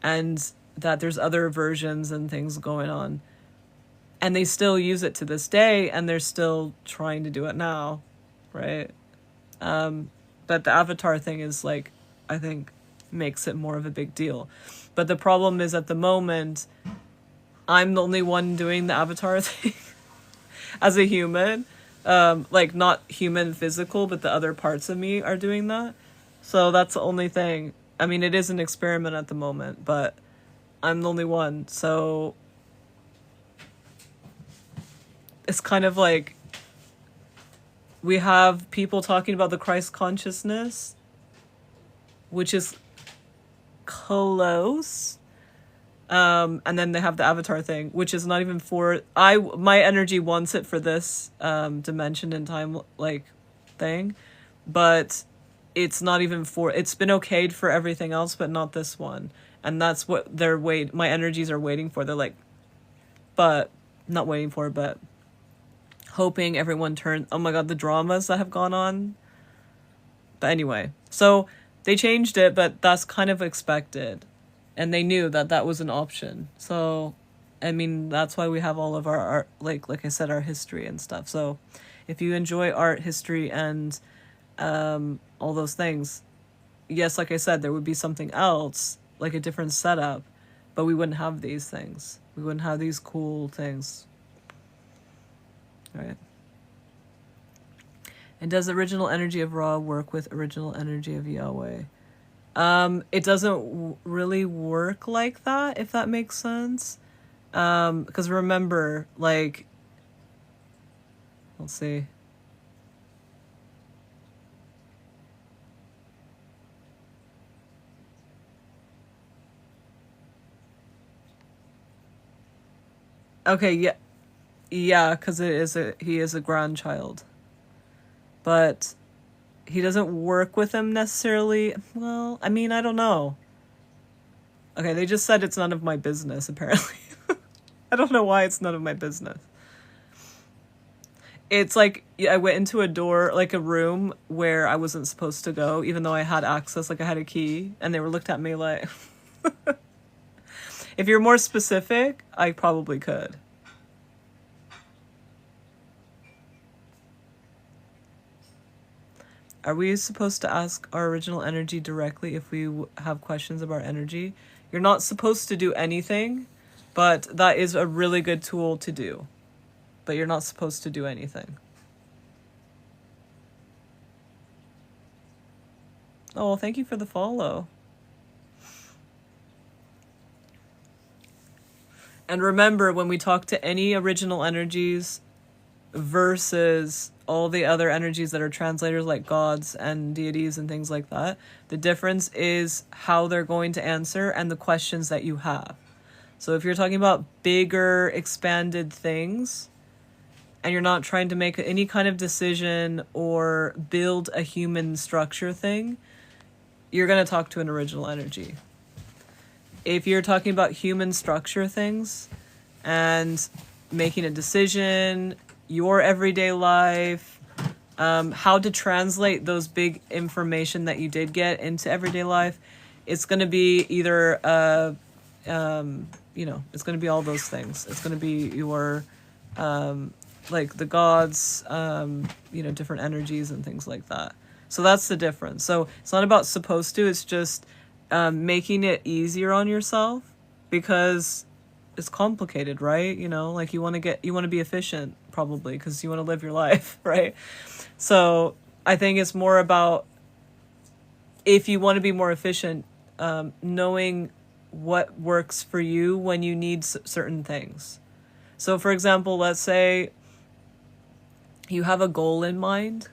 [SPEAKER 1] and that there's other versions and things going on. And they still use it to this day, and they're still trying to do it now, right? But the avatar thing is like, I think, makes it more of a big deal. But the problem is at the moment, I'm the only one doing the avatar thing as a human. Like not human physical, but the other parts of me are doing that. So that's the only thing. I mean, it is an experiment at the moment, but I'm the only one. So it's kind of like we have people talking about the Christ consciousness, which is close. And then they have the avatar thing, which is not even for my energy wants it for this dimension and time like thing, but it's not even for, it's been okayed for everything else, but not this one. And that's what my energies are waiting for. They're like, but not waiting for, but hoping everyone turns. Oh my god, the dramas that have gone on. But anyway, so they changed it, but that's kind of expected. And they knew that that was an option. So, I mean, that's why we have all of our art, like I said, our history and stuff. So, if you enjoy art, history, and all those things, yes, like I said, there would be something else, like a different setup, but we wouldn't have these things. We wouldn't have these cool things. Right? And does original energy of Ra work with original energy of Yahweh? It doesn't really work like that, if that makes sense. Because remember, like, let's see. Okay, yeah. Yeah, because he is a grandchild. But he doesn't work with them necessarily. Well, I mean, I don't know. Okay, they just said it's none of my business, apparently. I don't know why it's none of my business. It's like I went into a door, like a room where I wasn't supposed to go, even though I had access, like I had a key, and they were looked at me like... If you're more specific, I probably could. Are we supposed to ask our original energy directly if we have questions about energy? You're not supposed to do anything, but that is a really good tool to do. But you're not supposed to do anything. Oh, well, thank you for the follow. And remember, when we talk to any original energies versus all the other energies that are translators like gods and deities and things like that, the difference is how they're going to answer and the questions that you have. So if you're talking about bigger, expanded things, and you're not trying to make any kind of decision or build a human structure thing, you're going to talk to an original energy. If you're talking about human structure things and making a decision, your everyday life, how to translate those big information that you did get into everyday life, it's going to be either, it's going to be all those things. It's going to be your, like the gods, different energies and things like that. So that's the difference. So it's not about supposed to, it's just making it easier on yourself, because it's complicated, right? Like you want to be efficient, probably, because you want to live your life, right? So I think it's more about, if you want to be more efficient, knowing what works for you when you need certain things. So for example, let's say you have a goal in mind.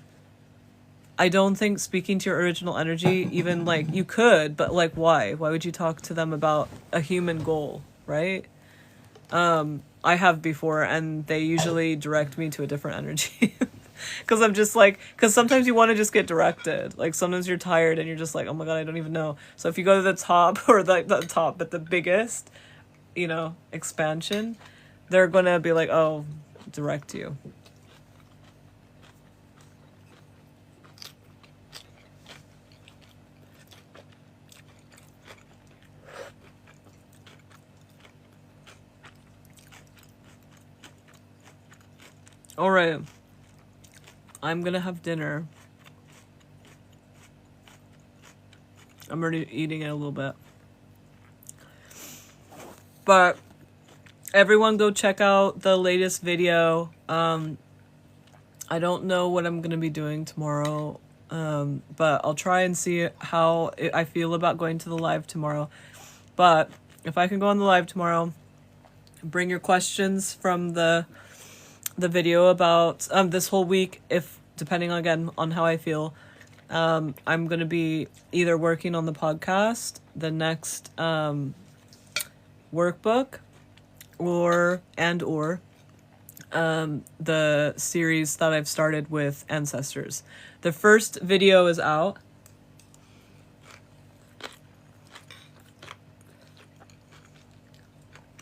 [SPEAKER 1] I don't think speaking to your original energy, even like you could, but like why? Why would you talk to them about a human goal, right? I have before, and they usually direct me to a different energy. Because I'm just like, because sometimes you want to just get directed. Like sometimes you're tired and you're just like, oh my God, I don't even know. So if you go to the top, or the top, but the biggest, you know, expansion, they're going to be like, oh, direct you. All right. I'm gonna have dinner. I'm already eating it a little bit. But everyone go check out the latest video. I don't know what I'm gonna be doing tomorrow. But I'll try and see how I feel about going to the live tomorrow. But if I can go on the live tomorrow, bring your questions from the video about this whole week, if depending again on how I feel. I'm gonna be either working on the podcast, the next workbook, or the series that I've started with ancestors. The first video is out.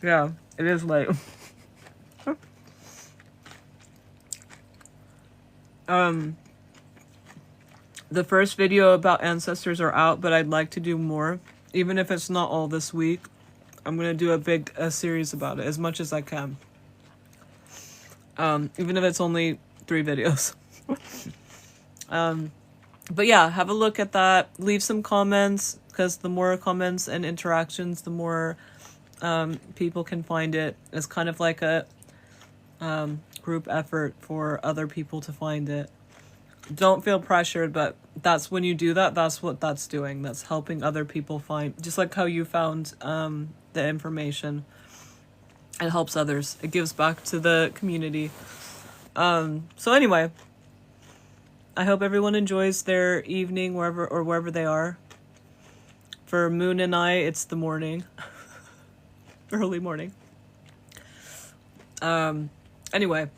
[SPEAKER 1] Yeah, it is late. The first video about ancestors are out, but I'd like to do more. Even if it's not all this week, I'm going to do a series about it as much as I can. Even if it's only 3 videos. But yeah, have a look at that. Leave some comments, because the more comments and interactions, the more people can find it. It's kind of like a group effort for other people to find it. Don't feel pressured, but that's when you do that, that's what that's doing. That's helping other people find, just like how you found the information. It helps others. It gives back to the community. So anyway, I hope everyone enjoys their evening wherever they are. For Moon and I, it's the morning. Early morning. Anyway,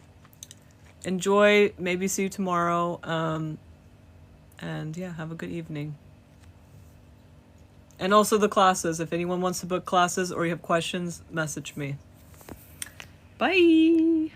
[SPEAKER 1] enjoy, maybe see you tomorrow, and yeah, have a good evening. And also the classes, if anyone wants to book classes or you have questions, message me. Bye!